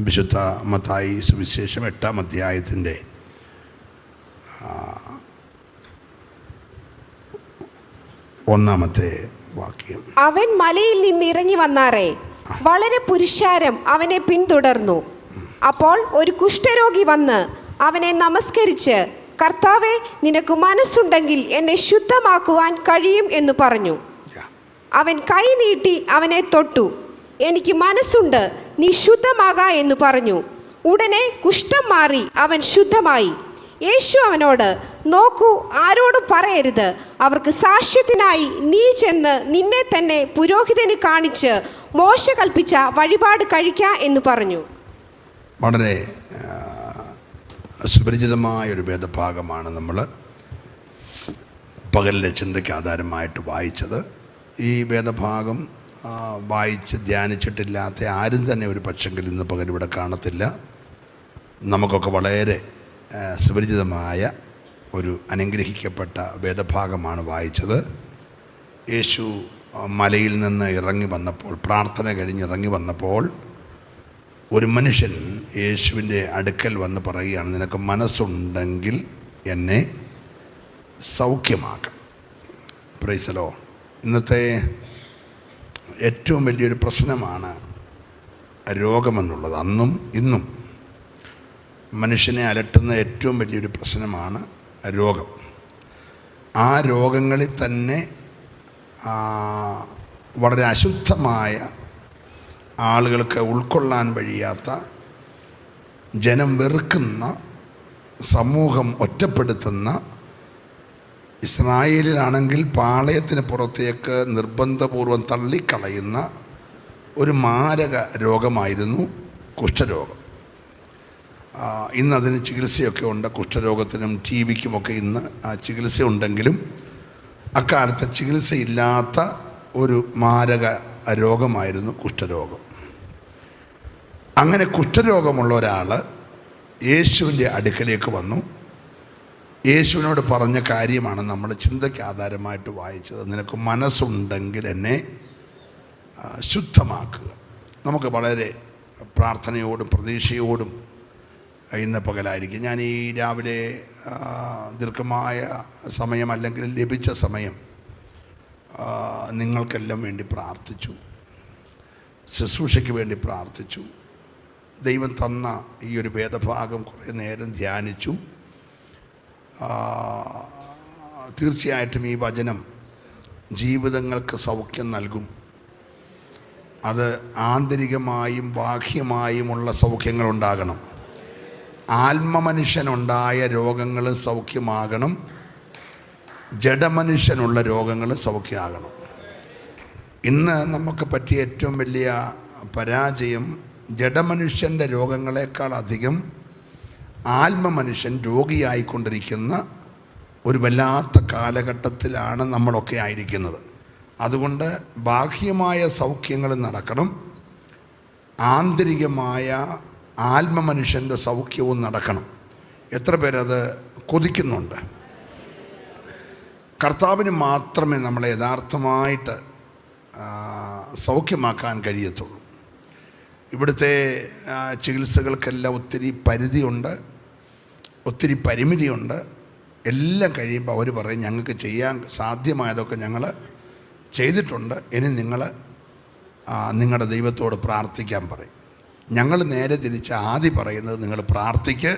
വിശുദ്ധ മത്തായി സുവിശേഷം 8-ാം അധ്യായത്തിൻ്റെ 1-ാമത്തെ വാക്യം. അവൻ മലയിൽ നിന്ന് ഇറങ്ങി വന്നാറേ വളരെ പുരുഷാരം അവനെ പിന്തുടർന്നു. അപ്പോൾ ഒരു കുഷ്ഠരോഗി വന്ന് അവനെ നമസ്കരിച്ച്, കർത്താവേ, നിനക്ക് മനസ്സുണ്ടെങ്കിൽ എന്നെ ശുദ്ധമാക്കുവാൻ കഴിയും എന്ന് പറഞ്ഞു. അവൻ കൈ നീട്ടി അവനെ തൊട്ടു. എനിക്ക് മനസ്സുണ്ട്, നീ ശുദ്ധമാകാ എന്ന് പറഞ്ഞു. ഉടനെ കുഷ്ഠം മാറി അവൻ ശുദ്ധമായി. യേശു അവനോട്, നോക്കൂ, ആരോടും പറയരുത്. അവർക്ക് സാക്ഷ്യത്തിനായി നീ ചെന്ന് നിന്നെ തന്നെ പുരോഹിതന് കാണിച്ച് മോശ കൽപ്പിച്ച വഴിപാട് കഴിക്ക എന്ന് പറഞ്ഞു. വളരെ സുപരിചിതമായൊരു വേദഭാഗമാണ് നമ്മൾ പകലിലെ ചിന്തയ്ക്ക് ആധാരമായിട്ട് വായിച്ചത്. ഈ വേദഭാഗം വായിച്ച് ധ്യാനിച്ചിട്ടില്ലാത്ത ആരും തന്നെ ഒരു പക്ഷെങ്കിൽ ഇന്ന് പകൽ ഇവിടെ കാണത്തില്ല. നമുക്കൊക്കെ വളരെ സുപരിചിതമായ ഒരു അനുഗ്രഹിക്കപ്പെട്ട വേദഭാഗമാണ് വായിച്ചത്. യേശു മലയിൽ നിന്ന് ഇറങ്ങി വന്നപ്പോൾ, പ്രാർത്ഥന കഴിഞ്ഞ് ഇറങ്ങി വന്നപ്പോൾ, ഒരു മനുഷ്യൻ യേശുവിൻ്റെ അടുക്കൽ വന്ന് പറയുകയാണ്, നിനക്ക് മനസ്സുണ്ടെങ്കിൽ എന്നെ സൗഖ്യമാക്കാം. Price the Lord. ഇന്നത്തെ ഏറ്റവും വലിയൊരു പ്രശ്നമാണ് രോഗമെന്നുള്ളത്. അന്നും ഇന്നും മനുഷ്യനെ അലട്ടുന്ന ഏറ്റവും വലിയൊരു പ്രശ്നമാണ് രോഗം. ആ രോഗങ്ങളിൽ തന്നെ വളരെ അശുദ്ധമായ, ആളുകൾക്ക് ഉൾക്കൊള്ളാൻ കഴിയാത്ത, ജനം വെറുക്കുന്ന, സമൂഹം ഒറ്റപ്പെടുത്തുന്ന, ഇസ്രായേലിലാണെങ്കിൽ പാളയത്തിന് പുറത്തേക്ക് നിർബന്ധപൂർവം തള്ളിക്കളയുന്ന ഒരു മാരക രോഗമായിരുന്നു കുഷ്ഠരോഗം. ഇന്നതിന് ചികിത്സയൊക്കെ ഉണ്ട്. കുഷ്ഠരോഗത്തിനും ടി ബിക്കുമൊക്കെ ഇന്ന് ചികിത്സയുണ്ടെങ്കിലും അക്കാലത്ത് ചികിത്സയില്ലാത്ത ഒരു മാരക രോഗമായിരുന്നു കുഷ്ഠരോഗം. അങ്ങനെ കുഷ്ഠരോഗമുള്ള ഒരാൾ യേശുവിൻ്റെ അടുക്കലേക്ക് വന്നു. യേശുവിനോട് പറഞ്ഞ കാര്യമാണ് നമ്മൾ ചിന്തയ്ക്ക് ആധാരമായിട്ട് വായിച്ചത്. നിനക്ക് മനസ്സുണ്ടെങ്കിൽ എന്നെ ശുദ്ധമാക്കുക. നമുക്ക് വളരെ പ്രാർത്ഥനയോടും പ്രതീക്ഷയോടും ഇന്ന് പകലായിരിക്കും. ഞാൻ ഈ രാവിലെ ദീർഘമായ സമയം, അല്ലെങ്കിൽ ലഭിച്ച സമയം, നിങ്ങൾക്കെല്ലാം വേണ്ടി പ്രാർത്ഥിച്ചു, ശുശ്രൂഷയ്ക്ക് വേണ്ടി പ്രാർത്ഥിച്ചു. ദൈവം തന്ന ഈ ഒരു വേദഭാഗം കുറേ നേരം ധ്യാനിച്ചു. തീർച്ചയായിട്ടും ഈ വചനം ജീവിതങ്ങൾക്ക് സൗഖ്യം നൽകും. അത് ആന്തരികമായും ബാഹ്യമായുമുള്ള സൗഖ്യങ്ങളുണ്ടാകണം. ആത്മമനുഷ്യനുണ്ടായ രോഗങ്ങൾ സൗഖ്യമാകണം, ജഡമനുഷ്യനുള്ള രോഗങ്ങൾ സൗഖ്യമാകണം. ഇന്ന് നമുക്ക് പറ്റിയ ഏറ്റവും വലിയ പരാജയം, ജഡമനുഷ്യൻ്റെ രോഗങ്ങളെക്കാൾ അധികം ആത്മമനുഷ്യൻ രോഗിയായിക്കൊണ്ടിരിക്കുന്ന ഒരു വല്ലാത്ത കാലഘട്ടത്തിലാണ് നമ്മളൊക്കെ ആയിരിക്കുന്നത്. അതുകൊണ്ട് ബാഹ്യമായ സൗഖ്യങ്ങൾ നടക്കണം, ആന്തരികമായ ആത്മമനുഷ്യൻ്റെ സൗഖ്യവും നടക്കണം. എത്ര പേരത് കൊതിക്കുന്നുണ്ട്? കർത്താവിന് മാത്രമേ നമ്മളെ യഥാർത്ഥമായിട്ട് സൗഖ്യമാക്കാൻ കഴിയത്തുള്ളൂ. ഇവിടുത്തെ ചികിത്സകൾക്കെല്ലാം ഒത്തിരി പരിധിയുണ്ട്, ഒത്തിരി പരിമിതിയുണ്ട്. എല്ലാം കഴിയുമ്പോൾ അവർ പറയും, ഞങ്ങൾക്ക് ചെയ്യാൻ സാധ്യമായതൊക്കെ ഞങ്ങൾ ചെയ്തിട്ടുണ്ട്, ഇനി നിങ്ങൾ നിങ്ങളുടെ ദൈവത്തോട് പ്രാർത്ഥിക്കാൻ പറയും. ഞങ്ങൾ നേരെ തിരിച്ച് ആദ്യം പറയുന്നത്, നിങ്ങൾ പ്രാർത്ഥിക്ക്,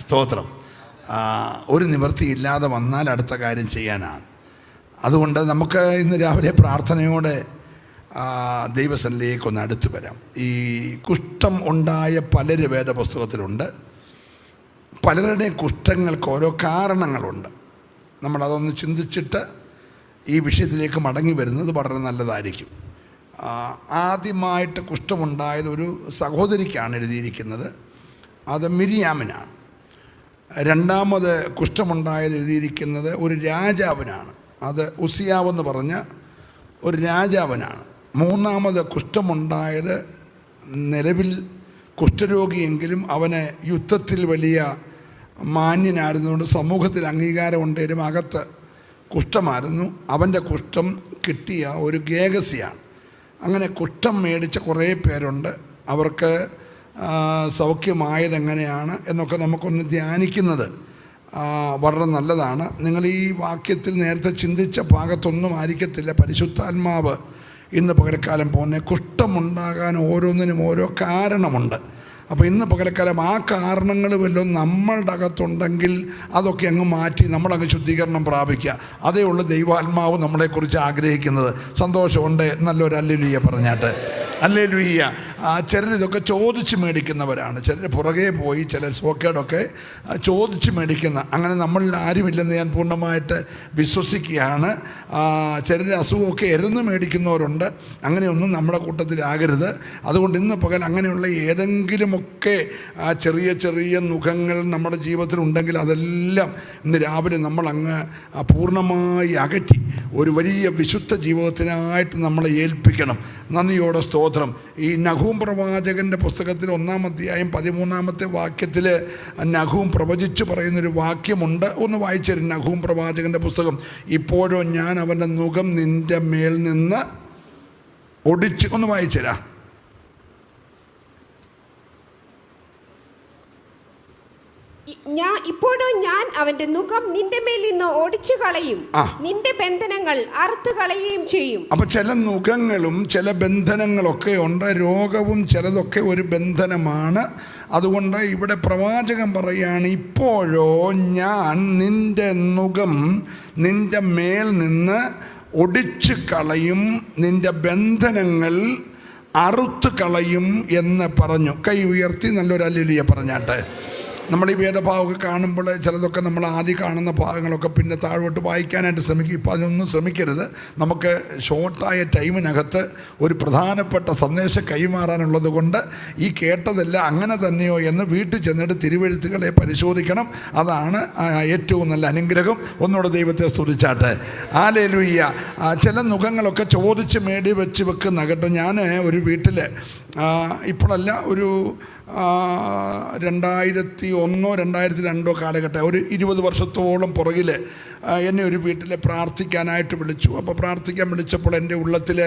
സ്തോത്രം. ഒരു നിവൃത്തിയില്ലാതെ വന്നാൽ അടുത്ത കാര്യം ചെയ്യാനാണ്. അതുകൊണ്ട് നമുക്ക് ഇന്ന് രാവിലെ പ്രാർത്ഥനയോടെ ദൈവസന്നിധിയിലേക്ക് ഒന്ന് അടുത്ത് വരാം. ഈ കുഷ്ഠം ഉണ്ടായ പലര് വേദപുസ്തകത്തിലുണ്ട്. പലരുടെ കുഷ്ഠങ്ങൾക്ക് ഓരോ കാരണങ്ങളുണ്ട്. നമ്മളതൊന്ന് ചിന്തിച്ചിട്ട് ഈ വിഷയത്തിലേക്ക് മടങ്ങി വരുന്നത് വളരെ നല്ലതായിരിക്കും. ആദ്യമായിട്ട് കുഷ്ഠമുണ്ടായത് ഒരു സഹോദരിക്കാണ് എഴുതിയിരിക്കുന്നത്, അത് മിരിയാമിനാണ്. രണ്ടാമത് കുഷ്ഠമുണ്ടായത് എഴുതിയിരിക്കുന്നത് ഒരു രാജാവിനാണ്, അത് ഉസിയാവെന്ന് പറഞ്ഞ ഒരു രാജാവിനാണ്. മൂന്നാമത് കുഷ്ഠമുണ്ടായത് നിലവിൽ കുഷ്ഠരോഗിയെങ്കിലും അവന് യുദ്ധത്തിൽ വലിയ മാന്യനായിരുന്നുകൊണ്ട് സമൂഹത്തിൽ അംഗീകാരം ഉണ്ടെങ്കിലും അകത്ത് കുഷ്ഠമായിരുന്നു. അവൻ്റെ കുഷ്ഠം കിട്ടിയ ഒരു ഗേഹസിയാണ്. അങ്ങനെ കുഷ്ഠം മേടിച്ച കുറേ പേരുണ്ട്. അവർക്ക് സൗഖ്യമായതെങ്ങനെയാണ് എന്നൊക്കെ നമുക്കൊന്ന് ധ്യാനിക്കുന്നത് വളരെ നല്ലതാണ്. നിങ്ങൾ ഈ വാക്യത്തിൽ നേരത്തെ ചിന്തിച്ച ഭാഗത്തൊന്നും ആയിരിക്കത്തില്ല പരിശുദ്ധാത്മാവ് ഇന്ന് പകൽക്കാലം പോകുന്നത്. കുഷ്ഠമുണ്ടാകാൻ ഓരോന്നിനും ഓരോ കാരണമുണ്ട്. അപ്പോൾ ഇന്ന് പകൽക്കാലം ആ കാരണങ്ങൾ വല്ലതും നമ്മളുടെ അകത്തുണ്ടെങ്കിൽ അതൊക്കെ അങ്ങ് മാറ്റി നമ്മളങ്ങ് ശുദ്ധീകരണം പ്രാപിക്കുക. അതേ ഉള്ളൂ ദൈവാത്മാവ് നമ്മളെക്കുറിച്ച് ആഗ്രഹിക്കുന്നത്. സന്തോഷമുണ്ട്. നല്ലൊരു ഹല്ലേലൂയ പറഞ്ഞാട്ട്. ഹല്ലേലൂയ. ചിലരിതൊക്കെ ചോദിച്ച് മേടിക്കുന്നവരാണ്. ചിലർ പുറകെ പോയി ചിലർ സോക്കേടൊക്കെ ചോദിച്ച് മേടിക്കുന്ന, അങ്ങനെ നമ്മളിൽ ആരുമില്ലെന്ന് ഞാൻ പൂർണ്ണമായിട്ട് വിശ്വസിക്കുകയാണ്. ചിലർ അസുഖമൊക്കെ എരുന്ന് മേടിക്കുന്നവരുണ്ട്. അങ്ങനെയൊന്നും നമ്മുടെ കൂട്ടത്തിലാകരുത്. അതുകൊണ്ട് ഇന്ന് പകൽ അങ്ങനെയുള്ള ഏതെങ്കിലുമൊക്കെ ചെറിയ ചെറിയ നുഖങ്ങൾ നമ്മുടെ ജീവിതത്തിലുണ്ടെങ്കിൽ അതെല്ലാം ഇന്ന് രാവിലെ നമ്മളങ്ങ് പൂർണ്ണമായി അകറ്റി ഒരു വലിയ വിശുദ്ധ ജീവിതത്തിനായിട്ട് നമ്മളെ ഏൽപ്പിക്കണം. നന്ദിയോടെ സ്തോത്രം. ഈ നഹൂം പ്രവാചകൻ്റെ പുസ്തകത്തിൽ 1-ാം അധ്യായം 13-ാമത്തെ വാക്യത്തിൽ നഹൂം പ്രവചിച്ച് പറയുന്നൊരു വാക്യമുണ്ട്. ഒന്ന് വായിച്ചേരും. നഹൂം പ്രവാചകൻ്റെ പുസ്തകം. ഇപ്പോഴോ ഞാൻ അവൻ്റെ നുകം നിൻ്റെ മേൽ നിന്ന് ഒടിച്ച്. ഒന്ന് വായിച്ചേരാ. ഇപ്പോഴോ ഞാൻ അവന്റെ മുഖം നിന്റെ മേൽ നിന്ന് ഓടിച്ചു കളയും, നിന്റെ ബന്ധനങ്ങൾ അറുത്ത് കളയുകയും ചെയ്യും. അപ്പൊ ചില നുഖങ്ങളും ചില ബന്ധനങ്ങളൊക്കെ ഉണ്ട്. രോഗവും ചിലതൊക്കെ ഒരു ബന്ധനമാണ്. അതുകൊണ്ട് ഇവിടെ പ്രവാചകൻ പറയുകയാണ്, ഇപ്പോഴോ ഞാൻ നിന്റെ നുഖം നിന്റെ മേൽ നിന്ന് ഒടിച്ചു കളയും, നിന്റെ ബന്ധനങ്ങൾ അറുത്ത് കളയും എന്ന് പറഞ്ഞു. കൈ ഉയർത്തി നല്ലൊരു ഹല്ലേലൂയ പറഞ്ഞാട്ടെ. നമ്മൾ ഈ വേദഭാവമൊക്കെ കാണുമ്പോൾ ചിലതൊക്കെ നമ്മൾ ആദ്യം കാണുന്ന ഭാഗങ്ങളൊക്കെ പിന്നെ താഴോട്ട് വായിക്കാനായിട്ട് ശ്രമിക്കും. ഇപ്പോൾ അതിനൊന്നും ശ്രമിക്കരുത്. നമുക്ക് ഷോർട്ടായ ടൈമിനകത്ത് ഒരു പ്രധാനപ്പെട്ട സന്ദേശം കൈമാറാനുള്ളത് കൊണ്ട് ഈ കേട്ടതെല്ലാം അങ്ങനെ തന്നെയോ എന്ന് വീട്ടിൽ ചെന്നിട്ട് തിരുവെഴുത്തുകളെ പരിശോധിക്കണം. അതാണ് ഏറ്റവും നല്ല അനുഗ്രഹം. ഒന്നുകൂടെ ദൈവത്തെ സ്തുതിച്ചാട്ടെ. ഹല്ലേലൂയ. ചില നുഖങ്ങളൊക്കെ ചോദിച്ച് മേടി വെച്ച് വെക്കുന്ന കേട്ടോ. ഞാൻ ഒരു വീട്ടിൽ ഇപ്പോഴല്ല, ഒരു 2001-2002 കാലഘട്ടം, ഒരു 20 വർഷത്തോളം പുറകിൽ എന്നെ ഒരു വീട്ടിൽ പ്രാർത്ഥിക്കാനായിട്ട് വിളിച്ചു. അപ്പോൾ പ്രാർത്ഥിക്കാൻ വിളിച്ചപ്പോൾ എൻ്റെ ഉള്ളത്തിൽ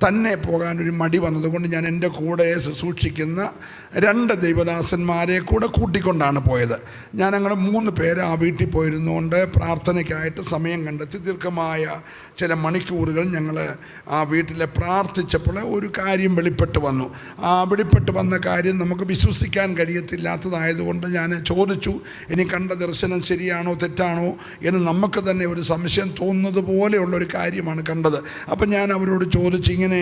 തന്നെ പോകാനൊരു മടി വന്നതുകൊണ്ട് ഞാൻ എൻ്റെ കൂടെ ശുശ്രൂഷിക്കുന്ന 2 ദൈവദാസന്മാരെ കൂടെ കൂട്ടിക്കൊണ്ടാണ് പോയത്. ഞാൻ അങ്ങനെ 3 പേര് ആ വീട്ടിൽ പോയിരുന്നുകൊണ്ട് പ്രാർത്ഥനയ്ക്കായിട്ട് സമയം കണ്ടെത്തി ദീർഘമായ ചില മണിക്കൂറുകൾ ഞങ്ങൾ ആ വീട്ടിൽ പ്രാർത്ഥിച്ചപ്പോൾ ഒരു കാര്യം വെളിപ്പെട്ട് വന്നു. ആ വെളിപ്പെട്ട് വന്ന കാര്യം നമുക്ക് വിശ്വസിക്കാൻ കഴിയത്തില്ലാത്തതായതുകൊണ്ട് ഞാൻ ചോദിച്ചു, ഇനി കണ്ട ദർശനം ശരിയാണോ തെറ്റാണോ എന്ന് നമുക്ക് തന്നെ ഒരു സംശയം തോന്നുന്നത് പോലെയുള്ളൊരു കാര്യമാണ് കണ്ടത്. അപ്പം ഞാൻ അവരോട് ചോദിച്ചു, ഇങ്ങനെ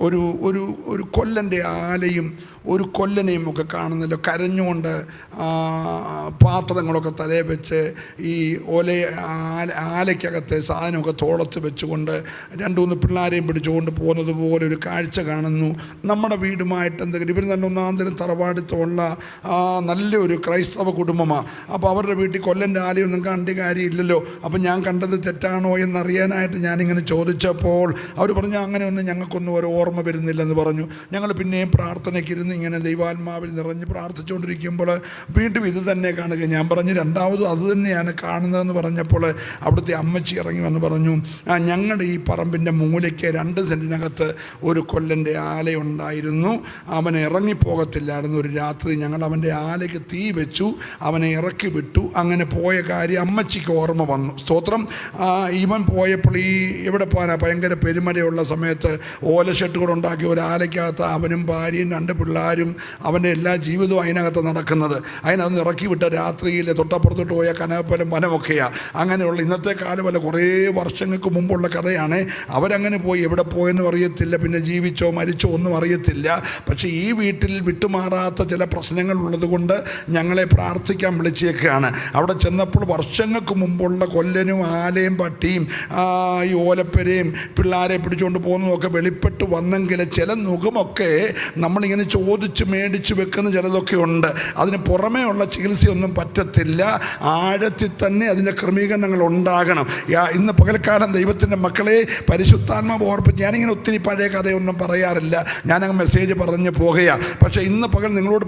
ഒരു കൊല്ലൻ്റെ ആലയും ഒരു കൊല്ലനെയും ഒക്കെ കാണുന്നല്ലോ, കരഞ്ഞുകൊണ്ട് പാത്രങ്ങളൊക്കെ തലയിൽ വെച്ച് ഈ ആലയ്ക്കകത്തെ സാധനമൊക്കെ തോളത്ത് വെച്ചുകൊണ്ട് 2-3 പിള്ളേരെയും പിടിച്ചുകൊണ്ട് പോകുന്നത് പോലെ ഒരു കാഴ്ച കാണുന്നു. നമ്മുടെ വീടുമായിട്ട് എന്തെങ്കിലും, ഇവർ നല്ല ഒന്നാന്തരം തറവാടിത്തമുള്ള നല്ലൊരു ക്രൈസ്തവ കുടുംബമാണ്. അപ്പോൾ അവരുടെ വീട്ടിൽ കൊല്ലൻ്റെ ആലയൊന്നും കണ്ട കാര്യമില്ലല്ലോ. അപ്പം ഞാൻ കണ്ടത് തെറ്റാണോ എന്നറിയാനായിട്ട് ഞാനിങ്ങനെ ചോദിച്ചപ്പോൾ അവർ പറഞ്ഞു, അങ്ങനെയൊന്നും ഞങ്ങൾക്കൊന്നും ഒരു ഓർമ്മ വരുന്നില്ലെന്ന് പറഞ്ഞു. ഞങ്ങൾ പിന്നെയും പ്രാർത്ഥനയ്ക്കിരുന്ന് ഇങ്ങനെ ദൈവാത്മാവിൽ നിറഞ്ഞ് പ്രാർത്ഥിച്ചുകൊണ്ടിരിക്കുമ്പോൾ വീണ്ടും ഇത് തന്നെ കാണുക. ഞാൻ പറഞ്ഞു, രണ്ടാമതും അത് തന്നെയാണ് കാണുന്നതെന്ന് പറഞ്ഞപ്പോൾ അവിടുത്തെ അമ്മച്ചി ഇറങ്ങി വന്ന് പറഞ്ഞു, ഞങ്ങളുടെ ഈ പറമ്പിൻ്റെ മൂലയ്ക്ക് 2 സെൻറ്റിനകത്ത് ഒരു കൊല്ലൻ്റെ ആലയുണ്ടായിരുന്നു. അവനെ ഇറങ്ങിപ്പോകത്തില്ലായിരുന്നു. ഒരു രാത്രി ഞങ്ങൾ അവൻ്റെ ആലയ്ക്ക് തീ വെച്ചു, അവനെ ഇറക്കി വിട്ടു. അങ്ങനെ പോയ കാര്യം അമ്മച്ചിക്ക് ഓർമ്മ വന്നു. സ്തോത്രം. ഇവൻ പോയപ്പോൾ ഈ എവിടെ പോകാനാ, ഭയങ്കര പെരുമഴയുള്ള സമയത്ത് ഓലഷെട്ടുകൾ ഉണ്ടാക്കി ഒരു ആലയ്ക്കകത്ത് അവനും ഭാര്യയും 2 പിള്ളേരും അവൻ്റെ എല്ലാ ജീവിതവും അതിനകത്ത് നടക്കുന്നത്. അതിനകത്ത് ഇറക്കി വിട്ട രാത്രിയിൽ തൊട്ടപ്പുറത്തോട്ട് പോയ കനകപ്പലം വനമൊക്കെയാണ്. അങ്ങനെയുള്ള ഇന്നത്തെ കാലമല്ല, കുറേ വർഷങ്ങൾക്ക് മുമ്പുള്ള കഥയാണ്. അവരങ്ങനെ പോയി, എവിടെ പോയെന്നും അറിയത്തില്ല, പിന്നെ ജീവിച്ചോ മരിച്ചോ ഒന്നും അറിയത്തില്ല. പക്ഷേ ഈ വീട്ടിൽ വിട്ടുമാറാത്ത ചില പ്രശ്നങ്ങളുള്ളത് കൊണ്ട് ഞങ്ങളെ പ്രാർത്ഥിക്കാൻ വിളിച്ചേക്കുകയാണ്. അവിടെ ചെന്നപ്പോൾ വർഷങ്ങൾക്ക് മുമ്പുള്ള കൊല്ലനും ആലയും പട്ടിയും ഈ ഓലപ്പരയും പിള്ളേരെ പിടിച്ചുകൊണ്ട് പോകുന്നതൊക്കെ വെളിപ്പെട്ട് വന്നെങ്കിൽ ചില നുഖമൊക്കെ നമ്മളിങ്ങനെ ചോദിച്ച് മേടിച്ച് വെക്കുന്ന ചിലതൊക്കെ ഉണ്ട്. അതിന് പുറമേ ഉള്ള ചികിത്സയൊന്നും പറ്റത്തില്ല. ആഴത്തിൽ തന്നെ അതിൻ്റെ ക്രമീകരണങ്ങൾ ഉണ്ടാകണം. ഇന്ന് പകൽക്കാലം ദൈവത്തിൻ്റെ മക്കളെ പരിശുദ്ധാത്മാവ് ഓർപ്പിച്ച്, ഞാനിങ്ങനെ ഒത്തിരി പഴയ കഥയൊന്നും പറയാറില്ല, ഞാനങ്ങ് മെസ്സേജ് പറഞ്ഞ് പോകുകയാണ്. പക്ഷേ ഇന്ന് പകൽ നിങ്ങളോട്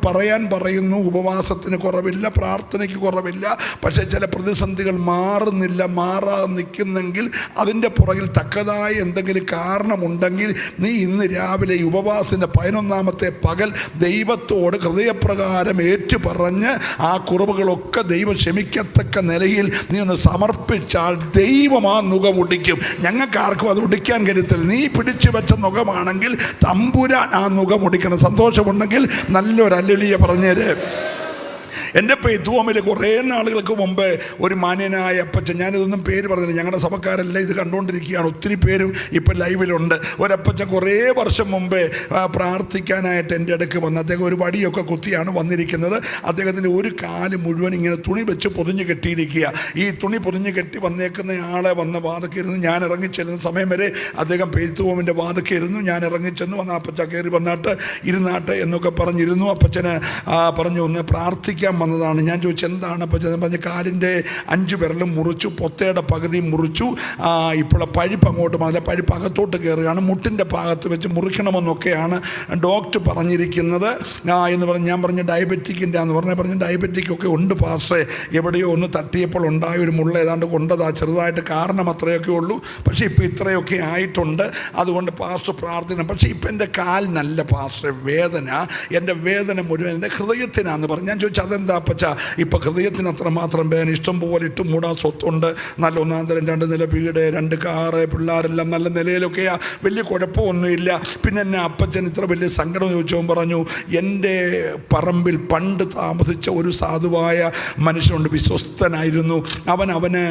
പറയുന്നു, ഉപവാസത്തിന് കുറവില്ല, പ്രാർത്ഥനയ്ക്ക് കുറവില്ല. പക്ഷേ ചില പ്രതിസന്ധികൾ മാറുന്നില്ല. മാറാതെ നിൽക്കുന്നെങ്കിൽ അതിൻ്റെ പുറകിൽ തക്കതായ എന്തെങ്കിലും കാരണമുണ്ടെങ്കിൽ നീ ഇന്ന് രാവിലെ ഈ ഉപവാസത്തിൻ്റെ 11-ാമത്തെ പകൽ ദൈവത്തോട് ഹൃദയപ്രകാരം ഏറ്റുപറഞ്ഞ് ആ കുറവുകളൊക്കെ ദൈവം ക്ഷമിക്കത്തക്ക നിലയിൽ നീ ഒന്ന് സമർപ്പിച്ചാൽ ദൈവം ആ നുക ഒടിക്കും. ഞങ്ങൾക്ക് ആർക്കും അത് ഒടിക്കാൻ കഴിയത്തില്ല. നീ പിടിച്ചു വെച്ച നുകമാണെങ്കിൽ തമ്പുരാൻ ആ നുക ഒടിക്കണം. സന്തോഷമുണ്ടെങ്കിൽ നല്ലൊരു ഹല്ലേലൂയ പറഞ്ഞേര്. എൻ്റെ പെയ്ത്തുവമിൽ കുറേ നാളുകൾക്ക് മുമ്പ് ഒരു മാന്യനായ അപ്പച്ചൻ, ഞാനിതൊന്നും പേര് പറഞ്ഞില്ല, ഞങ്ങളുടെ സഭക്കാരെല്ലാം ഇത് കണ്ടുകൊണ്ടിരിക്കുകയാണ്, ഒത്തിരി പേരും ഇപ്പം ലൈവിലുണ്ട്. ഒരപ്പച്ചൻ കുറേ വർഷം മുമ്പേ പ്രാർത്ഥിക്കാനായിട്ട് എൻ്റെ അടുക്ക് വന്ന് അദ്ദേഹം ഒരു വടിയൊക്കെ കുത്തിയാണ് വന്നിരിക്കുന്നത്. അദ്ദേഹത്തിൻ്റെ ഒരു കാല് മുഴുവൻ ഇങ്ങനെ തുണി വെച്ച് പൊതിഞ്ഞ് കെട്ടിയിരിക്കുക. ഈ തുണി പൊതിഞ്ഞ് കെട്ടി വന്നേക്കുന്ന ആളെ വന്ന വാതിക്കയിരുന്നു. ഞാൻ ഇറങ്ങിച്ചെല്ലുന്ന സമയം വരെ അദ്ദേഹം പെയ്ത്തുവമിൻ്റെ വാതിക്കയിരുന്നു. ഞാൻ ഇറങ്ങിച്ചെന്ന് വന്ന അപ്പച്ച കയറി വന്നാട്ട് ഇരുന്നാട്ട് എന്നൊക്കെ പറഞ്ഞിരുന്നു. അപ്പച്ചന് പറഞ്ഞു ഒന്ന് പ്രാർത്ഥിക്കാൻ വന്നതാണ്. ഞാൻ ചോദിച്ചു എന്താണ് അപ്പച്ചൻ? പറഞ്ഞ് കാലിൻ്റെ 5 വിരലും മുറിച്ചു, പൊത്തയുടെ പകുതി മുറിച്ചു, ഇപ്പോൾ പഴുപ്പ് അങ്ങോട്ട് മാറില്ല, പഴുപ്പ് അകത്തോട്ട് കയറുകയാണ്, മുട്ടിൻ്റെ ഭാഗത്ത് വെച്ച് മുറിക്കണമെന്നൊക്കെയാണ് ഡോക്ടർ പറഞ്ഞിരിക്കുന്നത് എന്ന് പറഞ്ഞ് ഞാൻ പറഞ്ഞു ഡയബറ്റിക്കിൻ്റെ എന്ന് പറഞ്ഞു ഡയബറ്റിക്കൊക്കെ ഉണ്ട് പാസ്റ്റേ, എവിടെയോ ഒന്ന് തട്ടിയപ്പോൾ ഉണ്ടായ ഒരു മുള്ള ഏതാണ്ട് കൊണ്ടതാ, ചെറുതായിട്ട് കാരണം അത്രയൊക്കെ ഉള്ളൂ, പക്ഷേ ഇപ്പോൾ ഇത്രയൊക്കെ ആയിട്ടുണ്ട്, അതുകൊണ്ട് പാസ്റ്റർ പ്രാർത്ഥന. പക്ഷേ ഇപ്പം എൻ്റെ കാലിനല്ല പാസ്റ്റർ വേദന, എൻ്റെ വേദന മുഴുവൻ എൻ്റെ ഹൃദയത്തിനാന്ന് പറഞ്ഞു. ഞാൻ ചോദിച്ചു അതെന്താ അപ്പച്ച? ഇപ്പം ഹൃദയത്തിന് അത്രമാത്രം വേദന, ഇഷ്ടം പോലെ ഇട്ട് മൂടാൻ സ്വത്തുണ്ട്, നല്ല 1-ാം തരം 2 നില വീട്, 2 കാറ്, പിള്ളേരെല്ലാം നല്ല നിലയിലൊക്കെയാ, വലിയ കുഴപ്പമൊന്നുമില്ല. പിന്നെ എന്നെ അപ്പച്ചൻ ഇത്ര വലിയ സങ്കടം ചോദിച്ചവൻ പറഞ്ഞു എൻ്റെ പറമ്പിൽ പണ്ട് താമസിച്ച ഒരു സാധുവായ മനുഷ്യനുണ്ട്, വിശ്വസ്തനായിരുന്നു, അവന്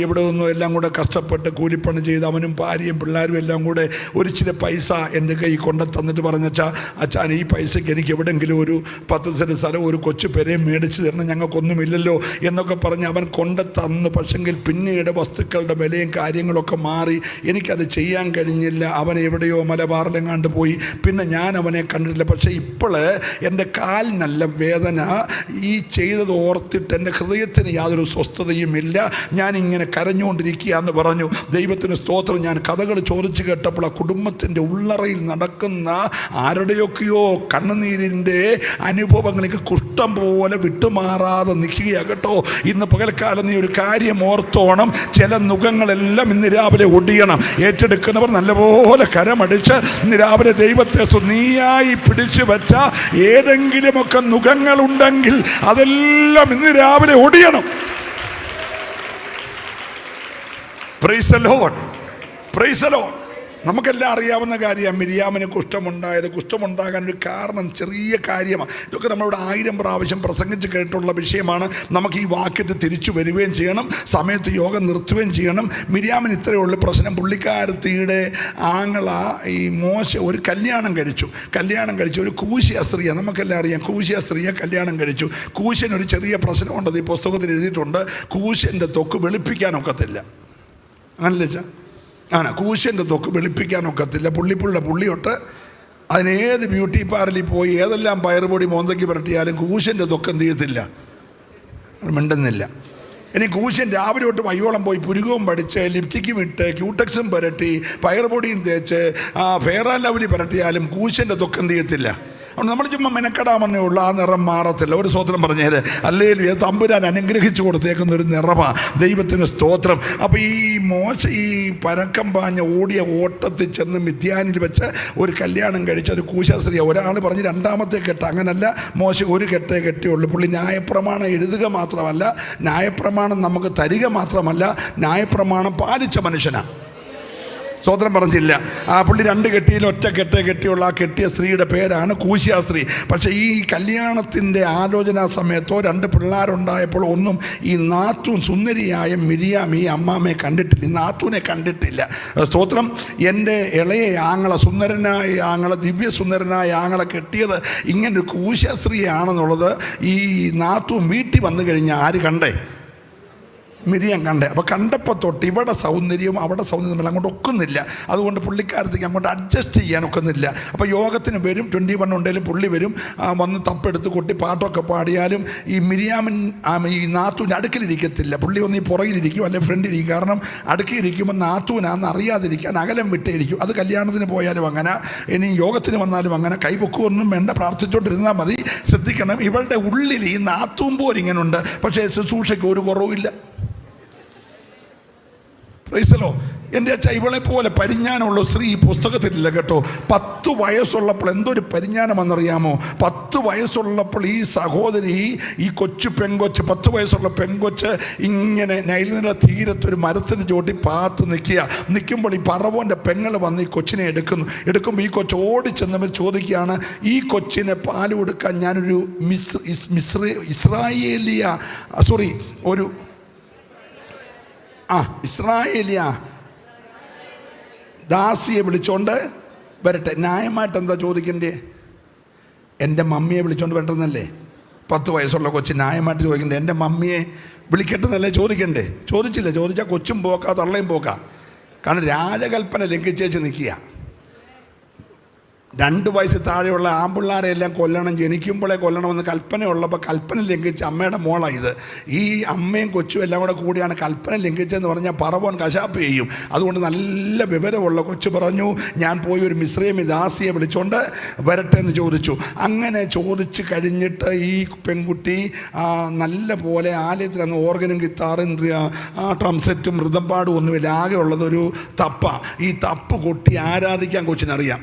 എവിടെ നിന്നോ എല്ലാം കൂടെ കഷ്ടപ്പെട്ട് കൂലിപ്പണി ചെയ്ത് അവനും ഭാര്യയും പിള്ളേരും എല്ലാം കൂടെ ഒരിച്ചിരി പൈസ എൻ്റെ കൈ കൊണ്ട് തന്നിട്ട് പറഞ്ഞച്ചാ അച്ഛാൻ ഈ പൈസയ്ക്ക് എനിക്ക് എവിടെയെങ്കിലും ഒരു 10 സെൻറ്റ് സ്ഥലം ഒരു കൊച്ചു പെരയും മേടിച്ച് തരണം, ഞങ്ങൾക്കൊന്നുമില്ലല്ലോ എന്നൊക്കെ പറഞ്ഞ് അവൻ കൊണ്ട് തന്നു. പക്ഷെങ്കിൽ പിന്നീട് വസ്തുക്കളുടെ വിലയും കാര്യങ്ങളൊക്കെ മാറി, എനിക്കത് ചെയ്യാൻ കഴിഞ്ഞില്ല. അവൻ എവിടെയോ മലബാറിലെങ്ങാണ്ട് പോയി, പിന്നെ ഞാൻ അവനെ കണ്ടിട്ടില്ല. പക്ഷേ ഇപ്പോൾ എൻ്റെ കാലിനല്ല വേദന, ഈ ചെയ്തത് ഓർത്തിട്ട് എൻ്റെ ഹൃദയത്തിന് യാതൊരു സ്വസ്ഥതയുമില്ല, ഞാനിങ്ങനെ കരഞ്ഞുകൊണ്ടിരിക്കുക എന്ന് പറഞ്ഞു. ദൈവത്തിന് സ്തോത്രം. ഞാൻ കഥകൾ ചോദിച്ചു കേട്ടപ്പോൾ ആ കുടുംബത്തിൻ്റെ ഉള്ളറയിൽ നടക്കുന്ന ആരുടെയൊക്കെയോ കണ്ണുനീരിൻ്റെ അനുഭവങ്ങൾക്ക് കുഷ്ഠം പോലെ വിട്ടുമാറാതെ നിൽക്കുകയാണ് കേട്ടോ. ഇന്ന് പകൽക്കാലം നീ ഒരു കാര്യം ഓർത്തോണം, ചില നുഖങ്ങളെല്ലാം ഇന്ന് രാവിലെ ഒടിയണം. ഏറ്റെടുക്കുന്നവർ നല്ലപോലെ കരമടിച്ച് ഇന്ന് രാവിലെ ദൈവത്തെ നീയായി പിടിച്ചു വെച്ച ഏതെങ്കിലുമൊക്കെ നുഖങ്ങളുണ്ടെങ്കിൽ അതെല്ലാം ഇന്ന് രാവിലെ ഒടിയണം. Praise the Lord, praise the Lord. നമുക്കെല്ലാം അറിയാവുന്ന കാര്യമാണ് മിരിയാമിന് കുഷ്ഠമുണ്ടായത്. കുഷ്ഠമുണ്ടാകാൻ ഒരു കാരണം ചെറിയ കാര്യമാണ്. ഇതൊക്കെ നമ്മളിവിടെ 1000 പ്രാവശ്യം പ്രസംഗിച്ച് കേട്ടുള്ള വിഷയമാണ്. നമുക്ക് ഈ വാക്യത്തിൽ തിരിച്ചു വരികയും ചെയ്യണം, സമയത്ത് യോഗം നിർത്തുകയും ചെയ്യണം. മിരിയാമിന് ഇത്രയേ ഉള്ളൂ പ്രശ്നം. പുള്ളിക്കാരത്തിയുടെ ആങ്ങള ഈ മോശ ഒരു കല്യാണം കഴിച്ചു ഒരു കൂശ്യ സ്ത്രീയാണ്. നമുക്കെല്ലാം അറിയാം കൂശ്യ സ്ത്രീയെ കല്യാണം കഴിച്ചു. കൂശ്യനൊരു ചെറിയ പ്രശ്നമുണ്ടത് ഈ പുസ്തകത്തിൽ എഴുതിയിട്ടുണ്ട്. കൂശ്യൻ്റെ തൊക്ക് വെളുപ്പിക്കാനൊക്കത്തില്ല. അങ്ങനല്ലേ ചാ? കൂശ്യൻ്റെ തൊക്ക് വെളുപ്പിക്കാനൊക്കത്തില്ല. പുള്ളിയൊട്ട് അതിനേത് ബ്യൂട്ടി പാർലറിൽ പോയി ഏതെല്ലാം പയറുപൊടി മോന്തയ്ക്ക് പുരട്ടിയാലും കൂശ്യൻ്റെ തൊക്ക് എന്ത് ചെയ്യത്തില്ല, മിണ്ടുന്നില്ല. ഇനി കൂശ്യൻ രാവിലെ തൊട്ട് വയ്യോളം പോയി പുരുകവും പഠിച്ച് ലിപ്റ്റിക്കും ഇട്ട് ക്യൂടെക്സും പുരട്ടി പയറുപൊടിയും തേച്ച് ഫെയർ ആൻഡ് ലവ്ലി പുരട്ടിയാലും കൂശ്യൻ്റെ തൊക്ക് എന്ത് ചെയ്യത്തില്ല. അതുകൊണ്ട് നമ്മൾ ചുമ്മാ മെനക്കെടാമെന്നേ ഉള്ളൂ, ആ നിറം മാറത്തില്ല. ഒരു സ്തോത്രം പറഞ്ഞേര്. അല്ലെങ്കിൽ തമ്പുരാൻ അനുഗ്രഹിച്ചു കൊടുത്തേക്കുന്ന ഒരു നിറമാണ്. ദൈവത്തിന് സ്തോത്രം. അപ്പോൾ ഈ പരക്കം പാഞ്ഞ ഓടിയ ഓട്ടത്തിൽ ചെന്ന് മിദ്യാനിൽ വെച്ച് ഒരു കല്യാണം കഴിച്ച് ഒരു കൂശാസ്ത്രീ. ഒരാൾ പറഞ്ഞ് 2ാമത്തെ കെട്ട്, അങ്ങനല്ല, മോശ ഒരു കെട്ടേ കെട്ടിയുള്ളൂ. പുള്ളി ന്യായപ്രമാണം എഴുതുക മാത്രമല്ല, ന്യായപ്രമാണം നമുക്ക് തരിക മാത്രമല്ല, ന്യായപ്രമാണം പാലിച്ച മനുഷ്യനാണ്. സ്തോത്രം പറഞ്ഞില്ല. പുള്ളി 2 കെട്ടിയിൽ ഒറ്റ കെട്ടേ കെട്ടിയുള്ള ആ കെട്ടിയ സ്ത്രീയുടെ പേരാണ് കൂശ്യാസ്ത്രീ. പക്ഷേ ഈ കല്യാണത്തിൻ്റെ ആലോചനാ സമയത്തോ 2 പിള്ളേരുണ്ടായപ്പോൾ ഒന്നും ഈ നാത്തൂൻ സുന്ദരിയായ മിരിയാം ഈ അമ്മാമ്മയെ കണ്ടിട്ടില്ല, ഈ നാത്തൂനെ കണ്ടിട്ടില്ല. സ്തോത്രം. എൻ്റെ ഇളയ ആങ്ങള, സുന്ദരനായ ആങ്ങള, ദിവ്യസുന്ദരനായ ആങ്ങളെ കെട്ടിയത് ഇങ്ങനൊരു കൂശ്യാസ്ത്രീയാണെന്നുള്ളത് ഈ നാത്തൂൻ വീട്ടിൽ വന്നു കഴിഞ്ഞാൽ ആര് കണ്ടേ? മിരിയാം കണ്ടേ. അപ്പോൾ കണ്ടപ്പോൾ തൊട്ട് ഇവിടെ സൗന്ദര്യവും അവിടെ സൗന്ദര്യം അങ്ങോട്ട് ഒക്കുന്നില്ല. അതുകൊണ്ട് പുള്ളിക്കാരത്തേക്ക് അങ്ങോട്ട് അഡ്ജസ്റ്റ് ചെയ്യാനൊക്കുന്നില്ല. അപ്പോൾ യോഗത്തിന് വരും, 21 ഉണ്ടെങ്കിലും പുള്ളി വരും, വന്ന് തപ്പെടുത്ത് കൊട്ടി പാട്ടൊക്കെ പാടിയാലും ഈ മിരിയാമിൻ ഈ നാത്തൂൻ്റെ അടുക്കിലിരിക്കത്തില്ല. പുള്ളി ഒന്ന് ഈ പുറകിലിരിക്കും, അല്ലെങ്കിൽ ഫ്രണ്ടിലിരിക്കും. കാരണം അടുക്കിയിരിക്കുമ്പോൾ നാത്തൂനാന്ന് അറിയാതിരിക്കാൻ അകലം വിട്ടേയിരിക്കും. അത് കല്യാണത്തിന് പോയാലും അങ്ങനെ, ഇനി യോഗത്തിന് വന്നാലും അങ്ങനെ. കൈപൊക്കുമൊന്നും വേണ്ട, പ്രാർത്ഥിച്ചുകൊണ്ടിരുന്നാൽ മതി. ശ്രദ്ധിക്കണം, ഇവളുടെ ഉള്ളിൽ ഈ നാത്തൂൻ പോലിങ്ങനുണ്ട്, പക്ഷേ ശുശ്രൂഷയ്ക്ക് ഒരു കുറവുമില്ല. Price the Lord. എൻ്റെ അച്ഛ ഇവളെ പോലെ പരിജ്ഞാനമുള്ള സ്ത്രീ ഈ പുസ്തകത്തിലില്ല കേട്ടോ. 10 വയസ്സുള്ളപ്പോൾ എന്തൊരു പരിജ്ഞാനമെന്നറിയാമോ? 10 വയസ്സുള്ളപ്പോൾ ഈ സഹോദരി, ഈ കൊച്ചു പെങ്കൊച്ച്, 10 വയസ്സുള്ള പെങ്കൊച്ച് ഇങ്ങനെ നൈലിൻ്റെ തീരത്തൊരു മരത്തിന് ചോട്ടി പാത്ത് നിൽക്കുമ്പോൾ ഈ പറവോൻ്റെ പെങ്ങൾ വന്ന് ഈ കൊച്ചിനെ എടുക്കുമ്പോൾ ഈ കൊച്ച് ഓടിച്ചെന്നവർ ചോദിക്കുകയാണ്, ഈ കൊച്ചിനെ പാല് കൊടുക്കാൻ ഞാനൊരു ഇസ്രായേലിയ ദാസിയെ വിളിച്ചോണ്ട് വരട്ടെ. ന്യായമായിട്ട് എന്താ ചോദിക്കണ്ടേ? എൻ്റെ മമ്മിയെ വിളിച്ചോണ്ട് വരട്ടെന്നല്ലേ? 10 വയസ്സുള്ള കൊച്ച് ന്യായമായിട്ട് ചോദിക്കണ്ടേ? എൻ്റെ മമ്മിയെ വിളിക്കട്ടെന്നല്ലേ ചോദിക്കണ്ടേ? ചോദിച്ചാൽ കൊച്ചും പോക്കാ തള്ളയും പോക്കാ. കാരണം രാജകൽപ്പന ലംഘിച്ചേച്ച് നിൽക്കുക. 2 വയസ്സ് താഴെയുള്ള ആമ്പിള്ളാരെ എല്ലാം കൊല്ലണം, ജനിക്കുമ്പോഴേ കൊല്ലണമെന്ന് കൽപ്പനയുള്ളപ്പോൾ കൽപ്പന ലംഘിച്ച് അമ്മയുടെ മോളാണ് ഇത്. ഈ അമ്മയും കൊച്ചും എല്ലാം കൂടിയാണ് കൽപ്പന ലംഘിച്ചതെന്ന് പറഞ്ഞാൽ പറവോൻ കശാപ്പ് ചെയ്യും. അതുകൊണ്ട് നല്ല വിവരമുള്ള കൊച്ചു പറഞ്ഞു, ഞാൻ പോയി ഒരു മിസ്രൈമി ദാസിയെ വിളിച്ചോണ്ട് വരട്ടെ എന്ന് ചോദിച്ചു. അങ്ങനെ ചോദിച്ച് കഴിഞ്ഞിട്ട് ഈ പെൺകുട്ടി നല്ല പോലെ ആലയത്തിൽ അങ്ങ് ഓർഗനും ഗിത്താറും ട്രംസെറ്റും മൃദംപാടും ഒന്നുമില്ല, ആകെ ഉള്ളതൊരു തപ്പ. ഈ തപ്പ് കൊട്ടി ആരാധിക്കാൻ കൊച്ചിനറിയാം.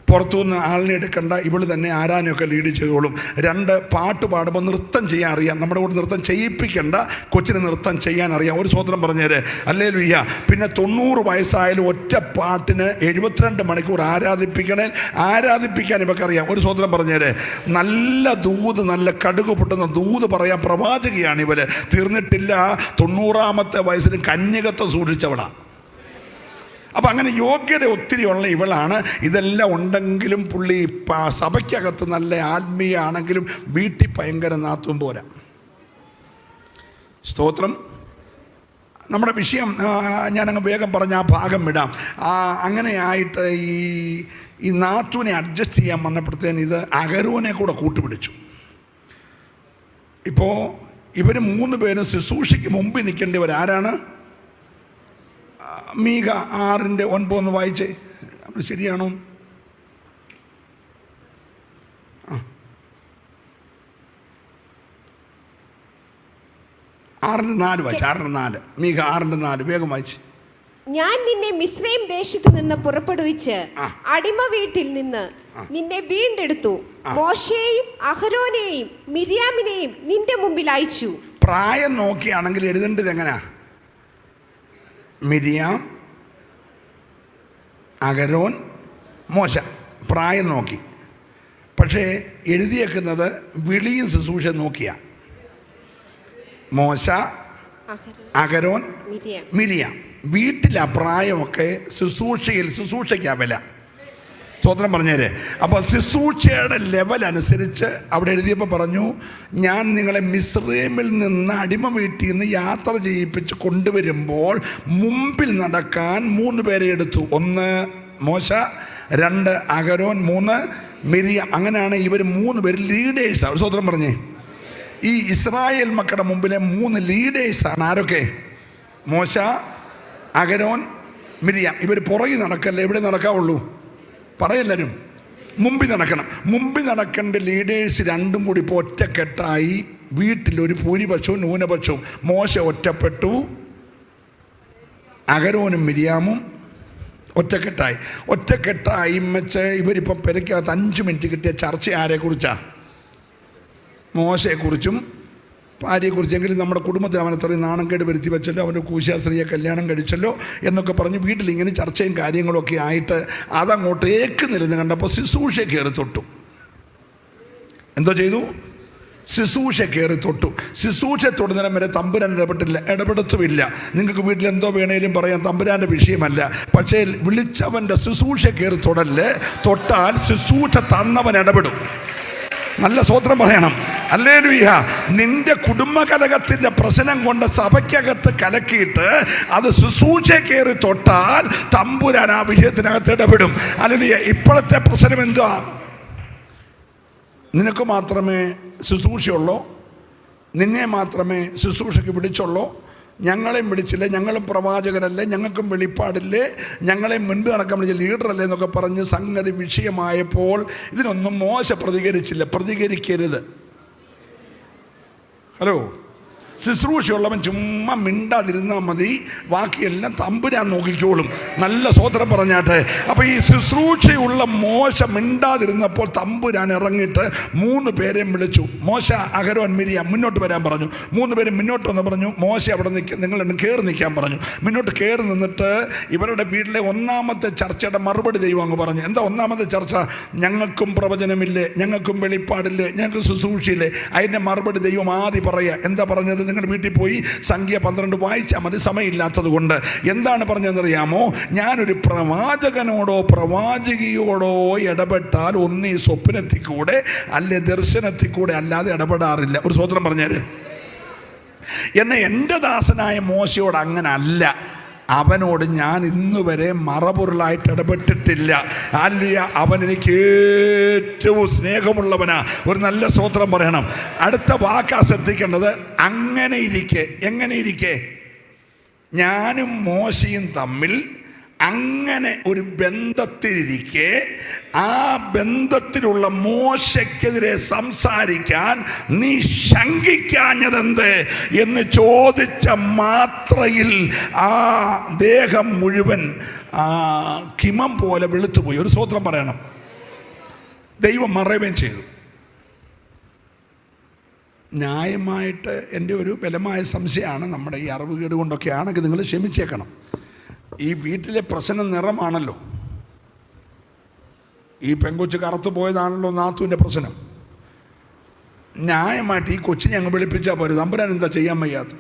പുറത്തുനിന്ന് ആളിനെ എടുക്കണ്ട, ഇവള് തന്നെ ആരാധനയൊക്കെ ലീഡ് ചെയ്തോളും. 2 പാട്ട് പാടുമ്പോൾ നൃത്തം ചെയ്യാൻ അറിയാം. നമ്മുടെ കൂടെ നൃത്തം ചെയ്യിപ്പിക്കേണ്ട, കൊച്ചിന് നൃത്തം ചെയ്യാൻ അറിയാം. ഒരു സ്വതന്ത്രം പറഞ്ഞേരെ, ഹല്ലേലൂയ. പിന്നെ 90 വയസ്സായാലും ഒറ്റ പാട്ടിന് 72 മണിക്കൂർ ആരാധിപ്പിക്കാൻ ഇവക്കറിയാം. ഒരു സ്വതന്ത്രം പറഞ്ഞേരെ. നല്ല ദൂത്, നല്ല കടുക് പൊട്ടുന്ന ദൂത് പറയാൻ പ്രവാചകയാണ് ഇവര്. തീർന്നിട്ടില്ല, 90ാമത്തെ വയസ്സിന് കന്യകത്വം സൂക്ഷിച്ചവളാണ്. അപ്പം അങ്ങനെ യോഗ്യത ഒത്തിരിയുള്ള ഇവളാണ്. ഇതെല്ലാം ഉണ്ടെങ്കിലും പുള്ളി സഭയ്ക്കകത്ത് നല്ല ആത്മീയ ആണെങ്കിലും വീട്ടിൽ ഭയങ്കര നാത്തും പോരാ. സ്തോത്രം. നമ്മുടെ വിഷയം ഞാനങ്ങ് വേഗം പറഞ്ഞ ആ ഭാഗം വിടാം. അങ്ങനെയായിട്ട് ഈ നാത്തുവിനെ അഡ്ജസ്റ്റ് ചെയ്യാൻ വന്നപ്പോഴത്തേന് ഇത് അഹരോനെ കൂടെ കൂട്ടുപിടിച്ചു. ഇപ്പോൾ ഇവർ 3 പേരും ശുശ്രൂഷയ്ക്ക് മുമ്പിൽ നിൽക്കേണ്ടവർ ആരാണ്? മീക 6:9 ഒന്ന് വായിച്ചേ, ശരിയാണോ? 6:4 വായിച്ചു. 6:4 മീക 6:4 വേഗം വായിച്ചു. ഞാൻ നിന്നെ മിസ്രൈം ദേശത്ത് നിന്ന് പുറപ്പെടുവിച്ച് അടിമ വീട്ടിൽ നിന്ന് നിന്നെ വീണ്ടെടുത്തു. മോശയെയും അഹരോനെയും മിര്യാമിനെയും നിന്റെ മുമ്പിൽ അയച്ചു. പ്രായം നോക്കിയാണെങ്കിൽ എഴുതേണ്ടത് എങ്ങനെയാ? മിരിയാം, അഹരോൻ, മോശ. പ്രായം നോക്കി. പക്ഷേ എഴുതിയേക്കുന്നത് വിളിയും ശുശ്രൂഷ നോക്കിയ. മോശ, അഹരോൻ, മിരിയാം. വീട്ടിലെ പ്രായമൊക്കെ ശുശ്രൂഷയ്ക്കാ വില. സ്വതന്ത്രം പറഞ്ഞേരെ. അപ്പോൾ ശുശ്രൂഷയുടെ ലെവൽ അനുസരിച്ച് അവിടെ എഴുതിയപ്പോൾ പറഞ്ഞു, ഞാൻ നിങ്ങളെ മിസ്രൈമിൽ നിന്ന് അടിമ വീട്ടിൽ നിന്ന് യാത്ര ചെയ്യിപ്പിച്ച് കൊണ്ടുവരുമ്പോൾ മുമ്പിൽ നടക്കാൻ 3 പേരെ എടുത്തു. 1 മോശ, 2 അഹരോൻ, 3 മിരിയാം. അങ്ങനെയാണ് ഇവർ 3 പേര് ലീഡേഴ്സാണ്. സ്വതന്ത്രം പറഞ്ഞേ. ഈ ഇസ്രായേൽ മക്കളുടെ മുമ്പിലെ 3 ലീഡേഴ്സാണ്. ആരൊക്കെ? മോശ, അഹരോൻ, മിരിയാം. ഇവർ പുറകിൽ നടക്കല്ല, എവിടെ നടക്കാവുള്ളൂ? പറയെല്ലാവരും മുമ്പിൽ നടക്കണം. മുമ്പിൽ നടക്കേണ്ട ലീഡേഴ്സ് 2 കൂടി ഇപ്പോൾ ഒറ്റക്കെട്ടായി. വീട്ടിലൊരു ഭൂരിപക്ഷവും ന്യൂനപക്ഷവും. മോശ ഒറ്റപ്പെട്ടു, അഹരോനും മിരിയാമും ഒറ്റക്കെട്ടായി വെച്ച് ഇവരിപ്പം പെരയ്ക്കകത്ത് 5 മിനിറ്റ് കിട്ടിയ ചർച്ച ആരെക്കുറിച്ചാണ്? മോശയെക്കുറിച്ചും ഭാര്യയെക്കുറിച്ചെങ്കിലും നമ്മുടെ കുടുംബത്തിൽ അവൻ അത്രയും നാണംകേട് വരുത്തി വെച്ചല്ലോ, അവൻ്റെ കൂശാസ്ത്രീയെ കല്യാണം കഴിച്ചല്ലോ എന്നൊക്കെ പറഞ്ഞ് വീട്ടിലിങ്ങനെ ചർച്ചയും കാര്യങ്ങളൊക്കെ ആയിട്ട് അതങ്ങോട്ട് ഏക്കുന്നില്ലെന്ന് കണ്ടപ്പോൾ ശുശ്രൂഷ കയറി തൊട്ടു. എന്തോ ചെയ്തു? ശുശ്രൂഷ കയറി തൊട്ടു. ശുശ്രൂഷ തൊടുന്നതിനും വരെ തമ്പുരാൻ ഇടപെടത്തുമില്ല. നിങ്ങൾക്ക് വീട്ടിൽ എന്തോ വേണേലും പറയാം, തമ്പുരാൻ്റെ വിഷയമല്ല. പക്ഷേ വിളിച്ചവൻ്റെ ശുശ്രൂഷ കയറി തൊട്ടാൽ ശുശ്രൂഷ തന്നവൻ ഇടപെടും. നല്ല സ്വതന്ത്രം പറയണം. ഹല്ലേലൂയ. നിന്റെ കുടുംബകലകത്തിൻ്റെ പ്രശ്നം കൊണ്ട് സഭയ്ക്കകത്ത് കലക്കിയിട്ട് അത് ശുശ്രൂഷ കയറി തൊട്ടാൽ തമ്പുരാൻ ആ വിഷയത്തിനകത്ത് ഇടപെടും. ഹല്ലേലൂയ. ഇപ്പോഴത്തെ പ്രശ്നം എന്തുവാ? നിനക്ക് മാത്രമേ ശുശ്രൂഷയുള്ളൂ, നിന്നെ മാത്രമേ ശുശ്രൂഷയ്ക്ക് വിളിച്ചുള്ളൂ, ഞങ്ങളെയും വിളിച്ചില്ലേ, ഞങ്ങളും പ്രവാചകരല്ലേ, ഞങ്ങൾക്കും വെളിപ്പാടില്ലേ, ഞങ്ങളെയും മുൻപ് നടക്കാൻ വിളിച്ച ലീഡറല്ലേ എന്നൊക്കെ പറഞ്ഞ് സംഗതി വിഷയമായപ്പോൾ ഇതിനൊന്നും മോശ പ്രതികരിച്ചില്ല. പ്രതികരിക്കരുത്. ഹലോ, ശുശ്രൂഷയുള്ളവൻ ചുമ്മാ മിണ്ടാതിരുന്നാൽ മതി, ബാക്കിയെല്ലാം തമ്പുരാൻ നോക്കിക്കോളും. നല്ല സ്വോത്രം പറഞ്ഞാട്ടെ. അപ്പോൾ ഈ ശുശ്രൂഷയുള്ള മോശ മിണ്ടാതിരുന്നപ്പോൾ തമ്പുരാൻ ഇറങ്ങിയിട്ട് 3 പേരെയും വിളിച്ചു. മോശ, അഹരോൻ, മിരിയാം മുന്നോട്ട് വരാൻ പറഞ്ഞു. 3 പേരും മുന്നോട്ട് വന്ന് പറഞ്ഞു, മോശ അവിടെ നിങ്ങളെണ്ണം കയറി നിൽക്കാൻ പറഞ്ഞു. മുന്നോട്ട് കയറി നിന്നിട്ട് ഇവരുടെ വീട്ടിലെ ഒന്നാമത്തെ ചർച്ചയുടെ മറുപടി ദൈവം അങ്ങ് പറഞ്ഞു. എന്താ ഒന്നാമത്തെ ചർച്ച? ഞങ്ങൾക്കും പ്രവചനമില്ലേ, ഞങ്ങൾക്കും വെളിപ്പാടില്ലേ, ഞങ്ങൾക്ക് ശുശ്രൂഷയില്ലേ? അതിൻ്റെ മറുപടി ദൈവം ആദ്യം പറയുക. എന്താ പറഞ്ഞത്? നിങ്ങൾ വീട്ടിൽ പോയി സംഖ്യ 12 വായിച്ചാൽ മതി, സമയമില്ലാത്തത് കൊണ്ട്. എന്താണ് പറഞ്ഞതെന്നറിയാമോ? ഞാനൊരു പ്രവാചകനോടോ പ്രവാചകിയോടോ ഇടപെട്ടാൽ ഒന്നീ സ്വപ്നത്തിൽ കൂടെ അല്ലെ ദർശനത്തിൽ കൂടെ അല്ലാതെ ഇടപെടാറില്ല. ഒരു സ്വത്രം പറഞ്ഞാൽ. എന്നാൽ എൻ്റെ ദാസനായ മോശയോട് അങ്ങനെ അല്ല. അവനോട് ഞാൻ ഇന്നുവരെ മറപൊരുളായിട്ട് ഇടപെട്ടിട്ടില്ല. ഹല്ലേലൂയ. അവൻ എനിക്ക് ഏറ്റവും സ്നേഹമുള്ളവനാ. ഒരു നല്ല സ്തോത്രം പറയണം. അടുത്ത വാക്കാ ശ്രദ്ധിക്കേണ്ടത്. അങ്ങനെ ഇരിക്കെ, എങ്ങനെ ഇരിക്കെ? ഞാനും മോശയും തമ്മിൽ അങ്ങനെ ഒരു ബന്ധത്തിലിരിക്കെ ആ ബന്ധത്തിലുള്ള മോശയ്ക്കെതിരെ സംസാരിക്കാൻ നീ ശങ്കിക്കാഞ്ഞതെന്ത് എന്ന് ചോദിച്ച മാത്രയിൽ ആ ദേഹം മുഴുവൻ കിമം പോലെ വെളുത്തുപോയി. ഒരു സ്തോത്രം പറയണം. ദൈവം മറയുകയും ചെയ്തു. ന്യായമായിട്ട് എൻ്റെ ഒരു ബലമായ സംശയമാണ്, നമ്മുടെ ഈ അറിവുകേട് കൊണ്ടൊക്കെ ആണെങ്കിൽ നിങ്ങൾ ക്ഷമിച്ചേക്കണം. ഈ വീട്ടിലെ പ്രശ്നം നിറമാണല്ലോ. ഈ പെങ്കൊച്ച് കറുത്തു പോയതാണല്ലോ നാത്തുവിൻ്റെ പ്രശ്നം. ന്യായമായിട്ട് ഈ കൊച്ചിനെ അങ്ങ് വെളുപ്പിച്ചാൽ പോരെ. തമ്പുരാൻ എന്താ ചെയ്യാൻ വയ്യാത്ത?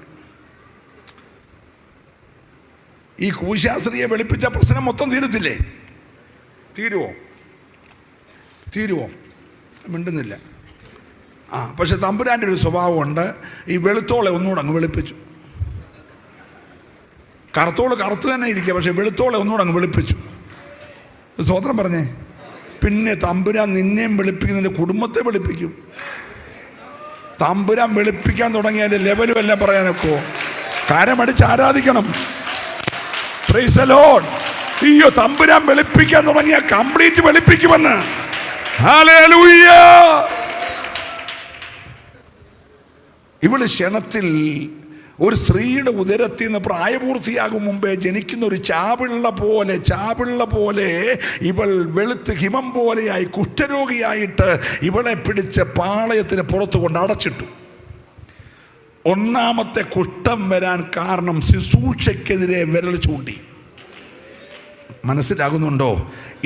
ഈ കൂശാസ്ത്രീയെ വെളുപ്പിച്ച പ്രശ്നം മൊത്തം തീരത്തില്ലേ? തീരുവോ? മിണ്ടുന്നില്ല. പക്ഷെ തമ്പുരാൻ്റെ ഒരു സ്വഭാവമുണ്ട്. ഈ വെളുത്തോളെ ഒന്നുകൂടെ അങ്ങ് വെളുപ്പിച്ചു. കറുത്തോള് കറുത്ത് തന്നെ ഇരിക്കുക, പക്ഷെ വെളുത്തോളെ ഒന്നുകൂടെ അങ്ങ് വെളുപ്പിച്ചു. സ്വതന്ത്രം പറഞ്ഞേ. പിന്നെ തമ്പുരാൻ നിന്നെയും വെളുപ്പിക്കും, നിന്റെ കുടുംബത്തെ വെളുപ്പിക്കും. തമ്പുരാൻ വെളുപ്പിക്കാൻ തുടങ്ങിയാൽ ലെവലും എല്ലാം പറയാനൊക്കെ കാരമടിച്ച് ആരാധിക്കണം. Praise the Lord. അയ്യോ, തമ്പുരാൻ വെളുപ്പിക്കാൻ തുടങ്ങിയ കംപ്ലീറ്റ് വെളുപ്പിക്കുമെന്ന്. ഹല്ലേലൂയ. ഇവള് ക്ഷണത്തിൽ ഒരു സ്ത്രീയുടെ ഉദരത്തിൽ നിന്ന് പ്രായപൂർത്തിയാകും മുമ്പേ ജനിക്കുന്ന ഒരു ചാപിള്ള പോലെ ഇവൾ വെളുത്ത് ഹിമം പോലെയായി കുഷ്ഠരോഗിയായിട്ട് ഇവളെ പിടിച്ച് പാളയത്തിന് പുറത്തു കൊണ്ട് അടച്ചിട്ടു. ഒന്നാമത്തെ കുഷ്ഠം വരാൻ കാരണം ശുശ്രൂഷയ്ക്കെതിരെ വിരൽ ചൂണ്ടി. മനസ്സിലാകുന്നുണ്ടോ?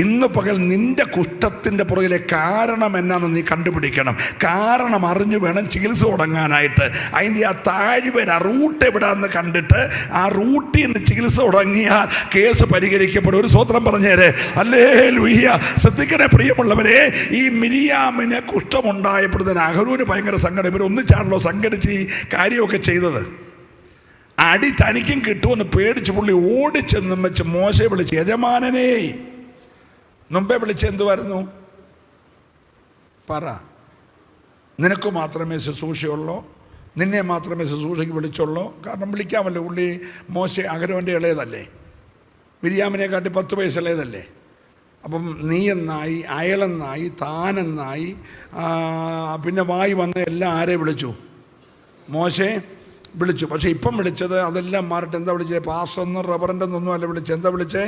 ഇന്ന് പകൽ നിന്റെ കുഷ്ഠത്തിൻ്റെ പുറകിലെ കാരണം എന്നാന്ന് നീ കണ്ടുപിടിക്കണം. കാരണം അറിഞ്ഞു വേണം ചികിത്സ തുടങ്ങാനായിട്ട്. അതിൻ്റെ ആ താഴ്വര റൂട്ട് എവിടാന്ന് കണ്ടിട്ട് ആ റൂട്ടിൽ നിന്ന് ചികിത്സ തുടങ്ങിയാൽ കേസ് പരിഹരിക്കപ്പെടും. ഒരു സ്തോത്രം പറഞ്ഞേരെ. ഹല്ലേലൂയ. ശ്രദ്ധിക്കണേ പ്രിയമുള്ളവരെ. ഈ മിരിയാമിന് കുഷ്ഠമുണ്ടായപ്പോഴത്തേന് അഹരോന് ഭയങ്കര സങ്കടം. ഇവരൊന്നിച്ചാണല്ലോ സംഘടിച്ച് ഈ കാര്യമൊക്കെ ചെയ്തത്. അടി തനിക്കും കിട്ടുമെന്ന് പേടിച്ച് പുള്ളി ഓടിച്ചെന്നും വെച്ച് മോശയെ വിളിച്ച്, യജമാനനേ. മുമ്പേ വിളിച്ച് എന്തുവായിരുന്നു? പറ. നിനക്ക് മാത്രമേ ശുശ്രൂഷയുള്ളൂ, നിന്നെ മാത്രമേ ശുശ്രൂഷയ്ക്ക് വിളിച്ചുള്ളൂ. കാരണം വിളിക്കാമല്ലോ. പുള്ളി മോശ അഹരോൻ്റെ ഇളയതല്ലേ, മിരിയാമിനെ കാട്ടി 10 വയസ്സ് ഇളയതല്ലേ. അപ്പം നീ എന്നായി, അയളെന്നായി, താനെന്നായി. പിന്നെ വായി വന്ന് എല്ലാം ആരെ വിളിച്ചു? മോശെ വിളിച്ചു. പക്ഷെ ഇപ്പം വിളിച്ചത് അതെല്ലാം മാറിട്ട് എന്താ വിളിച്ചത്? പാസ്റ്റെന്നും റബറൻ്റെന്നൊന്നും അല്ല വിളിച്ചത്. എന്താ വിളിച്ചേ?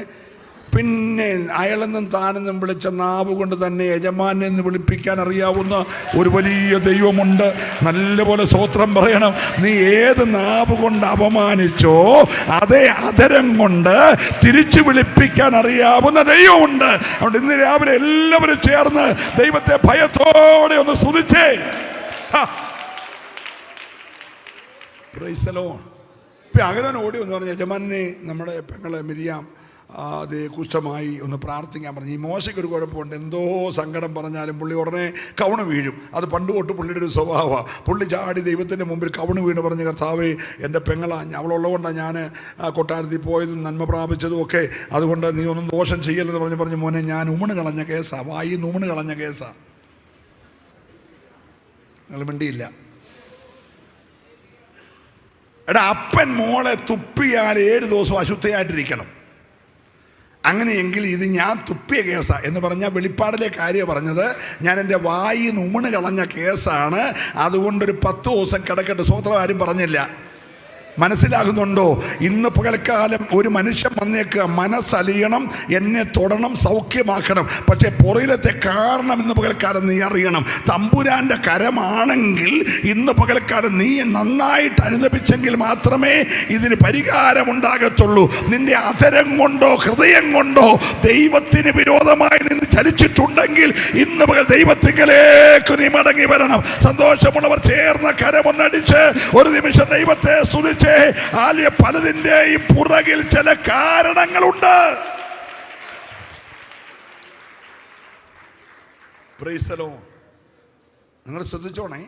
പിന്നെ അയളെന്നും താനെന്നും വിളിച്ച നാവ് കൊണ്ട് തന്നെ യജമാനെ എന്ന് വിളിപ്പിക്കാൻ അറിയാവുന്ന ഒരു വലിയ ദൈവമുണ്ട്. നല്ലപോലെ സ്തോത്രം പറയണം. നീ ഏത് നാവ് കൊണ്ട് അപമാനിച്ചോ അതേ അധരം കൊണ്ട് തിരിച്ചു വിളിപ്പിക്കാൻ അറിയാവുന്ന ദൈവമുണ്ട്. അതുകൊണ്ട് ഇന്ന് രാവിലെ എല്ലാവരും ചേർന്ന് ദൈവത്തെ ഭയത്തോടെ ഒന്ന് സ്തുതിച്ചേ. Price the Lord. ഇപ്പം അഹരോൻ ഓടി എന്ന് പറഞ്ഞ യജമാനെ നമ്മുടെ പെങ്ങളെ മിരിയാം അതേ കുഷ്ഠമായി ഒന്ന് പ്രാർത്ഥിക്കാൻ പറഞ്ഞു. ഈ മോശയ്ക്കൊരു കുഴപ്പമുണ്ട്. എന്തോ സങ്കടം പറഞ്ഞാലും പുള്ളി ഉടനെ കവണ് വീഴും. അത് പണ്ട് തൊട്ട് പുള്ളിയുടെ ഒരു സ്വഭാവമാണ്. പുള്ളി ചാടി ദൈവത്തിൻ്റെ മുമ്പിൽ കവണ് വീണ് പറഞ്ഞ്, കർത്താവേ, എൻ്റെ പെങ്ങളാ, അവളുള്ളതുകൊണ്ടാണ് ഞാൻ കൊട്ടാരത്തിൽ പോയതും നന്മ പ്രാപിച്ചതും ഒക്കെ. അതുകൊണ്ട് നീ ഒന്നും ദോഷം ചെയ്യലെന്ന് പറഞ്ഞ് മോനെ, ഞാൻ ഉമണ് കളഞ്ഞ കേസാ, വായി ഉമണ് കളഞ്ഞ കേസാ. നിങ്ങൾ മിണ്ടിയില്ല. എടാ, അപ്പൻ മോളെ തുപ്പിയാൽ 7 ദിവസം അശുദ്ധയായിട്ടിരിക്കണം. അങ്ങനെയെങ്കിൽ ഇത് ഞാൻ തുപ്പിയ കേസാണ് എന്ന് പറഞ്ഞാൽ വെളിപ്പാടിലെ കാര്യം പറഞ്ഞത്, ഞാൻ എൻ്റെ വായിൽ നിന്ന് ഉമിണ് കളഞ്ഞ കേസാണ്, അതുകൊണ്ടൊരു 10 ദിവസം കിടക്കട്ടെ. സ്വത്രം ആരും പറഞ്ഞില്ല. മനസ്സിലാകുന്നുണ്ടോ? ഇന്ന് പകൽക്കാലം ഒരു മനുഷ്യൻ വന്നേക്കുക, മനസ്സലിയണം, എന്നെ തൊടണം, സൗഖ്യമാക്കണം. പക്ഷേ പുറയിലത്തെ കാരണം ഇന്ന് പകൽക്കാലം നീ അറിയണം. തമ്പുരാൻ്റെ കരമാണെങ്കിൽ ഇന്ന് പകൽക്കാലം നീ നന്നായിട്ട് അനുദപിച്ചെങ്കിൽ മാത്രമേ ഇതിന് പരിഹാരമുണ്ടാകത്തുള്ളൂ. നിന്റെ അധരം കൊണ്ടോ ഹൃദയം കൊണ്ടോ ദൈവത്തിന് വിരോധമായി നിന്ന് ചലിച്ചിട്ടുണ്ടെങ്കിൽ ഇന്ന് പകൽ ദൈവത്തിലേക്ക് നീ മടങ്ങി വരണം. സന്തോഷമുള്ളവർ ചേർന്ന കരമൊന്നടിച്ച് ഒരു നിമിഷം ദൈവത്തെ സ്തുതിച്ച്. പലതിന്റെയും പുറകിൽ ചില കാരണങ്ങളുണ്ട്. നിങ്ങൾ ശ്രദ്ധിച്ചോണേ,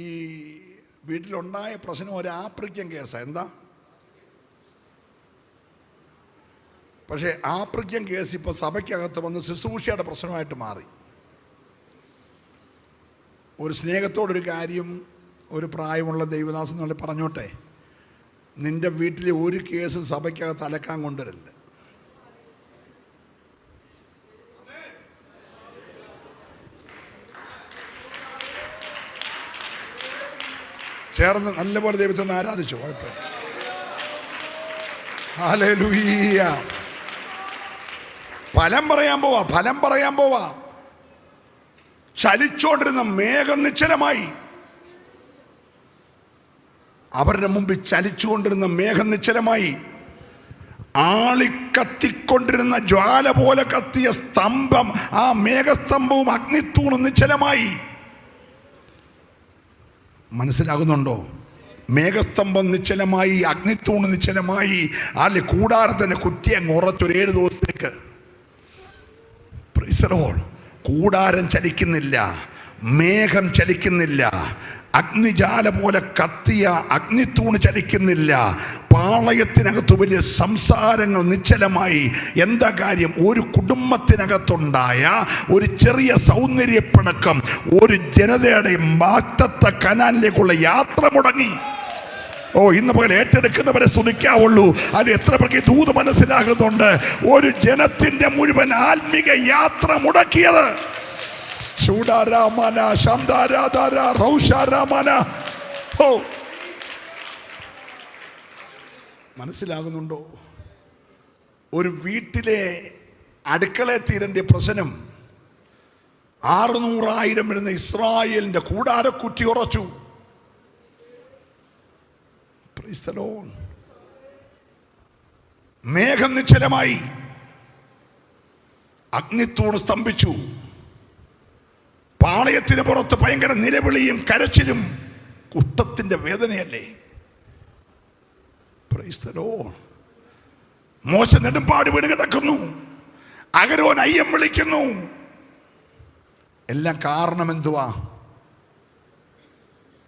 ഈ വീട്ടിലുണ്ടായ പ്രശ്നം ഒരു ആഫ്രിക്കൻ കേസാണ്. എന്താ? പക്ഷേ ആഫ്രിക്കൻ കേസ് ഇപ്പൊ സഭയ്ക്കകത്ത് വന്ന് ശുശ്രൂഷയുടെ പ്രശ്നമായിട്ട് മാറി. ഒരു സ്നേഹത്തോടൊരു കാര്യം ഒരു പ്രായമുള്ള ദൈവദാസൻ എന്നുള്ള പറഞ്ഞോട്ടെ, നിന്റെ വീട്ടിലെ ഒരു കേസും സഭയ്ക്കകത്ത് അലക്കാൻ കൊണ്ടുവരില്ല. ചേർന്ന് നല്ലപോലെ ദൈവത്തെ ഒന്ന് ആരാധിച്ചു. കുഴപ്പമില്ല. ഹല്ലേലൂയ. ഫലം പറയാൻ പോവാ. ചലിച്ചോണ്ടിരുന്ന മേഘം നിശ്ചലമായി. അവരുടെ മുമ്പിൽ ചലിച്ചുകൊണ്ടിരുന്ന മേഘം നിശ്ചലമായി. ആളിക്കത്തിക്കൊണ്ടിരുന്ന ജ്വാല പോലെ കത്തിയ സ്തംഭം, ആ മേഘസ്തംഭവും അഗ്നിത്തൂണും നിശ്ചലമായി. മനസ്സിലാകുന്നുണ്ടോ? മേഘസ്തംഭം നിശ്ചലമായി, അഗ്നിത്തൂണ് നിശ്ചലമായി. ആളെ കൂടാരത്തിന്റെ കുറ്റി അങ്ങ് ഉറച്ചൊരു 7 ദിവസത്തേക്ക്. Price the Lord. കൂടാരം ചലിക്കുന്നില്ല, മേഘം ചലിക്കുന്നില്ല, അഗ്നിജാല പോലെ കത്തിയ അഗ്നിത്തൂണ് ചലിക്കുന്നില്ല, പാളയത്തിനകത്ത് വലിയ സംസാരങ്ങൾ നിശ്ചലമായി. എന്താ കാര്യം? ഒരു കുടുംബത്തിനകത്തുണ്ടായ ഒരു ചെറിയ സൗന്ദര്യപ്പിണക്കം ഒരു ജനതയുടെ വാഗ്ദത്ത കനാനിലേക്കുള്ള യാത്ര മുടങ്ങി. ഇന്ന് പകൽ ഏറ്റെടുക്കുന്നവരെ സ്തുതിക്കാവുള്ളൂ. അതിൽ എത്ര പേർക്ക് ദൂത് മനസ്സിലാകുന്നുണ്ട്? ഒരു ജനത്തിന്റെ മുഴുവൻ ആത്മീക യാത്ര മുടക്കിയത്. മനസ്സിലാകുന്നുണ്ടോ? ഒരു വീട്ടിലെ അടുക്കള തീരന്റെ പ്രശ്നം 600,000 വരുന്ന ഇസ്രായേലിന്റെ കൂടാരക്കുറ്റി ഉറച്ചു. മേഘം നിശ്ചലമായി, അഗ്നിത്തൂണ് സ്തംഭിച്ചു. പാളയത്തിന് പുറത്ത് ഭയങ്കര നിലവിളിയും കരച്ചിലും. കുഷ്ഠത്തിന്റെ വേദനയല്ലേ? മോശ നെടുമ്പാട് വീട് കിടക്കുന്നു, അഹരോൻ അയ്യം വിളിക്കുന്നു. എല്ലാം കാരണം എന്തുവാ?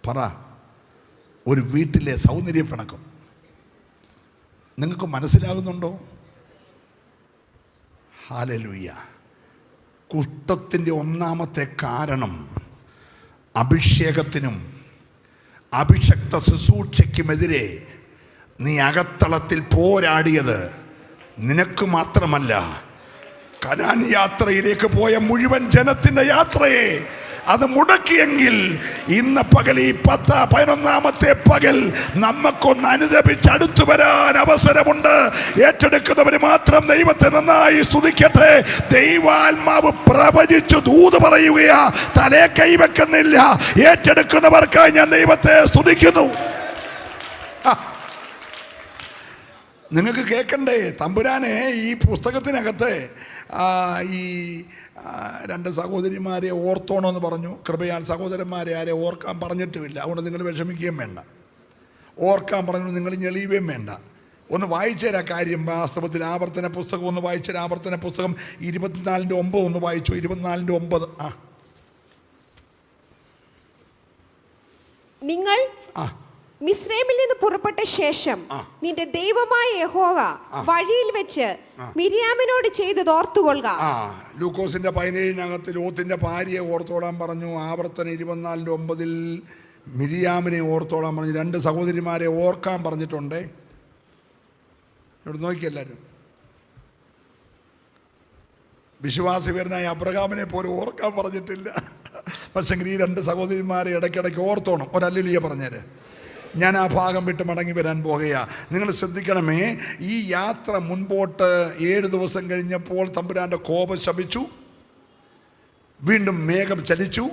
പറ. ഒരു വീട്ടിലെ സൗന്ദര്യപ്പിണക്കം. നിങ്ങൾക്ക് മനസ്സിലാകുന്നുണ്ടോ? ഹല്ലേലൂയ. കുഷ്ഠത്തിൻ്റെ ഒന്നാമത്തെ കാരണം അഭിഷേകത്തിനും അഭിഷക്ത ശുശ്രൂഷയ്ക്കുമെതിരെ നീ അകത്തളത്തിൽ പോരാടിയത് നിനക്ക് മാത്രമല്ല, കനാൻ യാത്രയിലേക്ക് പോയ മുഴുവൻ ജനത്തിൻ്റെ യാത്രയെ അത് മുടക്കിയെങ്കിൽ ഇന്ന് പകൽ ഈ 11-ാമത്തെ പകൽ നമുക്കൊന്ന് അനുദപിച്ച് അടുത്തു വരാൻ അവസരമുണ്ട്. ഏറ്റെടുക്കുന്നവര് മാത്രം ദൈവത്തെ നന്നായി സ്തുതിക്കട്ടെ. ദൈവാത്മാവ് പ്രവചിച്ചു ദൂത് പറയുകയാ, തലേ കൈവെക്കുന്നില്ല. ഏറ്റെടുക്കുന്നവർക്കായി ഞാൻ ദൈവത്തെ സ്തുതിക്കുന്നു. നിങ്ങൾക്ക് കേൾക്കണ്ടേ? തമ്പുരാനെ ഈ പുസ്തകത്തിനകത്ത് ഈ 2 സഹോദരിമാരെ ഓർത്തോണമെന്ന് പറഞ്ഞു. കൃപയാൽ സഹോദരന്മാരെ ആരെ ഓർക്കാൻ പറഞ്ഞിട്ടുമില്ല. അതുകൊണ്ട് നിങ്ങൾ വിഷമിക്കുകയും വേണ്ട. ഓർക്കാൻ പറഞ്ഞു നിങ്ങൾ ഞെളിയുകയും വേണ്ട. ഒന്ന് വായിച്ചേരാ കാര്യം. വാസ്തവത്തിൽ ആവർത്തന പുസ്തകം ഒന്ന് വായിച്ചേരാ. ആവർത്തന പുസ്തകം 24:9 ഒന്ന് വായിച്ചു. 24:9. നിങ്ങൾ മിസ്രൈമിൽ നിന്ന് പുറപ്പെട്ട ശേഷം നിന്റെ ദൈവമായ യഹോവ വഴിയിൽ വെച്ച് മിര്യാമിനോട് ചെയ്തത് ഓർത്തുകൊള്ളുക. ലൂക്കോസിന്റെ 17-നകത്ത് ലോത്തിന്റെ ഭാര്യയെ ഓർത്തോളാൻ പറഞ്ഞു. ആവർത്തന 24:9 മിര്യാമിനെ ഓർത്തോളാൻ പറഞ്ഞു. 2 സഹോദരിമാരെ ഓർക്കാൻ പറഞ്ഞിട്ടുണ്ട്. ഇവിടെ നോക്കിയെല്ലാവരും. വിശ്വാസിവരനായ അബ്രഹാമിനെ പോലും ഓർക്കാൻ പറഞ്ഞിട്ടില്ല. പക്ഷെങ്കിൽ ഈ രണ്ട് സഹോദരിമാരെ ഇടയ്ക്കിടയ്ക്ക് ഓർത്തോണം. ഒരല്ലിയ പറഞ്ഞേര്. ഞാൻ ആ ഭാഗം വിട്ട് മടങ്ങി വരാൻ പോകുകയാ. നിങ്ങൾ ശ്രദ്ധിക്കണമേ, ഈ യാത്ര മുൻപോട്ട് 7 ദിവസം കഴിഞ്ഞപ്പോൾ തമ്പുരാൻ്റെ കോപം ശമിച്ചു. വീണ്ടും മേഘം ചലിച്ചു.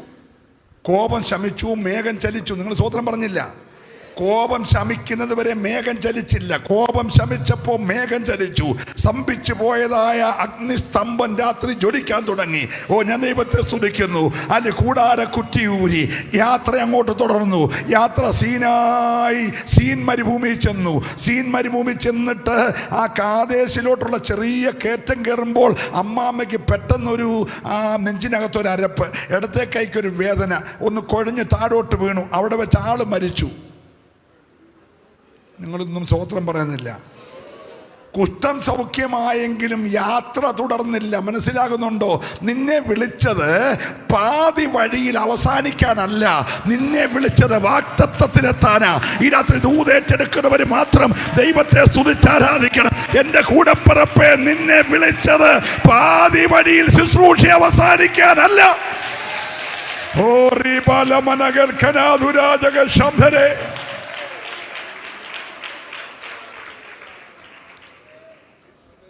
കോപം ശമിച്ചു, മേഘം ചലിച്ചു. നിങ്ങൾ സ്വോത്രം പറഞ്ഞില്ല. കോപം ശമിക്കുന്നത് വരെ മേഘം ചലിച്ചില്ല. കോപം ശമിച്ചപ്പോൾ മേഘം ചലിച്ചു. സ്തംഭിച്ചു പോയതായ അഗ്നിസ്തംഭം രാത്രി ജ്വലിക്കാൻ തുടങ്ങി. ഓ, ഞാൻ ദൈവത്തെ സ്തുതിക്കുന്നു. അതിൽ കൂടാര കുറ്റിയൂരി യാത്ര അങ്ങോട്ട് തുടർന്നു. യാത്ര സീൻ മരുഭൂമി ചെന്നു. സീൻ മരുഭൂമി ചെന്നിട്ട് ആ കാദേശിലോട്ടുള്ള ചെറിയ കയറ്റം കയറുമ്പോൾ അമ്മാമ്മയ്ക്ക് പെട്ടെന്നൊരു നെഞ്ചിനകത്തൊരു അരപ്പ്, ഇടത്തെ കൈക്കൊരു വേദന, ഒന്ന് കുഴഞ്ഞ് താഴോട്ട് വീണു. അവിടെ വെച്ച് ആള് മരിച്ചു. നിങ്ങളൊന്നും സ്തോത്രം പറയുന്നില്ല. കുഷ്ഠം സൗഖ്യമായെങ്കിലും യാത്ര തുടർന്നില്ല. മനസ്സിലാകുന്നുണ്ടോ? നിന്നെ വിളിച്ചത് പാതി വഴിയിൽ അവസാനിക്കാനല്ല, നിന്നെ വിളിച്ചത് വാഗ്ദത്തത്തിലെത്താനാ. ഈ രാത്രി ദൂതേറ്റെടുക്കുന്നവർ മാത്രം ദൈവത്തെ സ്തുതിച്ചാരാധിക്കണം. എൻ്റെ കൂടപ്പിറപ്പേ, നിന്നെ വിളിച്ചത് പാതി വഴിയിൽ ശുശ്രൂഷ അവസാനിക്കാനല്ല. ഓ ശബ്ദരെ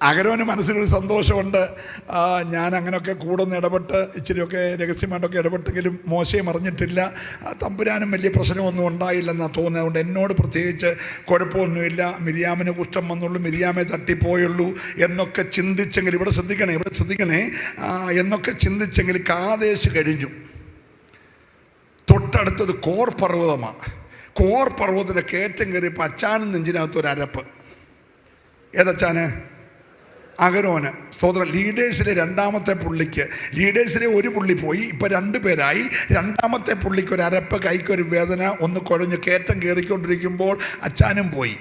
അഹരോന് മനസ്സിലൊരു സന്തോഷമുണ്ട്. ഞാൻ അങ്ങനെയൊക്കെ കൂടുന്ന ഇടപെട്ട് ഇച്ചിരിയൊക്കെ രഹസ്യമായിട്ടൊക്കെ ഇടപെട്ടെങ്കിലും മോശയും അറിഞ്ഞിട്ടില്ല. തമ്പുരാനും വലിയ പ്രശ്നമൊന്നും ഉണ്ടായില്ലെന്നാണ് തോന്നുന്നത്. അതുകൊണ്ട് എന്നോട് പ്രത്യേകിച്ച് കുഴപ്പമൊന്നുമില്ല. മിരിയാമിന് കുഷ്ഠം വന്നുള്ളൂ, മിരിയാമെ തട്ടിപ്പോയുള്ളൂ എന്നൊക്കെ ചിന്തിച്ചെങ്കിൽ, ഇവിടെ ശ്രദ്ധിക്കണേ, എന്നൊക്കെ ചിന്തിച്ചെങ്കിൽ കാദേശ് കഴിഞ്ഞു. തൊട്ടടുത്തത് കോർ പർവ്വതമാണ്. കോർ പർവ്വതത്തിൻ്റെ കയറ്റം കയറിയപ്പോൾ അച്ചാനും നെഞ്ചിനകത്തൊരരപ്പ്. ഏതച്ചാന്? അഹരോന്. സ്തോത്രം. ലീഡേഴ്സിലെ രണ്ടാമത്തെ പുള്ളിക്ക്, ലീഡേഴ്സിലെ ഒരു പുള്ളി പോയി, ഇപ്പം 2 പേരായി. രണ്ടാമത്തെ പുള്ളിക്ക് ഒരു അരപ്പ്, കൈക്കൊരു വേദന, ഒന്ന് കുഴഞ്ഞ് കയറ്റം കയറിക്കൊണ്ടിരിക്കുമ്പോൾ അച്ചാനും പോയി.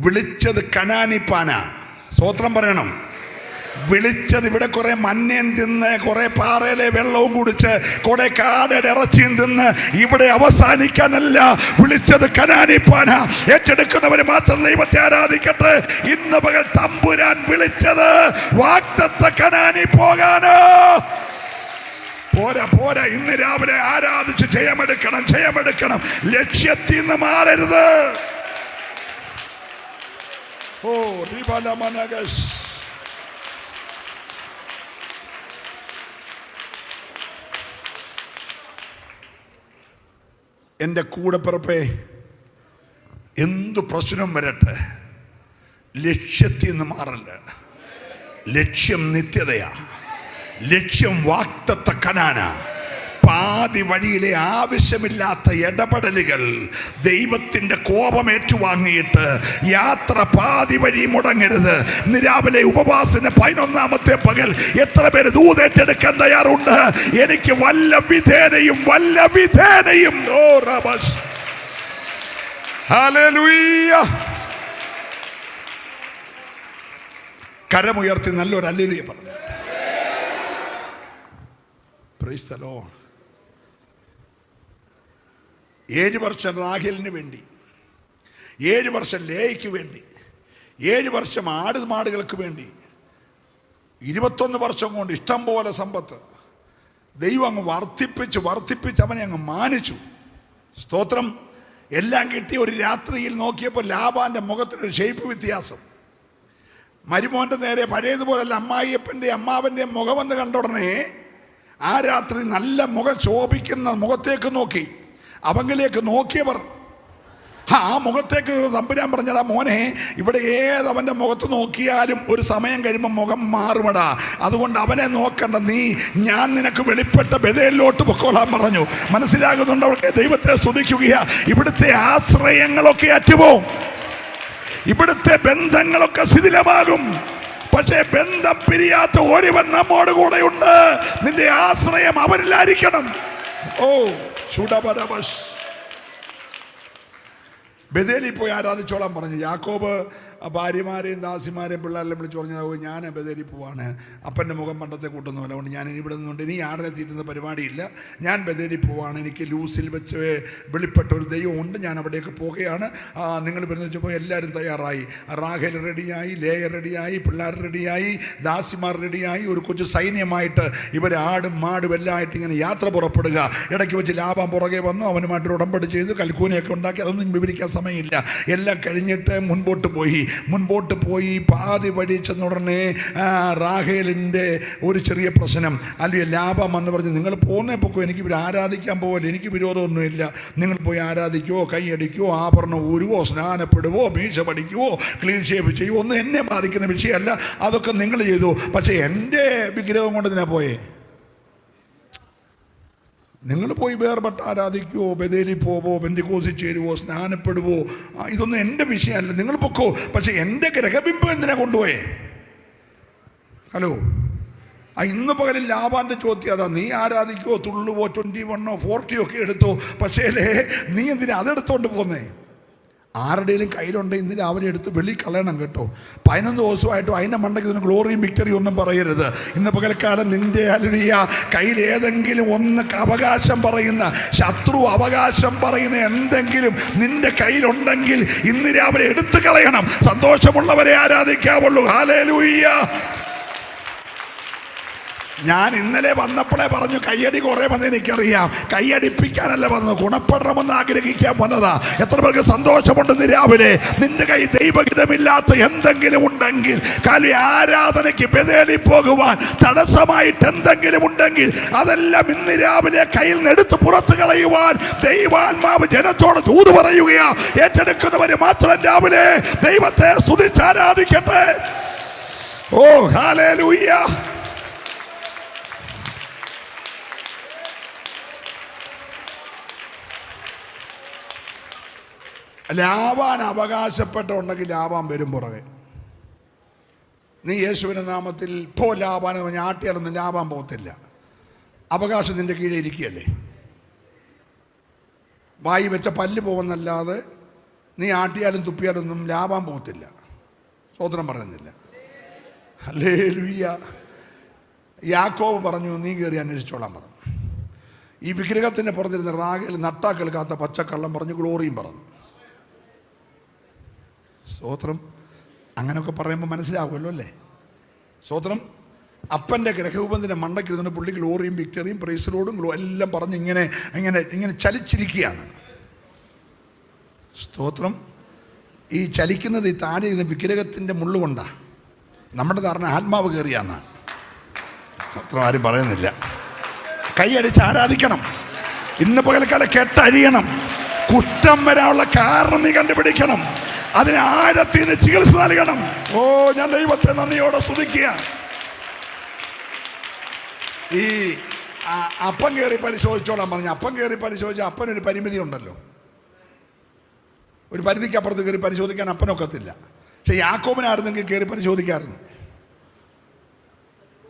വിളിച്ചത് കനാനിപ്പാന. സ്തോത്രം പറയണം. വിളിച്ചത് ഇവിടെ കുറെ മഞ്ഞയും തിന്ന്, കുറെ പാറയിലെ വെള്ളവും കുടിച്ച്, കുറെ കാടയുടെ ഇറച്ചിയും തിന്ന് ഇവിടെ അവസാനിക്കാനല്ല വിളിച്ചത് കനാനിപ്പാന. ഏറ്റെടുക്കുന്നവര് മാത്രം ദൈവത്തെ ആരാധിക്കട്ടെ. ഇന്ന് പകൽ തമ്പുരാൻ വിളിച്ചത് വാഗ്ദത്ത കനാനി പോകാനോ. പോരാ. ഇന്ന് രാവിലെ ആരാധിച്ച് ജയമെടുക്കണം. ലക്ഷ്യത്തിൽ നിന്ന് മാറരുത്. ഓ റിബലമനഗസ്. എൻ്റെ കൂടപ്പിറപ്പേ, എന്തു പ്രശ്നം വരട്ടെ, ലക്ഷ്യത്തിൽ നിന്ന് മാറല്ല. ലക്ഷ്യം നിത്യതയാ. ലക്ഷ്യം വാഗ്ദത്ത കനാന. പാതി വഴിയിലെ ആവശ്യമില്ലാത്ത ഇടപെടലുകൾ, ദൈവത്തിൻ്റെ കോപം ഏറ്റുവാങ്ങിയിട്ട് യാത്ര പാതി വഴി മുടങ്ങരുത്. ഇന്ന് രാവിലെ ഉപവാസത്തിന് 11ാമത്തെ പകൽ എത്ര പേര് ദൂതേറ്റെടുക്കാൻ തയ്യാറുണ്ട്? എനിക്ക് വല്ല വിധേനയും ഓ റബസ്. ഹല്ലേലൂയ. കരമുയർത്തി നല്ലൊരു ഹല്ലേലൂയ പറഞ്ഞു. Price the Lord. 7 വർഷം റാഹേലിന് വേണ്ടി, 7 വർഷം ലേയ്ക്ക് വേണ്ടി, 7 വർഷം ആടുമാടുകൾക്ക് വേണ്ടി, 21 വർഷം കൊണ്ട് ഇഷ്ടം പോലെ സമ്പത്ത് ദൈവം അങ്ങ് വർദ്ധിപ്പിച്ച് അവനെ അങ്ങ് മാനിച്ചു. സ്തോത്രം. എല്ലാം കിട്ടിയ ഒരു രാത്രിയിൽ നോക്കിയപ്പോൾ ലാബാന്റെ മുഖത്തിനൊരു ഷേപ്പ് വ്യത്യാസം. മരുമോന്റെ നേരെ പഴയതുപോലല്ല, അമ്മായിയപ്പൻ്റെ അമ്മാവൻ്റെ മുഖമെന്ന് കണ്ട ഉടനെ ആ രാത്രി നല്ല മുഖം ശോഭിക്കുന്ന മുഖത്തേക്ക് നോക്കി. അവങ്കിലേക്ക് നോക്കിയവർ ആ മുഖത്തേക്ക് തമ്പുരാൻ പറഞ്ഞടാ മോനെ, ഇവിടെ ഏതവൻ്റെ മുഖത്ത് നോക്കിയാലും ഒരു സമയം കഴിയുമ്പോൾ മുഖം മാറുമടാ. അതുകൊണ്ട് അവനെ നോക്കണ്ട, ഞാൻ നിനക്ക് വെളിപ്പെട്ട ബഥേലിലോട്ട് പൊക്കോളാൻ പറഞ്ഞു. മനസ്സിലാകുന്നുണ്ട്? അവർക്ക് ദൈവത്തെ സ്തുതിക്കുകയാ. ഇവിടുത്തെ ആശ്രയങ്ങളൊക്കെ അറ്റുപോകും, ഇവിടുത്തെ ബന്ധങ്ങളൊക്കെ ശിഥിലമാകും. പക്ഷേ ബന്ധം പിരിയാത്ത ഒരുവൻ നമ്മോട് കൂടെയുണ്ട്. നിന്റെ ആശ്രയം അവരിലായിരിക്കണം. ഓ ബഥേലിൽ പോയി ആരാധിച്ചോളാൻ പറഞ്ഞു. യാക്കോബ് ഭാര്യമാരെയും ദാസിമാരെയും പിള്ളേരെല്ലാം വിളിച്ച് പറഞ്ഞാൽ ഞാൻ ബദേലി പോവാണ്, അപ്പൻ്റെ മുഖം പണ്ടത്തെ കൂട്ടുന്നില്ല, അതുകൊണ്ട് ഞാൻ ഇനി ഇവിടെ നിന്നുകൊണ്ട് ഇനി ആടിനെ തീറ്റുന്ന പരിപാടിയില്ല, ഞാൻ ബദേലി പോവാണ്, എനിക്ക് ലൂസിൽ വെച്ച് വെളിപ്പെട്ട ഒരു ദൈവമുണ്ട്, ഞാൻ അവിടേക്ക് പോകുകയാണ്, നിങ്ങൾ വരുന്ന വെച്ചപ്പോൾ എല്ലാവരും തയ്യാറായി. റാഹേൽ റെഡിയായി, ലേയ റെഡിയായി, പിള്ളേർ റെഡിയായി, ദാസിമാർ റെഡിയായി. ഒരു കൊച്ചു സൈന്യമായിട്ട് ഇവർ ആടും മാടും എല്ലാം ആയിട്ട് ഇങ്ങനെ യാത്ര പുറപ്പെടുക. ഇടയ്ക്ക് വെച്ച് ലാഭം പുറകെ വന്നു, അവനുമായിട്ട് ഉടമ്പടി ചെയ്തു, കൽക്കൂനയൊക്കെ ഉണ്ടാക്കി. അതൊന്നും വിവരിക്കാൻ സമയമില്ല. എല്ലാം കഴിഞ്ഞിട്ട് മുൻപോട്ട് പോയി പാതി വഴി ചെന്നുടനെ റാഹേലിൻ്റെ ഒരു ചെറിയ പ്രശ്നം. അല്ലെങ്കിൽ ലാഭം എന്ന് പറഞ്ഞ് നിങ്ങൾ പോകുന്നേ പൊക്കോ, എനിക്ക് ഇവർ ആരാധിക്കാൻ പോകല്ലോ, എനിക്ക് വിരോധമൊന്നുമില്ല, നിങ്ങൾ പോയി ആരാധിക്കുവോ, കൈയടിക്കുവോ, ആഭരണം ഊരുവോ, സ്നാനപ്പെടുവോ, മീശ പഠിക്കുവോ, ക്ലീൻ ഷേപ്പ് ചെയ്യുവോ, ഒന്നും എന്നെ ബാധിക്കുന്ന വിഷയമല്ല, അതൊക്കെ നിങ്ങൾ ചെയ്തു. പക്ഷേ എൻ്റെ വിഗ്രഹം കൊണ്ട് ഇതിനാ പോയേ. നിങ്ങൾ പോയി വേർപെട്ട് ആരാധിക്കുവോ, ബദേലി പോവോ, ബെന്തിക്കോസിൽ ചേരുവോ, സ്നാനപ്പെടുവോ, ഇതൊന്നും എൻ്റെ വിഷയമല്ല, നിങ്ങൾ പൊക്കോ. പക്ഷെ എൻ്റെ ഗ്രഹബിംബം എന്തിനാ കൊണ്ടുപോയേ? ഹലോ, ഇന്ന് പകലിൽ ലാബാൻ്റെ ചോദ്യം അതാ, നീ ആരാധിക്കുവോ, തുള്ളുവോ, 21 40 ഒക്കെ എടുത്തോ, പക്ഷേ നീ എന്തിനാ അതെടുത്തോണ്ട് പോന്നേ? ആരുടെയും കയ്യിലുണ്ടെങ്കിൽ ഇന്ന് രാവിലെ എടുത്ത് വെളി കളയണം കേട്ടോ. 11 ദിവസമായിട്ടും അതിൻ്റെ മണ്ടയ്ക്ക് ഇതിന് ഗ്ലോറിയും വിക്ടറിയും ഒന്നും പറയരുത്. ഇന്ന് പകൽക്കാലം നിന്റെ ഹല്ലേലൂയ കയ്യിൽ ഏതെങ്കിലും ഒന്ന് അവകാശം പറയുന്ന, ശത്രു അവകാശം പറയുന്ന എന്തെങ്കിലും നിന്റെ കയ്യിലുണ്ടെങ്കിൽ ഇന്ന് രാവിലെ എടുത്തു കളയണം. സന്തോഷമുള്ളവരെ ആരാധിക്കാവുള്ളൂ. ഹല്ലേലൂയ. ഞാൻ ഇന്നലെ വന്നപ്പോഴേ പറഞ്ഞു, കയ്യടി കുറേ വന്ന് എനിക്കറിയാം, കയ്യടിപ്പിക്കാനല്ല വന്നത്, ഗുണപ്പെടണമെന്ന് ആഗ്രഹിക്കാൻ വന്നതാ. എത്ര പേർക്ക് സന്തോഷമുണ്ടെന്ന് രാവിലെ? നിന്റെ കൈ ദൈവഹിതമില്ലാത്ത എന്തെങ്കിലും ഉണ്ടെങ്കിൽ, കാലി ആരാധനയ്ക്ക് ബദേലി പോകുവാൻ തടസ്സമായിട്ട് എന്തെങ്കിലും ഉണ്ടെങ്കിൽ അതെല്ലാം ഇന്ന് രാവിലെ കയ്യിൽ നിന്ന് എടുത്ത് പുറത്തു കളയുവാൻ ദൈവാത്മാവ് ജനത്തോട് ദൂത് പറയുകയാ. ഏറ്റെടുക്കുന്നവര് മാത്രം രാവിലെ ദൈവത്തെ സ്തുതിച്ചാരാധിക്കട്ടെ. ഓ ഹല്ലേലൂയ. ലാവാൻ അവകാശപ്പെട്ടുണ്ടെങ്കിൽ ലാവാൻ വരും പുറകെ. നീ യേശുവിൻ്റെ നാമത്തിൽ ഇപ്പോൾ ലാവാൻ പറഞ്ഞ് ആട്ടിയാലൊന്നും ലാവാൻ പോകത്തില്ല. അവകാശം നിന്റെ കീഴേ ഇരിക്കുകയല്ലേ. വായി വെച്ച പല്ല് പോകുന്നല്ലാതെ നീ ആട്ടിയാലും തുപ്പിയാലൊന്നും ലാവാൻ പോകത്തില്ല. സ്തോത്രം പറയുന്നില്ല. ഹല്ലേലൂയ. യാക്കോബ് പറഞ്ഞു, നീ കയറി അന്വേഷിച്ചോളാൻ പറഞ്ഞു. ഈ വിഗ്രഹത്തിൻ്റെ പുറത്തിരുന്ന റാഹേൽ നട്ടാ കേൾക്കാത്ത പച്ചക്കള്ളം പറഞ്ഞു, ഗ്ലോറിയും പറഞ്ഞു. സ്തോത്രം. അങ്ങനെയൊക്കെ പറയുമ്പോൾ മനസ്സിലാവുമല്ലോ അല്ലേ? സ്തോത്രം. അപ്പൻ്റെ ഗ്രഹരൂപത്തിൻ്റെ മണ്ടയ്ക്കിരുന്ന പുള്ളി ഗ്ലോറിയും വിക്ടറിയും പ്രൈസ് ലോർഡും എല്ലാം പറഞ്ഞ് ഇങ്ങനെ ഇങ്ങനെ ഇങ്ങനെ ചലിച്ചിരിക്കുകയാണ്. സ്തോത്രം. ഈ ചലിക്കുന്നത് ഈ താഴെ ഇരുന്ന വിഗ്രഹത്തിൻ്റെ മുള്ളുകൊണ്ടാണ്. നമ്മുടെ ധാരണ ആത്മാവ് കയറിയാന്നാ. അത്ര ആരും പറയുന്നില്ല. കൈയടിച്ച് ആരാധിക്കണം. ഇന്ന് പകൽക്കാലം കെട്ടഴിയണം. കുഷ്ഠം വരാനുള്ള കാരണം നീ കണ്ടുപിടിക്കണം. അതിന് ആഴത്തിന് ചികിത്സ നൽകണം. ഓ, ഞാൻ ദൈവത്തെ നന്ദിയോടെ സ്തുതിക്കുക. ഈ അപ്പം കയറി പരിശോധിച്ചോളാൻ പറഞ്ഞു. അപ്പം കയറി പരിശോധിച്ചാൽ അപ്പനൊരു പരിമിതി ഉണ്ടല്ലോ. ഒരു പരിധിക്ക് അപ്പുറത്ത് കയറി പരിശോധിക്കാൻ അപ്പനൊക്കത്തില്ല. പക്ഷെ യാക്കോബിനായിരുന്നെങ്കിൽ കയറി പരിശോധിക്കാമായിരുന്നു.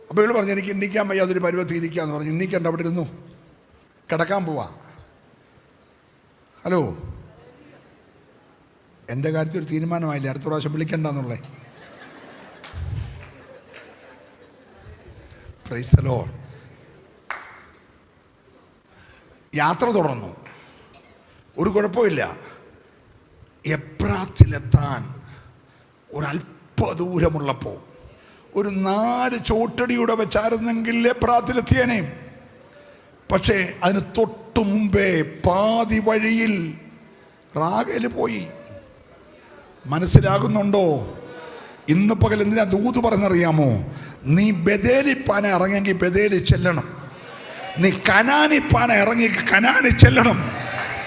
അപ്പോൾ ഇവള് പറഞ്ഞു, എനിക്ക് ഇന്നിക്കാൻ വയ്യ, അതൊരു പരുവത്തി ഇരിക്കാന്ന് പറഞ്ഞു. ഇന്നിക്കണ്ട, അവിടെ ഇരുന്നു, കിടക്കാൻ പോവാ. ഹലോ, എൻ്റെ കാര്യത്തിൽ ഒരു തീരുമാനമായില്ലേ, അടുത്ത പ്രാവശ്യം വിളിക്കണ്ടെന്നുള്ളേ. Price the Lord. യാത്ര തുടർന്നു. ഒരു കുഴപ്പമില്ല. എബ്രാത്തിലെത്താൻ ഒരല്പ ദൂരമുള്ളപ്പോൾ ഒരു 4 ചോട്ടടിയുടെ വെച്ചായിരുന്നെങ്കിൽ എബ്രാത്തിലെത്തിയേനെ. പക്ഷേ അതിന് തൊട്ടു മുമ്പേ പാതി വഴിയിൽ റാഹേൽ പോയി. മനസ്സിലാകുന്നുണ്ടോ? ഇന്ന് പകൽ എന്തിനാ ദൂത് പറഞ്ഞറിയാമോ? നീ ബദേലിപ്പാന ഇറങ്ങെങ്കിൽ ബദേലി ചെല്ലണം. നീ കനാനിപ്പാന ഇറങ്ങി കനാനി ചെല്ലണം.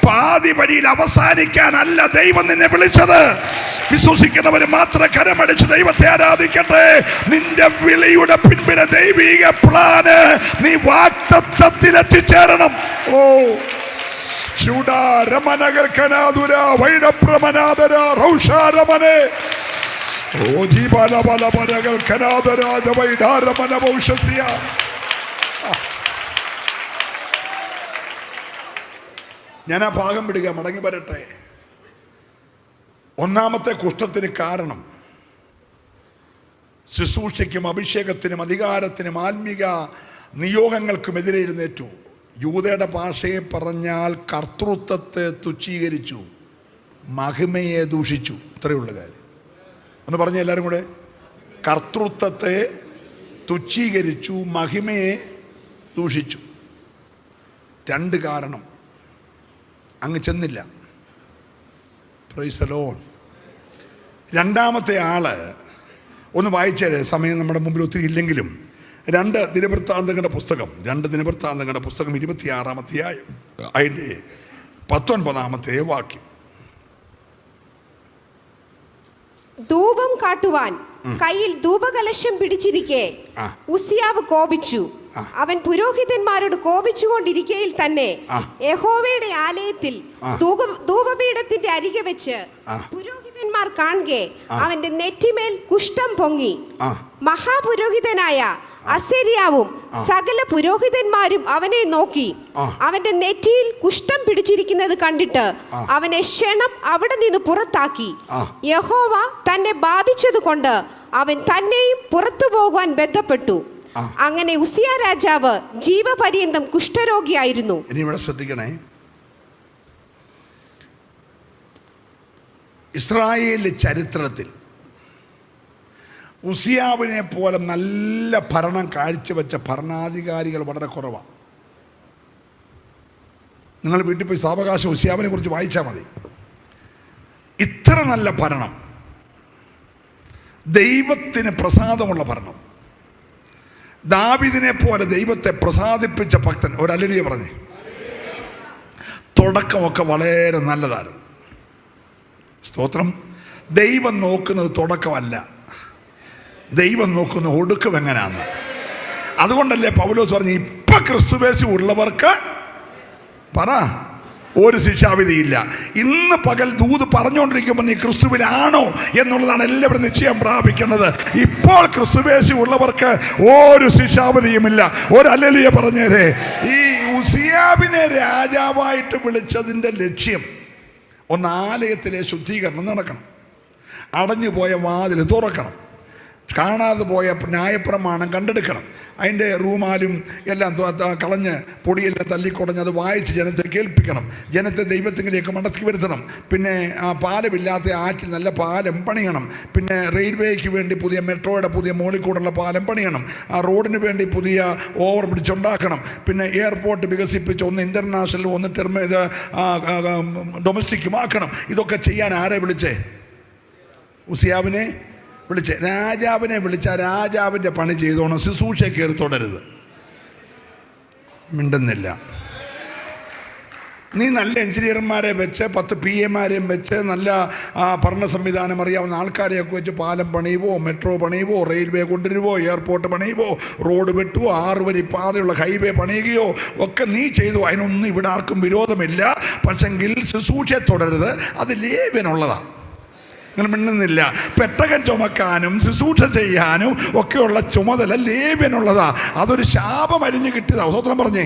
പാതി വഴിയിൽ അവസാനിക്കാനല്ല ദൈവം നിന്നെ വിളിച്ചത്. വിശ്വസിക്കുന്നവർ മാത്രം കരമടിച്ച് ദൈവത്തെ ആരാധിക്കട്ടെ. നിന്റെ വിളിയുടെ പിൻപിലെ ദൈവിക പ്ലാന് നീ വാഗ്ദത്തത്തിൽ എത്തിച്ചേരണം. ഓ ചൂടാരമനകൽക്കനാതുര വൈരപ്രമനാദര റൗഷാരമനെ ഓ ജീബല ബല പനകൽക്കനാദരാജ വൈഡാരമന വൗഷസ്യ. ഞാൻ ആ ഭാഗം വിടുക, മടങ്ങി വരട്ടെ. ഒന്നാമത്തെ കുഷ്ഠത്തിന് കാരണം ശുശ്രൂഷയ്ക്കും അഭിഷേകത്തിനും അധികാരത്തിനും ആത്മീക നിയോഗങ്ങൾക്കുമെതിരെ എഴുന്നേറ്റു. യൂദയുടെ ഭാഷയെ പറഞ്ഞാൽ കർത്തൃത്വത്തെ തുച്ഛീകരിച്ചു, മഹിമയെ ദൂഷിച്ചു. ഇത്രയുള്ള കാര്യം ഒന്ന് പറഞ്ഞ എല്ലാവരും കൂടെ. കർത്തൃത്വത്തെ തുച്ഛീകരിച്ചു, മഹിമയെ ദൂഷിച്ചു. രണ്ട് കാരണം, അങ്ങ് ചെന്നില്ല. Price the Lord. രണ്ടാമത്തെ ആള് ഒന്ന് വായിച്ചേരെ, സമയം നമ്മുടെ മുമ്പിൽ ഒത്തിരി ഇല്ലെങ്കിലും. 2 ദിനവൃത്താന്തങ്ങളുടെ പുസ്തകം 26-ാം അധ്യായം അതിൻ്റെ 19-ാമത്തെ വാക്യം. ധൂപം കാട്ടുവാൻ കയ്യിൽ ധൂപകലശം പിടിച്ചിരിക്കെ ഉസിയാവ് കോപിച്ചു. അവൻ പുരോഹിതന്മാരോട് കോപിച്ചുകൊണ്ടിരിക്കയിൽ തന്നെ യഹോവയുടെ ആലയത്തിൽ ധൂപപീഠത്തിന്റെ അരികെ വെച്ച് പുരോഹിതന്മാർ കാണുകെ അവന്റെ നെറ്റിമേൽ കുഷ്ഠം പൊങ്ങി. മഹാപുരോഹിതനായ അസര്യാവും സകല പുരോഹിതന്മാരും അവനെ നോക്കി. അവന്റെ നെറ്റിയിൽ കുഷ്ഠം പിടിച്ചിരിക്കുന്നത് കണ്ടിട്ട് അവനെ ക്ഷണം അവിടെ നിന്ന് പുറത്താക്കി. യഹോവ തന്നെ ബാധിച്ചത് കൊണ്ട് അവൻ തന്നെയും പുറത്തു പോകുവാൻ ബന്ധപ്പെട്ടു. അങ്ങനെ ഉസിയാ രാജാവ് ജീവപര്യന്തം കുഷ്ഠരോഗിയായിരുന്നു. ഇനി ഇവിടെ ശ്രദ്ധിക്കണേ, ഇസ്രായേലിലെ ചരിത്രത്തിൽ ഉസിയാവിനെ പോലെ നല്ല ഭരണം കാഴ്ചവെച്ച ഭരണാധികാരികൾ വളരെ കുറവാണ്. നിങ്ങൾ വീട്ടിൽ പോയി സാവകാശം ഉസിയാവിനെ കുറിച്ച് വായിച്ചാൽ മതി. ഇത്ര നല്ല ഭരണം, ദൈവത്തിന് പ്രസാദമുള്ള ഭരണം, ദാവീദിനെ പോലെ ദൈവത്തെ പ്രസാദിപ്പിച്ച ഭക്തൻ. ഒരു ഹല്ലേലൂയ പറഞ്ഞേ. തുടക്കമൊക്കെ വളരെ നല്ലതായിരുന്നു. സ്തോത്രം. ദൈവം നോക്കുന്നത് തുടക്കമല്ല, ദൈവം നോക്കുന്ന ഒടുക്കം എങ്ങനെയാന്ന്. അതുകൊണ്ടല്ലേ പൗലോസ് പറഞ്ഞു, ഇപ്പൊ ക്രിസ്തുവേശു ഉള്ളവർക്ക് പറ ഒരു ശിക്ഷാവിധിയില്ല. ഇന്ന് പകൽ ദൂത് പറഞ്ഞുകൊണ്ടിരിക്കുമ്പോൾ നീ ക്രിസ്തുവിലാണോ എന്നുള്ളതാണ് എല്ലാവരും നിശ്ചയം പ്രാപിക്കുന്നത്. ഇപ്പോൾ ക്രിസ്തുവേശു ഉള്ളവർക്ക് ഒരു ശിക്ഷാവിധിയുമില്ല. ഒരു ഹല്ലേലൂയ പറഞ്ഞേരേ. ഈ ഉസിയാവിനെ രാജാവായിട്ട് വിളിച്ചതിൻ്റെ ലക്ഷ്യം ഒന്ന്, ആലയത്തിലെ ശുദ്ധീകരണം നടക്കണം, അടഞ്ഞുപോയ വാതിൽ തുറക്കണം, കാണാതെ പോയ ന്യായപ്രമാണം കണ്ടെടുക്കണം, അതിൻ്റെ റൂമാലും എല്ലാം കളഞ്ഞ് പൊടിയെല്ലാം തല്ലിക്കുടഞ്ഞ് അത് വായിച്ച് ജനത്തെ കേൾപ്പിക്കണം, ജനത്തെ ദൈവത്തിലേക്ക് മടക്കി വരുത്തണം. പിന്നെ പാലമില്ലാത്ത ആറ്റിൽ നല്ല പാലം പണിയണം. പിന്നെ റെയിൽവേക്ക് വേണ്ടി പുതിയ മെട്രോയുടെ പുതിയ മോളിൽ കൂടെയുള്ള പാലം പണിയണം. ആ റോഡിന് വേണ്ടി പുതിയ ഓവർ ബ്രിഡ്ജ് ഉണ്ടാക്കണം. പിന്നെ എയർപോർട്ട് വികസിപ്പിച്ച് ഒന്ന് ഇൻ്റർനാഷണൽ ഒന്ന് ഡൊമസ്റ്റിക്കും ആക്കണം. ഇതൊക്കെ ചെയ്യാൻ ആരെ വിളിച്ചേ? ഉസിയാവിനെ വിളിച്ച്. രാജാവിനെ വിളിച്ച രാജാവിൻ്റെ പണി ചെയ്തോണം, ശുശ്രൂഷ കയറി തുടരുത്. മിണ്ടുന്നില്ല. നീ നല്ല എഞ്ചിനീയർമാരെ വെച്ച് 10 PA-മാരെയും വെച്ച് നല്ല ഭരണ സംവിധാനം അറിയാവുന്ന ആൾക്കാരെയൊക്കെ വെച്ച് പാലം പണിയുവോ, മെട്രോ പണിയുവോ, റെയിൽവേ കൊണ്ടുവരുവോ, എയർപോർട്ട് പണിയുവോ, റോഡ് വെട്ടുവോ, 6 വരി പാതയുള്ള ഹൈവേ പണിയുകയോ ഒക്കെ നീ ചെയ്തു. അതിനൊന്നും ഇവിടെ ആർക്കും വിരോധമില്ല. പക്ഷെങ്കിൽ ശുശ്രൂഷ തുടരുത്. അത് ലേവ്യനുള്ളതാണ്. നിങ്ങൾ മിണ്ടുന്നില്ല. പെട്ടകം ചുമക്കാനും ശുശ്രൂഷ ചെയ്യാനും ഒക്കെയുള്ള ചുമതല ലേവ്യനുള്ളതാ. അതൊരു ശാപം അരിഞ്ഞു കിട്ടിയതാ. സ്വത്രം പറഞ്ഞേ.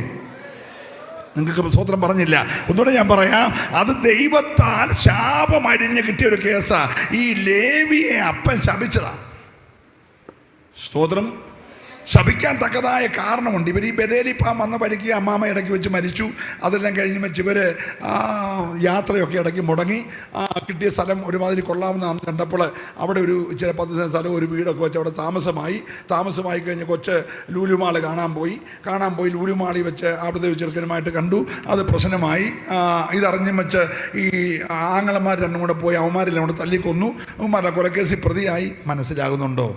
നിങ്ങൾക്ക് സ്വത്രം പറഞ്ഞില്ല. ഒന്നുകൂടെ ഞാൻ പറയാം. അത് ദൈവത്താൽ ശാപം അരിഞ്ഞു കിട്ടിയ ഒരു കേസാ. ഈ ലേവിയെ അപ്പൻ ശപിച്ചതാ. സ്തോത്രം. ശപിക്കാൻ തക്കതായ കാരണമുണ്ട്. ഇവർ ഈ ബഥേലിപ്പാൻ വന്ന പരിക്ക് അമ്മാമ ഇടയ്ക്ക് വെച്ച് മരിച്ചു. അതെല്ലാം കഴിഞ്ഞ് വെച്ച് ഇവർ യാത്രയൊക്കെ ഇടയ്ക്ക് മുടങ്ങി. കിട്ടിയ സ്ഥലം ഒരുമാതിരി കൊള്ളാവുന്നതാണെന്ന് കണ്ടപ്പോൾ അവിടെ ഒരു ചില 10 സ്ഥലം ഒരു വീടൊക്കെ വെച്ച് അവിടെ താമസമായി കഴിഞ്ഞ് കൊച്ച് ലൂലുമാൾ കാണാൻ പോയി. ലൂലുമാളി വെച്ച് അവിടുത്തെ ചെറുക്കനുമായിട്ട് കണ്ടു. അത് പ്രശ്നമായി. ഇതറിഞ്ഞും വെച്ച് ഈ ആങ്ങളമാർ രണ്ടും കൂടെ പോയി അവന്മാരെല്ലാം കൂടെ തല്ലിക്കൊന്നു. അവന്മാരുടെ കൊലക്കേസിൽ പ്രതിയായി. മനസ്സിലാകുന്നുണ്ടോ?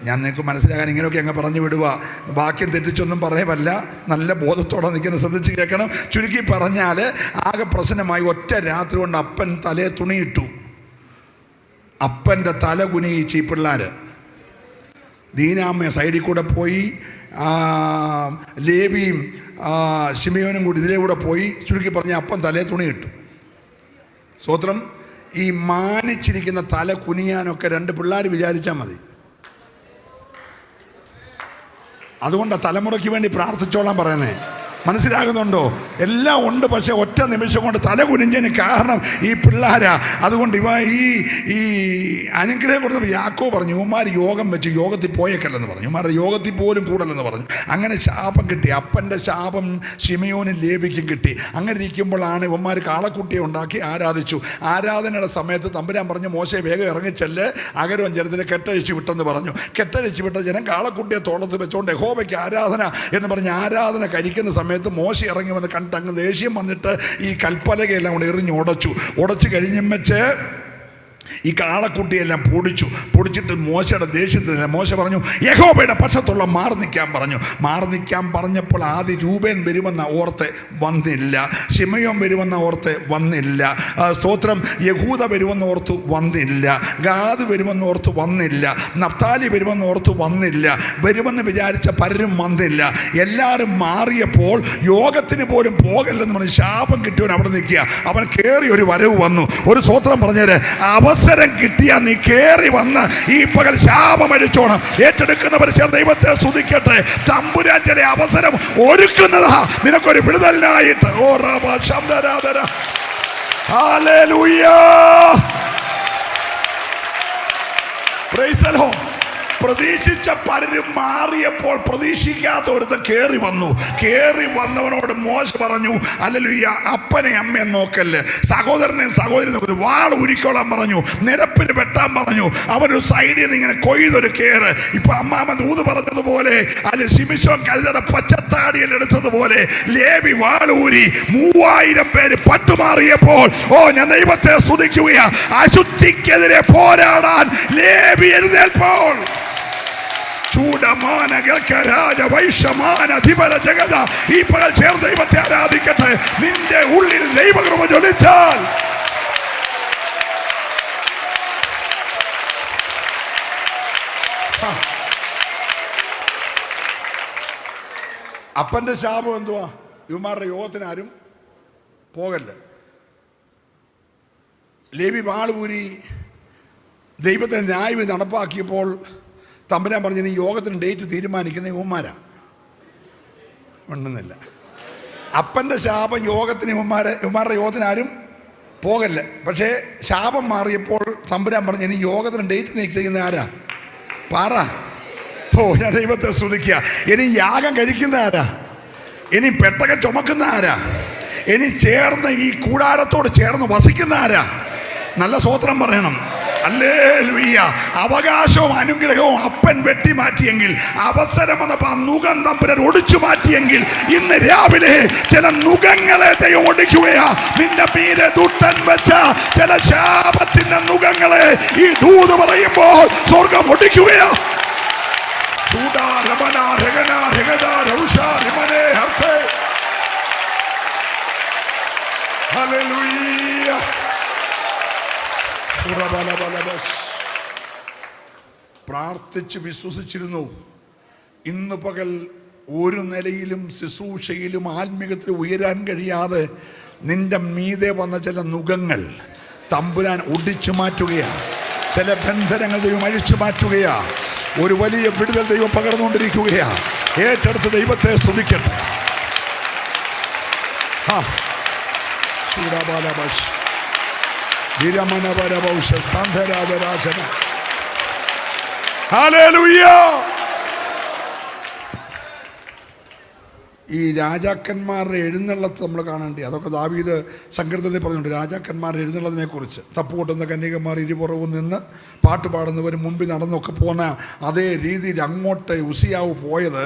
ഞാൻ നിങ്ങൾക്ക് മനസ്സിലാകാൻ ഇങ്ങനെയൊക്കെ അങ്ങ് പറഞ്ഞു വിടുക. വാക്യം തെറ്റിച്ചൊന്നും പറയുമല്ല. നല്ല ബോധത്തോടെ നിൽക്കുന്ന ശ്രദ്ധിച്ച് കേൾക്കണം. ചുരുക്കി പറഞ്ഞാൽ ആകെ പ്രശ്നമായി. ഒറ്റ രാത്രി കൊണ്ട് അപ്പൻ തലയെ തുണിയിട്ടു. അപ്പൻ്റെ തല കുനിയിച്ച് ഈ പിള്ളേർ. ദീനാമ്മ സൈഡിൽ കൂടെ പോയി, ലേവിയും ശിമയോനും കൂടി ഇതിലേ കൂടെ പോയി. ചുരുക്കി പറഞ്ഞ അപ്പൻ തലയെ തുണിയിട്ടു. സ്വത്രം. ഈ മാനിച്ചിരിക്കുന്ന തല കുനിയാനൊക്കെ 2 പിള്ളേർ വിചാരിച്ചാൽ മതി. അതുകൊണ്ട് തലമുറയ്ക്ക് വേണ്ടി പ്രാർത്ഥിച്ചോളാൻ പറയുന്നേ. മനസ്സിലാകുന്നുണ്ടോ? എല്ലാം ഉണ്ട്, പക്ഷെ ഒറ്റ നിമിഷം കൊണ്ട് തല കുനിഞ്ഞതിന് കാരണം ഈ പിള്ളേരാ. അതുകൊണ്ട് ഈ അനുഗ്രഹം കൊടുത്തപ്പോൾ യാക്കോബ് പറഞ്ഞു, ഇവന്മാർ യോഗം വെച്ച് യോഗത്തിൽ പോയേക്കല്ലെന്ന് പറഞ്ഞു, ഇവന്മാരുടെ യോഗത്തിൽ പോലും കൂടല്ലെന്ന് പറഞ്ഞു. അങ്ങനെ ശാപം കിട്ടി. അപ്പൻ്റെ ശാപം ശിമയോനും ലേവിക്കും കിട്ടി. അങ്ങനെ ഇരിക്കുമ്പോഴാണ് ഇവന്മാർ കാളക്കുട്ടിയെ ഉണ്ടാക്കി ആരാധിച്ചു. ആരാധനയുടെ സമയത്ത് തമ്പുരാൻ പറഞ്ഞു, മോശെ വേഗം ഇറങ്ങിച്ചെല്ല്, അകരവും ജനത്തിനെ കെട്ടഴിച്ചു വിട്ടെന്ന് പറഞ്ഞു. കെട്ടഴിച്ചു വിട്ട ജനം കാളക്കുട്ടിയെ തോളത്ത് വെച്ചോണ്ട് യഹോവയ്ക്ക് ആരാധന എന്ന് പറഞ്ഞ് ആരാധന കഴിക്കുന്ന സമയത്ത് മോശ ഇറങ്ങി വന്ന് കണ്ടിട്ട് അങ്ങ് ദേഷ്യം വന്നിട്ട് ഈ കൽപ്പലകയെല്ലാം കൊണ്ട് എറിഞ്ഞ് ഉടച്ചു കഴിഞ്ഞും വെച്ച് ഈ കാളക്കുട്ടിയെല്ലാം പൊടിച്ചിട്ട് മോശയുടെ ദേഷ്യത്തിന് മോശ പറഞ്ഞു, യഹോവയുടെ പക്ഷത്തുള്ള മാറി നിൽക്കാൻ പറഞ്ഞപ്പോൾ ആദ്യം രൂപേൻ വരുമെന്ന ഓർത്ത് വന്നില്ല, ശിമയോൻ വരുമെന്ന ഓർത്ത് വന്നില്ല, സ്തോത്രം, യഹൂദ വരുമെന്ന് ഓർത്ത് വന്നില്ല, ഗാദ് വരുമെന്ന് ഓർത്ത് വന്നില്ല, നഫ്താലി വരുമെന്ന് ഓർത്ത് വന്നില്ല, വരുമെന്ന് വിചാരിച്ച പലരും വന്നില്ല. എല്ലാവരും മാറിയപ്പോൾ യോഗത്തിന് പോലും പോകല്ലെന്ന് പറഞ്ഞ് ശാപം കിട്ടിയവൻ അവിടെ നിൽക്കുക. അവൻ കയറി ഒരു വരവ് വന്നു. ഒരു സ്തോത്രം പറഞ്ഞേര്, അവസരം കിട്ടിയാൽ നീ കയറി വന്ന് ഈ പകൽ ശാപം അടിച്ചോണം. ഏറ്റെടുക്കുന്നവർ ചേർന്ന് ദൈവത്തെ സ്തുതിക്കട്ടെ. തമ്പുരാൻ ചില അവസരം ഒരുക്കുന്നതാ നിനക്കൊരു വിടുതലിനായിട്ട്. ഓ റബ ശബ്ദരാധന, ഹല്ലേലൂയ, പ്രൈസ് ദി ലോർഡ്. പ്രതീക്ഷിച്ച പലരും മാറിയപ്പോൾ പ്രതീക്ഷിക്കാത്ത ഒരുത്തൻ കയറി വന്നവനോട് മോശ പറഞ്ഞു, ഹല്ലേലൂയ, അപ്പനെ അമ്മയെ നോക്കല്ലേ, സഹോദരനെ സഹോദരി നോക്കല്ലേ, വാൾ ഉരിക്കോളാൻ പറഞ്ഞു, നിരപ്പിന് വെട്ടാൻ പറഞ്ഞു. അവനൊരു സൈഡിൽ നിന്ന് ഇങ്ങനെ കൊയ്തൊരു കയറ്. ഇപ്പൊ അമ്മാമൻ ഊത് പറഞ്ഞതുപോലെ, അല്ലെ ശിമിശോൻ കഴുതയുടെ പച്ചത്താടിയിൽ എടുത്തതുപോലെ ലേവി വാളൂരി 3000 പേര് പട്ടുമാറിയപ്പോൾ, ഓ ഞാൻ ദൈവത്തെ സ്തുതിക്കുകയാ, അശുദ്ധിക്കെതിരെ പോരാടാൻ ലേവി എഴുന്നേൽപ്പോൾ ചൂടമാന ഗൽക്കരാജ വൈഷമാന ധിപര ജഗത ഈ പകൽ ചേർന്ന് ദൈവത്തെ ആരാധിക്കട്ടെ. നിന്റെ ഉള്ളിൽ ദൈവകൃപ ജ്വലിച്ചാൽ അപ്പന്റെ ശാപം എന്തുവാ? ഇവന്മാരുടെ യോഗത്തിന് ആരും പോകല്ല. ലേവി വാളൂരി ദൈവത്തിന് ന്യായവിധി നടപ്പാക്കിയപ്പോൾ തമ്പുരാൻ പറഞ്ഞു, ഈ യോഗത്തിന് ഡേറ്റ് തീരുമാനിക്കുന്ന ഇവന്മാരാ ഉണ്ടെന്നില്ല. അപ്പൻ്റെ ശാപം യോഗത്തിന് ഇവന്മാരുടെ യോഗത്തിന് ആരും പോകല്ല. പക്ഷേ ശാപം മാറിയപ്പോൾ തമ്പുരാൻ പറഞ്ഞു, ഇനി യോഗത്തിന് ഡേറ്റ് നിശ്ചയിക്കുന്ന ആരാ? പാറ. ഓ ഞാൻ ദൈവത്തെ സ്തുതിക്കുക. ഇനി യാഗം കഴിക്കുന്ന ആരാ? ഇനി പെട്ടകം ചുമക്കുന്ന ആരാ? ഇനി ചേർന്ന് ഈ കൂടാരത്തോട് ചേർന്ന് വസിക്കുന്ന ആരാ? നല്ല സ്തോത്രം പറയണം. ഹല്ലേലൂയ. അവകാശവും അനുഗ്രഹവും അപ്പൻ വെട്ടിമാറ്റിയെങ്കിൽ, അവസരം വന്നപ്പോൾ ആ നുകം തമ്പുരാൻ ഒടിച്ചു മാറ്റിയെങ്കിൽ, ഇന്ന് രാവിലെ ചില നുകങ്ങളെ ദൈവം ഒടിക്കുകയാ. നിന്റെ മീതെ ദുഷ്ടൻ വെച്ച ചില ശാപത്തിന്റെ നുകങ്ങളെ ഈ ദൂത് പറയുമ്പോൾ സ്വർഗം ഒടിക്കുകയാ. ഹല്ലേലൂയ. പ്രാർത്ഥിച്ച് വിശ്വസിച്ചിരുന്നു. ഇന്ന് പകൽ ഒരു നിലയിലും ശുശ്രൂഷയിലും ആത്മീയത്തിൽ ഉയരാൻ കഴിയാതെ നിന്റെ മീതെ വന്ന ചില നുകങ്ങൾ തമ്പുരാൻ ഒടിച്ചു മാറ്റുകയാണ്. ചില ബന്ധനങ്ങൾ ദൈവം അഴിച്ചു മാറ്റുകയാണ്. ഒരു വലിയ വിടുതൽ ദൈവം പകർന്നുകൊണ്ടിരിക്കുകയാണ്. ഏറ്റെടുത്ത് ദൈവത്തെ സ്തുതിക്കട്ടെ. ഈ രാജാക്കന്മാരുടെ എഴുന്നള്ളത്ത് നമ്മൾ കാണേണ്ടി, അതൊക്കെ ദാവീദ് സങ്കീർത്തനത്തിൽ പറഞ്ഞിട്ടുണ്ട്. രാജാക്കന്മാരുടെ എഴുന്നള്ളതിനെ കുറിച്ച് തപ്പുകൊട്ടുന്ന കന്യകമാർ ഇരുപുറവും നിന്ന് പാട്ട് പാടുന്നവർ മുമ്പിൽ നടന്നൊക്കെ പോന്ന അതേ രീതിയിൽ അങ്ങോട്ട് ഉസിയാവ് പോയത്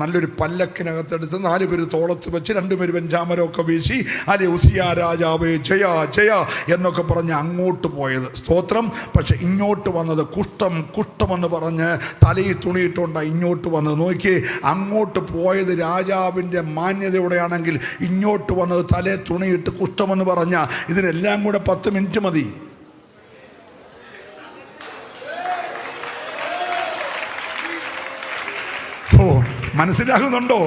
നല്ലൊരു പല്ലക്കിനകത്തെടുത്ത് 4 പേര് തോളത്ത് വെച്ച് 2 പേര് വെഞ്ചാമരമൊക്കെ വീശി അല്ലെ ഉസിയ രാജാവേ ജയ ജയ എന്നൊക്കെ പറഞ്ഞ് അങ്ങോട്ട് പോയത്. സ്തോത്രം. പക്ഷെ ഇങ്ങോട്ട് വന്നത് കുഷ്ഠമെന്ന് പറഞ്ഞ് തലയിൽ തുണിയിട്ടുണ്ടാണ് ഇങ്ങോട്ട് വന്നത്. നോക്കി, അങ്ങോട്ട് പോയത് രാജാവിൻ്റെ മാന്യതയോടെയാണെങ്കിൽ ഇങ്ങോട്ട് വന്നത് തലേ തുണിയിട്ട് കുഷ്ഠമെന്ന് പറഞ്ഞ ഇതിനെല്ലാം കൂടെ 10 മിനിറ്റ് മതി. ഓ മനസ്സിലാകുന്നുണ്ടോ?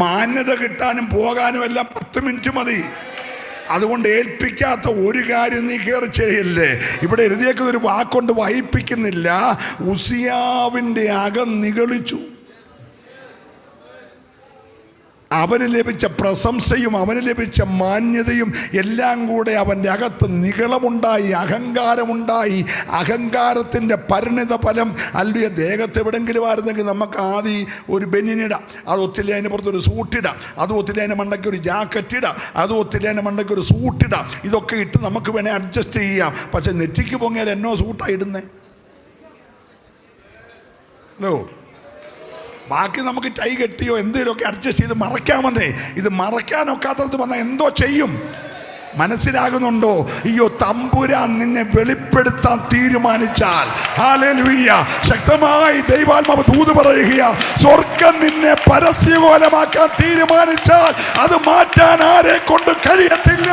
മാന്യത കിട്ടാനും പോകാനും എല്ലാം 10 മിനിറ്റ് മതി. അതുകൊണ്ട് ഏൽപ്പിക്കാത്ത ഒരു കാര്യം നീ കയറി ചെയ്യല്ലേ. ഇവിടെ എഴുതിയേക്കുന്ന ഒരു വാക്കുകൊണ്ട് വായിപ്പിക്കുന്നില്ല. ഉസിയാവിൻ്റെ അകം നിഗളിച്ചു. അവന് ലഭിച്ച പ്രശംസയും അവന് ലഭിച്ച മാന്യതയും എല്ലാം കൂടെ അവൻ്റെ അകത്ത് നിഗളമുണ്ടായി, അഹങ്കാരമുണ്ടായി. അഹങ്കാരത്തിൻ്റെ പരിണിത ഫലം അല്ലെ. ദേഹത്ത് എവിടെങ്കിലും ആയിരുന്നെങ്കിൽ നമുക്ക് ആദ്യം ഒരു ബനിയനിടാം, അത് ഒത്തിരി അതിന് പുറത്തൊരു സൂട്ടിടാം, അത് ഒത്തിരി അതിൻ്റെ മണ്ടയ്ക്ക് ഒരു ജാക്കറ്റ് ഇടാം, അത് ഒത്തിരി അതിൻ്റെ മണ്ടയ്ക്ക് ഒരു സൂട്ടിടാം. ഇതൊക്കെ ഇട്ട് നമുക്ക് വേണേൽ അഡ്ജസ്റ്റ് ചെയ്യാം. പക്ഷെ നെറ്റിക്ക് പൊങ്ങിയാൽ എന്നോ സൂട്ടാണ് ഇടുന്നേ. ഹലോ, ബാക്കി നമുക്ക് ടൈ കെട്ടിയോ എന്തെങ്കിലുമൊക്കെ അഡ്ജസ്റ്റ് ചെയ്ത് മറയ്ക്കാമെന്നേ. ഇത് മറയ്ക്കാനൊക്കാത്തടത്ത് വന്നാൽ എന്തോ ചെയ്യും. മനസ്സിലാകുന്നുണ്ടോ? അയ്യോ, തമ്പുരാൻ നിന്നെ വെളിപ്പെടുത്താൻ തീരുമാനിച്ചാൽ, ഹല്ലേലൂയ, ശക്തമായി ദൈവാത്മാവ് ദൂത് പറയുക, സ്വർഗം നിന്നെ പരസ്യകോലമാക്കാൻ തീരുമാനിച്ചാൽ അത് മാറ്റാൻ ആരെ കൊണ്ട് കഴിയത്തില്ല.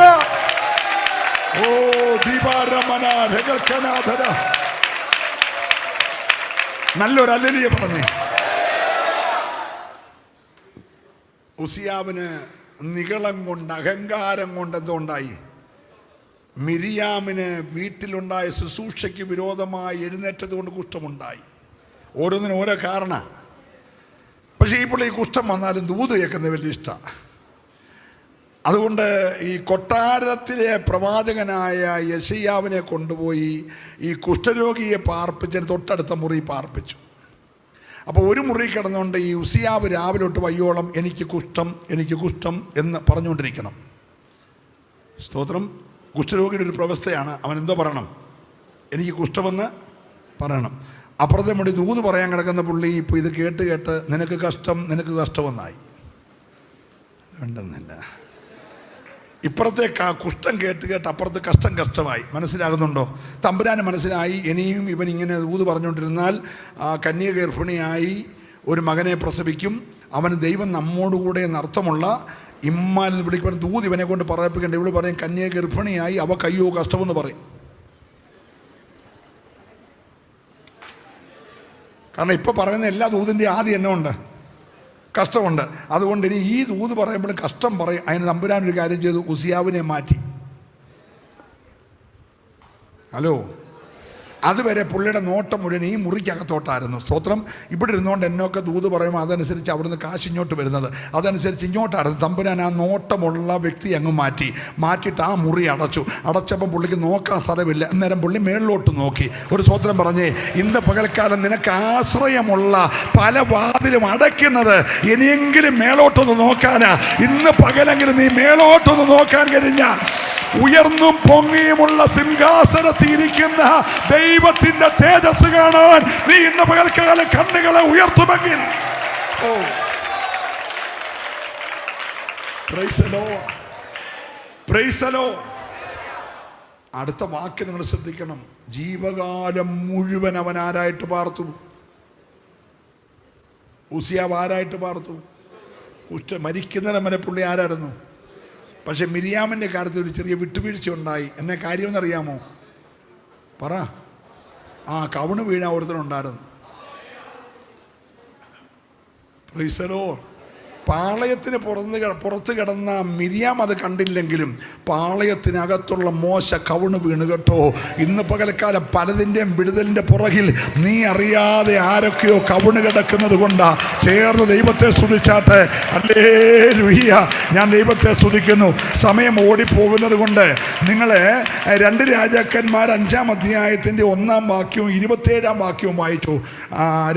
ഓ ദീപാരമന രഗൽക്കനാഥന, നല്ലൊരു ഹല്ലേലൂയ പറഞ്ഞേ. ഉസിയാവിന് നിഗളം കൊണ്ട്, അഹങ്കാരം കൊണ്ട് എന്തോ ഉണ്ടായി? മിരിയാമിന് വീട്ടിലുണ്ടായ ശുശ്രൂഷയ്ക്ക് വിരോധമായി എഴുന്നേറ്റത് കൊണ്ട് കുഷ്ഠമുണ്ടായി. ഓരോന്നിനും ഓരോ കാരണ. പക്ഷേ ഈ പുള്ളി കുഷ്ഠം വന്നാലും ദൂത് കേൾക്കുന്നത് വലിയ ഇഷ്ടമാണ്. അതുകൊണ്ട് ഈ കൊട്ടാരത്തിലെ പ്രവാചകനായ യെശയ്യാവിനെ കൊണ്ടുപോയി ഈ കുഷ്ഠരോഗിയെ പാർപ്പിച്ച് തൊട്ടടുത്ത മുറി പാർപ്പിച്ചു. അപ്പോൾ ഒരു മുറി കിടന്നുകൊണ്ട് ഈ ഉസിയാവ് രാവിലെ തൊട്ട് വയ്യോളം എനിക്ക് കുഷ്ഠം, എനിക്ക് കുഷ്ഠം എന്ന് പറഞ്ഞുകൊണ്ടിരിക്കണം. സ്തോത്രം. കുഷ്ഠരോഗിയുടെ ഒരു പ്രവസ്ഥയാണ്. അവൻ എന്തോ പറയണം? എനിക്ക് കുഷ്ഠമെന്ന് പറയണം. അപ്പുറത്തെ മുടി ദൂത് പറയാൻ കിടക്കുന്ന പുള്ളി ഇപ്പോൾ ഇത് കേട്ട് കേട്ട് നിനക്ക് കഷ്ടം, നിനക്ക് കഷ്ടമെന്നായി. വേണ്ടെന്നില്ല. ഇപ്പുറത്തെ കുഷ്ഠം കേട്ട് കേട്ട് അപ്പുറത്ത് കഷ്ടമായി. മനസ്സിലാകുന്നുണ്ടോ? തമ്പുരാന് മനസ്സിലായി, ഇനിയും ഇവൻ ഇങ്ങനെ ദൂത് പറഞ്ഞുകൊണ്ടിരുന്നാൽ കന്യക ഗർഭിണിയായി ഒരു മകനെ പ്രസവിക്കും, അവന് ദൈവം നമ്മോടുകൂടെ എന്നർത്ഥമുള്ള ഇമ്മാൻ വിളിക്കുന്ന ദൂത് ഇവനെ കൊണ്ട് പറയിപ്പിക്കേണ്ട. ഇവിടെ പറയും കന്യക ഗർഭിണിയായി, അവ കയ്യോ കഷ്ടമെന്ന് പറയും. കാരണം ഇപ്പം പറയുന്ന എല്ലാ ദൂതിൻ്റെ ആദ്യം എന്നെ ഉണ്ട്, കഷ്ടമുണ്ട്. അതുകൊണ്ട് ഇനി ഈ ദൂത് പറയുമ്പോഴും കഷ്ടം പറയും. അതിന് തമ്പുരാൻ ഒരു കാര്യം ചെയ്തു, ഉസിയാവിനെ മാറ്റി. ഹലോ, അതുവരെ പുള്ളിയുടെ നോട്ടം മുഴുവൻ ഈ മുറിക്കകത്തോട്ടായിരുന്നു. സ്തോത്രം. ഇവിടെ ഇരുന്നുകൊണ്ട് എന്നൊക്കെ ദൂത് പറയുമ്പോൾ അതനുസരിച്ച് അവിടുന്ന് കാശ് ഇങ്ങോട്ട് വരുന്നത്, അതനുസരിച്ച് ഇങ്ങോട്ടായിരുന്നു. തമ്പുരാൻ ആ നോട്ടമുള്ള വ്യക്തി അങ്ങ് മാറ്റിയിട്ട് ആ മുറി അടച്ചു. അടച്ചപ്പം പുള്ളിക്ക് നോക്കാൻ സ്ഥലമില്ല. അന്നേരം പുള്ളി മേളിലോട്ട് നോക്കി. ഒരു സ്തോത്രം പറഞ്ഞേ, ഇന്ന് പകൽക്കാലം നിനക്ക് ആശ്രയമുള്ള പല വാതിലും അടയ്ക്കുന്നത് ഇനിയെങ്കിലും മേളോട്ടൊന്ന് നോക്കാനാ. ഇന്ന് പകലെങ്കിലും നീ മേളോട്ടൊന്ന് നോക്കാൻ കഴിഞ്ഞാൽ ഉയർന്നും പൊങ്ങിയുമുള്ള സിംഹാസനത്തിരിക്കുന്ന ദൈവത്തിന്റെ തേജസ് കാണാൻ നീ ഇന്ന് പകൽക്കാലം കണ്ണുകളെ ഉയർത്തുമെങ്കിൽ, അടുത്ത വാക്ക് നിങ്ങൾ ശ്രദ്ധിക്കണം. ജീവകാലം മുഴുവൻ അവൻ ആരായിട്ട് പാർത്തു? ഉസിയാവ് ആരായിട്ട് പാർത്തു? മരിക്കുന്നതിന് വരെ പുള്ളി ആരായിരുന്നു? പക്ഷെ മിരിയാമിൻ്റെ കാര്യത്തിൽ ഒരു ചെറിയ വിട്ടുവീഴ്ച ഉണ്ടായി. എന്നെ കാര്യമെന്നറിയാമോ? പറ. കവിണ് വീഴാൻ ഒരുത്തനുണ്ടായിരുന്നു. Praise the Lord. പാളയത്തിന് പുറത്ത് കിടന്ന മിരിയാം അത് കണ്ടില്ലെങ്കിലും പാളയത്തിനകത്തുള്ള മോശ കവിണ് വീണ് കേട്ടോ. ഇന്ന് പകൽക്കാലം പലതിൻ്റെയും വിടുതലിൻ്റെ പുറകിൽ നീ അറിയാതെ ആരൊക്കെയോ കവിണ് കിടക്കുന്നത് കൊണ്ടാ. ചേർന്ന് ദൈവത്തെ സ്തുതിച്ചാട്ടെ. ഹല്ലേലൂയ. ഞാൻ ദൈവത്തെ സ്തുതിക്കുന്നു. സമയം ഓടിപ്പോകുന്നത് കൊണ്ട് നിങ്ങൾ 2 രാജാക്കന്മാർ 5-ാം അധ്യായത്തിൻ്റെ 1-ാം വാക്യവും 27-ാം വാക്യവും വായിച്ചു.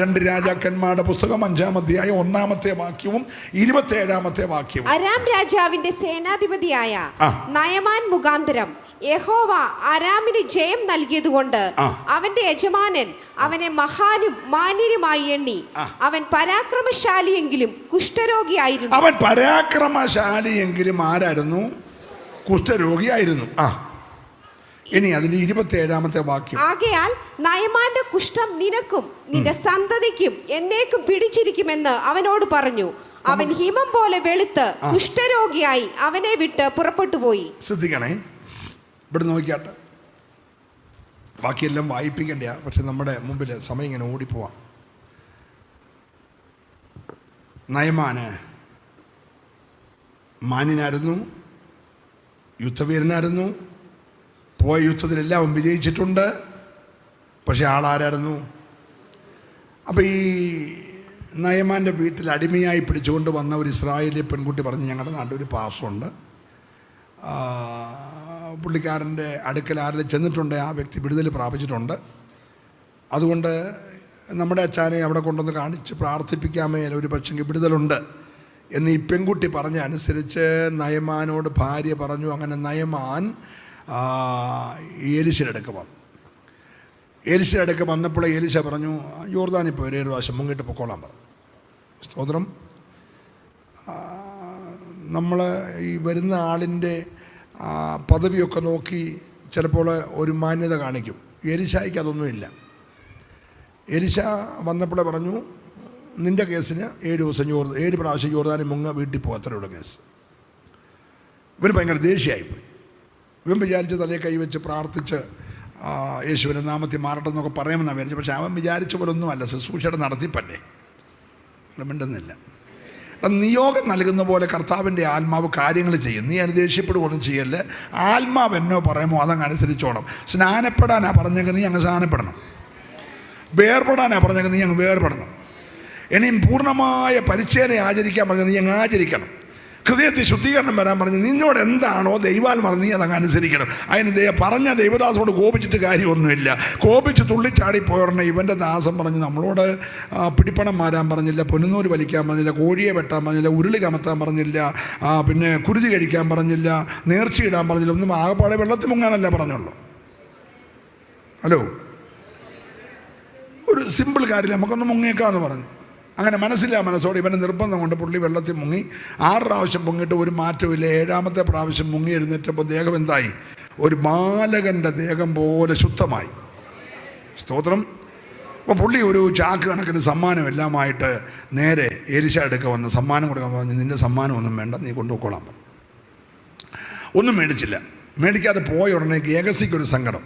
2 രാജാക്കന്മാരുടെ പുസ്തകം 5-ാം അധ്യായം 1-ാമത്തെ വാക്യവും 27-ാമത്തെ വാക്യവും. അരാം രാജാവിന്റെ സേനാധിപതിയായ നയമാൻ മുഖാന്തരം യഹോവ അരാമിന് ജയം നൽകിയതുകൊണ്ട് അവന്റെ യജമാനൻ അവനെ മഹാനും മാന്യനുമായി എണ്ണി. അവൻ പരാക്രമശാലിയെങ്കിലും കുഷ്ഠരോഗിയായിരുന്നു. അവൻ പരാക്രമശാലിയെങ്കിലും ആരായിരുന്നു? കുഷ്ഠരോഗിയായിരുന്നു. ഇനി അതിന്റെ 27-ാമത്തെ വാക്യം. ആകയാൽ നയമാന്റെ കുഷ്ഠം നിനക്കും നിന്റെ സന്തതിക്കും എന്നേക്കും പിടിച്ചിരിക്കുമെന്ന് അവനോട് പറഞ്ഞു. അവൻ ഹിമം പോലെ വെളുത്ത് കുഷ്ഠരോഗിയായി അവനെ വിട്ട് പുറപ്പെട്ടു പോയി. ശ്രദ്ധിക്കണേ, ഇവിടെ നോക്കിയാട്ടെ. ബാക്കിയെല്ലാം വായിപ്പിക്കണ്ട, പക്ഷെ നമ്മുടെ മുമ്പിൽ സമയം ഇങ്ങനെ ഓടിപ്പോവാം. നയമാന് മാന്യനായിരുന്നു, യുദ്ധവീരനായിരുന്നു, പോയ യുദ്ധത്തിലെല്ലാം അവൻ വിജയിച്ചിട്ടുണ്ട്. പക്ഷെ ആളാരായിരുന്നു? അപ്പം ഈ നയമാൻ്റെ വീട്ടിൽ അടിമയായി പിടിച്ചുകൊണ്ട് വന്ന ഒരു ഇസ്രായേലി പെൺകുട്ടി പറഞ്ഞ് ഞങ്ങളുടെ നാട്ടിൽ ഒരു പാസ്റ്ററുണ്ട്, പുള്ളിക്കാരൻ്റെ അടുക്കൽ ആരെങ്കിലും ചെന്നിട്ടുണ്ട്, ആ വ്യക്തി വിടുതൽ പ്രാപിച്ചിട്ടുണ്ട്, അതുകൊണ്ട് നമ്മുടെ അച്ഛനെ അവിടെ കൊണ്ടുവന്ന് കാണിച്ച് പ്രാർത്ഥിപ്പിക്കാമേ, ഒരു പക്ഷെങ്കിൽ വിടുതലുണ്ട് എന്ന് ഈ പെൺകുട്ടി പറഞ്ഞ അനുസരിച്ച് നയമാനോട് ഭാര്യ പറഞ്ഞു. അങ്ങനെ നയമാൻ എലീശയുടെ അടുക്ക് വന്നു. എലീശയുടെ അടുക്ക് വന്നപ്പോൾ എലീശ പറഞ്ഞു, യോർദാനിപ്പോൾ ഒരേ പ്രാവശ്യം മുങ്ങിട്ട് പൊക്കോളാൻ പറഞ്ഞു. സ്തോത്രം. നമ്മൾ ഈ വരുന്ന ആളിൻ്റെ പദവിയൊക്കെ നോക്കി ചിലപ്പോൾ ഒരു മാന്യത കാണിക്കും. എലീശായ്ക്ക് അതൊന്നുമില്ല. എലീശ വന്നപ്പോഴേ പറഞ്ഞു, നിൻ്റെ കേസിന് 7 ദിവസം 7 പ്രാവശ്യം യോർദാനിൽ മുങ്ങ, വീട്ടിൽ പോകും, അത്രയുള്ള കേസ്. ഇവന് ഭയങ്കര ദേഷ്യമായിപ്പോയി. ഇവൻ വിചാരിച്ച് തലയെ കൈവച്ച് പ്രാർത്ഥിച്ച് യേശുവിൻ്റെ നാമത്തിൽ മാറട്ടെ എന്നൊക്കെ പറയാമെന്നാണ് വിചാരിച്ചത്. പക്ഷേ അവൻ വിചാരിച്ച പോലൊന്നും അല്ല, ശുശ്രൂഷയുടെ നടത്തിപ്പല്ലേ, മിണ്ടുന്നില്ല. നിയോഗം നൽകുന്ന പോലെ കർത്താവിൻ്റെ ആത്മാവ് കാര്യങ്ങൾ ചെയ്യും. നീ അതിന് ദേഷ്യപ്പെടുകയൊന്നും ചെയ്യല്ലേ. ആത്മാവ് എന്നോ പറയുമോ അതങ്ങ് അനുസരിച്ചോണം. സ്നാനപ്പെടാനാണ് പറഞ്ഞെങ്കിൽ നീ അങ്ങ് സ്നാനപ്പെടണം. വേർപെടാനാണ് പറഞ്ഞെങ്കിൽ നീ അങ്ങ് വേർപെടണം. ഇനിയും പൂർണ്ണമായ പരിച്ഛേദന ആചരിക്കാൻ പറഞ്ഞാൽ നീ അങ്ങ് ആചരിക്കണം. ഹൃദയത്തിൽ ശുദ്ധീകരണം വരാൻ പറഞ്ഞ് നിന്നോട് എന്താണോ ദൈവാത്മാവ് നീ അതങ്ങ് അനുസരിക്കണം. അതിന് പറഞ്ഞ ദൈവദാസോട് കോപിച്ചിട്ട് കാര്യമൊന്നുമില്ല. കോപിച്ച് തുള്ളിച്ചാടിപ്പോയറിനെ ഇവൻ്റെ ദാസം പറഞ്ഞ് നമ്മളോട് പിടിപ്പണം മാരാൻ പറഞ്ഞില്ല, പൊന്നുനൂര് വലിക്കാൻ പറഞ്ഞില്ല, കോഴിയെ വെട്ടാൻ പറഞ്ഞില്ല, ഉരുളി കമത്താൻ പറഞ്ഞില്ല, പിന്നെ കുരുതി കഴിക്കാൻ പറഞ്ഞില്ല, നേർച്ചയിടാൻ പറഞ്ഞില്ല, ഒന്നും ആകെപ്പാടെ വെള്ളത്തിൽ മുങ്ങാനല്ല പറഞ്ഞുള്ളൂ. ഹലോ, ഒരു സിമ്പിൾ കാര്യം നമുക്കൊന്ന് മുങ്ങിയേക്കാന്ന് പറഞ്ഞു. അങ്ങനെ മനസ്സോടെ ഇവൻ്റെ നിർബന്ധം കൊണ്ട് പുള്ളി വെള്ളത്തിൽ മുങ്ങി. 6 പ്രാവശ്യം മുങ്ങിയിട്ട് ഒരു മാറ്റമില്ല. 7ാമത്തെ പ്രാവശ്യം മുങ്ങി എഴുന്നേറ്റപ്പോൾ ദേഹം എന്തായി? ഒരു ബാലകൻ്റെ ദേഹം പോലെ ശുദ്ധമായി. സ്തോത്രം. അപ്പോൾ പുള്ളി ഒരു ചാക്ക് കണക്കിന് സമ്മാനം എല്ലാമായിട്ട് നേരെ എലീശ അടുക്ക വന്ന് സമ്മാനം കൊടുക്കാൻ പറഞ്ഞു. നിൻ്റെ സമ്മാനമൊന്നും വേണ്ട, നീ കൊണ്ടുപോയിക്കോളാൻ പറഞ്ഞു. ഒന്നും മേടിച്ചില്ല. മേടിക്കാതെ പോയ ഉടനെ ഗേഹസിക്കൊരു സങ്കടം.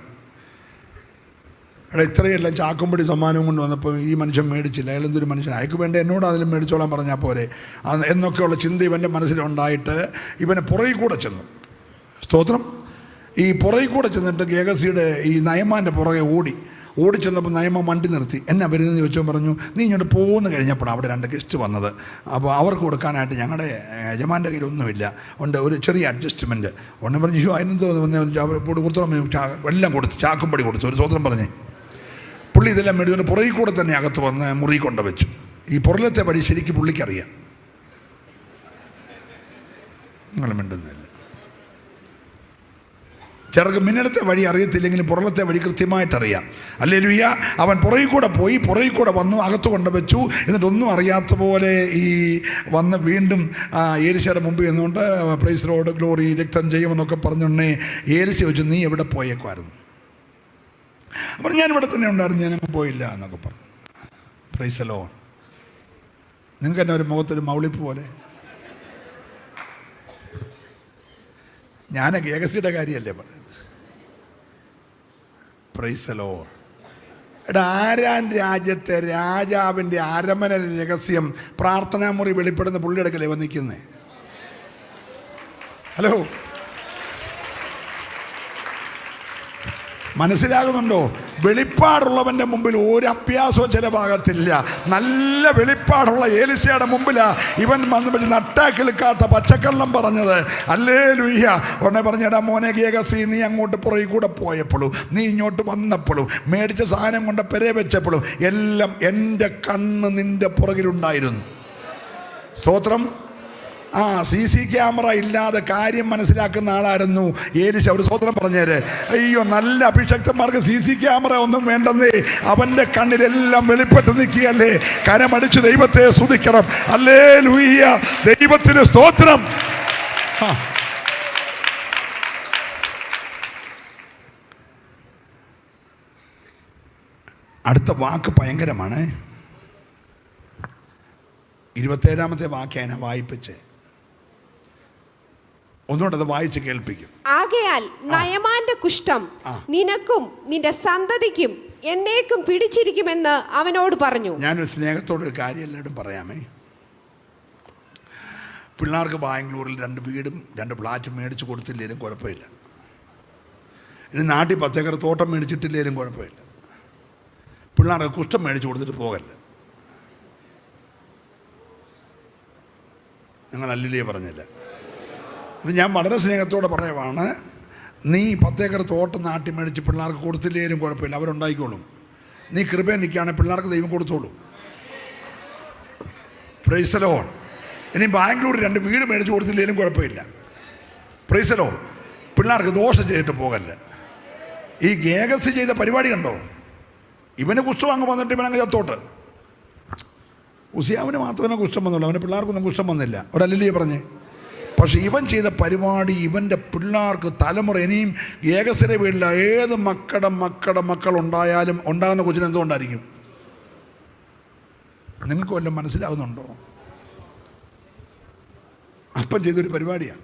ഇത്രയെല്ലാം ചാക്കുംപടി സമ്മാനവും കൊണ്ട് വന്നപ്പോൾ ഈ മനുഷ്യൻ മേടിച്ചില്ല, അയാൾ എന്തൊരു മനുഷ്യൻ, അയക്ക് വേണ്ട എന്നോട് അതിലും മേടിച്ചോളാൻ പറഞ്ഞാൽ പോരെ എന്നൊക്കെയുള്ള ചിന്ത ഇവൻ്റെ മനസ്സിലുണ്ടായിട്ട് ഇവനെ പുറകിൽ കൂടെ ചെന്നു. സ്തോത്രം. ഈ പുറകിൽ കൂടെ ചെന്നിട്ട് ഗേഹസിയുടെ ഈ നയമാൻ്റെ പുറകെ ഓടിച്ചെന്നപ്പോൾ നയമാൻ വണ്ടി നിർത്തി. എന്നാ വരുന്നതെന്ന് ചോദിച്ചാൽ പറഞ്ഞു, നീ ഇങ്ങോട്ട് പോന്നു കഴിഞ്ഞപ്പോഴാണ് അവിടെ 2 ഗസ്റ്റ് വന്നത്. അപ്പോൾ അവർക്ക് കൊടുക്കാനായിട്ട് ഞങ്ങളുടെ യജമാൻ്റെ കയ്യിലൊന്നുമില്ല, ഉണ്ട് ഒരു ചെറിയ അഡ്ജസ്റ്റ്മെൻറ്റ് ഒന്ന് പറഞ്ഞു. അതിനെന്തോ കൊടുത്തോളം എല്ലാം കൊടുത്തു, ചാക്കുംപടി കൊടുത്തു. ഒരു സ്വതന്ത്രം പറഞ്ഞേ. പുള്ളി ഇതെല്ലാം മേടിച്ചുകൊണ്ട് പുറകിൽ കൂടെ തന്നെ അകത്ത് വന്ന് മുറി കൊണ്ടുവച്ചു. ഈ പുറലത്തെ വഴി ശരിക്കും പുള്ളിക്കറിയാം. നിങ്ങൾ മിണ്ടുന്നില്ല. ചിലർക്ക് മുന്നിലത്തെ വഴി അറിയത്തില്ലെങ്കിലും പുറലത്തെ വഴി കൃത്യമായിട്ടറിയാം. ഹല്ലേലൂയ. അവൻ പുറകിൽ കൂടെ വന്നു, അകത്ത് കൊണ്ടുവച്ചു. എന്നിട്ടൊന്നും അറിയാത്ത പോലെ ഈ വന്ന് വീണ്ടും ഏലിശയുടെ മുമ്പിൽ നിന്നുകൊണ്ട് പ്രൈസ് ലോർഡ്, ഗ്ലോറി, രക്തം ചെയ്യുമെന്നൊക്കെ പറഞ്ഞുകൊണ്ടേ ഏലിശ ചോദിച്ചു, നീ എവിടെ പോയേക്കുമായിരുന്നു? അപ്പം ഞാനിവിടെ തന്നെ ഉണ്ടായിരുന്നു, ഞാനങ്ങ് പോയില്ല എന്നൊക്കെ പറഞ്ഞു. Praise Lord. നിങ്ങൾക്ക് തന്നെ ഒരു മുഖത്തൊരു മൗളിപ്പ് പോലെ. ഞാൻ ഗേഹസിയുടെ കാര്യമല്ലേ പറയുന്നത്. Praise Lord. ആരാൻ രാജ്യത്തെ രാജാവിൻ്റെ അരമന രഹസ്യം പ്രാർത്ഥനാമുറി വെളിപ്പെടുന്ന പുള്ളിയെടുക്കലേ വന്നിരിക്കുന്നേ. ഹലോ, മനസ്സിലാകുന്നുണ്ടോ? വെളിപ്പാടുള്ളവൻ്റെ മുമ്പിൽ ഒരു അഭ്യാസവും ചില ഭാഗത്തില്ല. നല്ല വെളിപ്പാടുള്ള ഏലിശയുടെ മുമ്പിലാണ് ഇവൻ വന്ന് നട്ടാക്കിളിക്കാത്ത പച്ചക്കള്ളം പറഞ്ഞത്. ഹല്ലേലൂയ. ഉടനെ പറഞ്ഞടാ മോനെ ഗേഹസി, നീ അങ്ങോട്ട് പുറകിൽ കൂടെ പോയപ്പോഴും നീ ഇങ്ങോട്ട് വന്നപ്പോഴും മേടിച്ച സാധനം കൊണ്ട് പെരെ വെച്ചപ്പോഴും എല്ലാം എൻ്റെ കണ്ണ് നിൻ്റെ പുറകിലുണ്ടായിരുന്നു. സ്തോത്രം. CC ക്യാമറ ഇല്ലാതെ കാര്യം മനസ്സിലാക്കുന്ന ആളായിരുന്നു ഏലിശ. ഒരു സ്തോത്രം പറഞ്ഞേര്. അയ്യോ, നല്ല അഭിഷക്തന്മാർക്ക് CC ക്യാമറ ഒന്നും വേണ്ടെന്നേ. അവൻ്റെ കണ്ണിലെല്ലാം വെളിപ്പെട്ട് നിൽക്കുകയല്ലേ. കരമടിച്ച് ദൈവത്തെ സ്തുതിക്കണം. ഹല്ലേലൂയ. ദൈവത്തിന് സ്തോത്രം. അടുത്ത വാക്ക് ഭയങ്കരമാണ്. 27ാമത്തെ വാക്യം ഞാൻ വായിപ്പിച്ചേ. ഒന്നുകൂടെ അത് വായിച്ച് കേൾപ്പിക്കും. ആകയാൽ നയമാന്റെ കുഷ്ഠം നിനക്കും നിന്റെ സന്തതിക്കും എന്നേക്കും പിടിച്ചിരിക്കുമെന്ന് അവനോട് പറഞ്ഞു. ഞാനൊരു സ്നേഹത്തോടൊരു കാര്യം എല്ലാവരും പറയാമേ. പിള്ളേർക്ക് ബാംഗ്ലൂരിൽ 2 വീടും 2 ഫ്ലാറ്റും മേടിച്ച് കൊടുത്തില്ലെങ്കിലും കുഴപ്പമില്ല. ഇനി നാട്ടിൽ 10 ഏക്കർ തോട്ടം മേടിച്ചിട്ടില്ലെങ്കിലും കുഴപ്പമില്ല. പിള്ളേർക്ക് കുഷ്ഠം മേടിച്ച് കൊടുത്തിട്ട് പോകല്ല. നിങ്ങൾ അല്ലില്ലേ പറഞ്ഞില്ല. അത് ഞാൻ വളരെ സ്നേഹത്തോടെ പറയുവാണ്. നീ 10 ഏക്കർ തോട്ടം നാട്ടി മേടിച്ച് പിള്ളേർക്ക് കൊടുത്തില്ലേലും കുഴപ്പമില്ല, അവരുണ്ടായിക്കോളും. നീ കൃപയെ നിൽക്കുകയാണെങ്കിൽ പിള്ളേർക്ക് ദൈവം കൊടുത്തോളൂ. Price the Lord. ഇനി ബാംഗ്ലൂർ 2 വീട് മേടിച്ച് കൊടുത്തില്ലേലും കുഴപ്പമില്ല. Price the Lord. പിള്ളേർക്ക് ദോഷം ചെയ്തിട്ട് പോകല്ല. ഈ ഗേഗസ് ചെയ്ത പരിപാടി കണ്ടോ? ഇവന് കുഷ്ഠം അങ്ങ് വന്നിട്ട് ഇവനങ്ങ് ചത്തോട്ട്. ഉസിയാവിന് മാത്രമേ കുഷ്ഠം വന്നുള്ളൂ, അവൻ്റെ പിള്ളേർക്കൊന്നും കുഷ്ഠം വന്നില്ല. ഒരല്ലേ പറഞ്ഞേ. പക്ഷെ ഇവൻ ചെയ്ത പരിപാടി ഇവൻ്റെ പിള്ളേർക്ക് തലമുറ ഇനിയും ഗേഗസിൻ്റെ വീട്ടിൽ ഏത് മക്കൾ ഉണ്ടായാലും ഉണ്ടാകുന്ന കൊച്ചിന് എന്തുകൊണ്ടായിരിക്കും? നിങ്ങൾക്ക് വല്ലതും മനസ്സിലാകുന്നുണ്ടോ? അപ്പം ചെയ്തൊരു പരിപാടിയാണ്.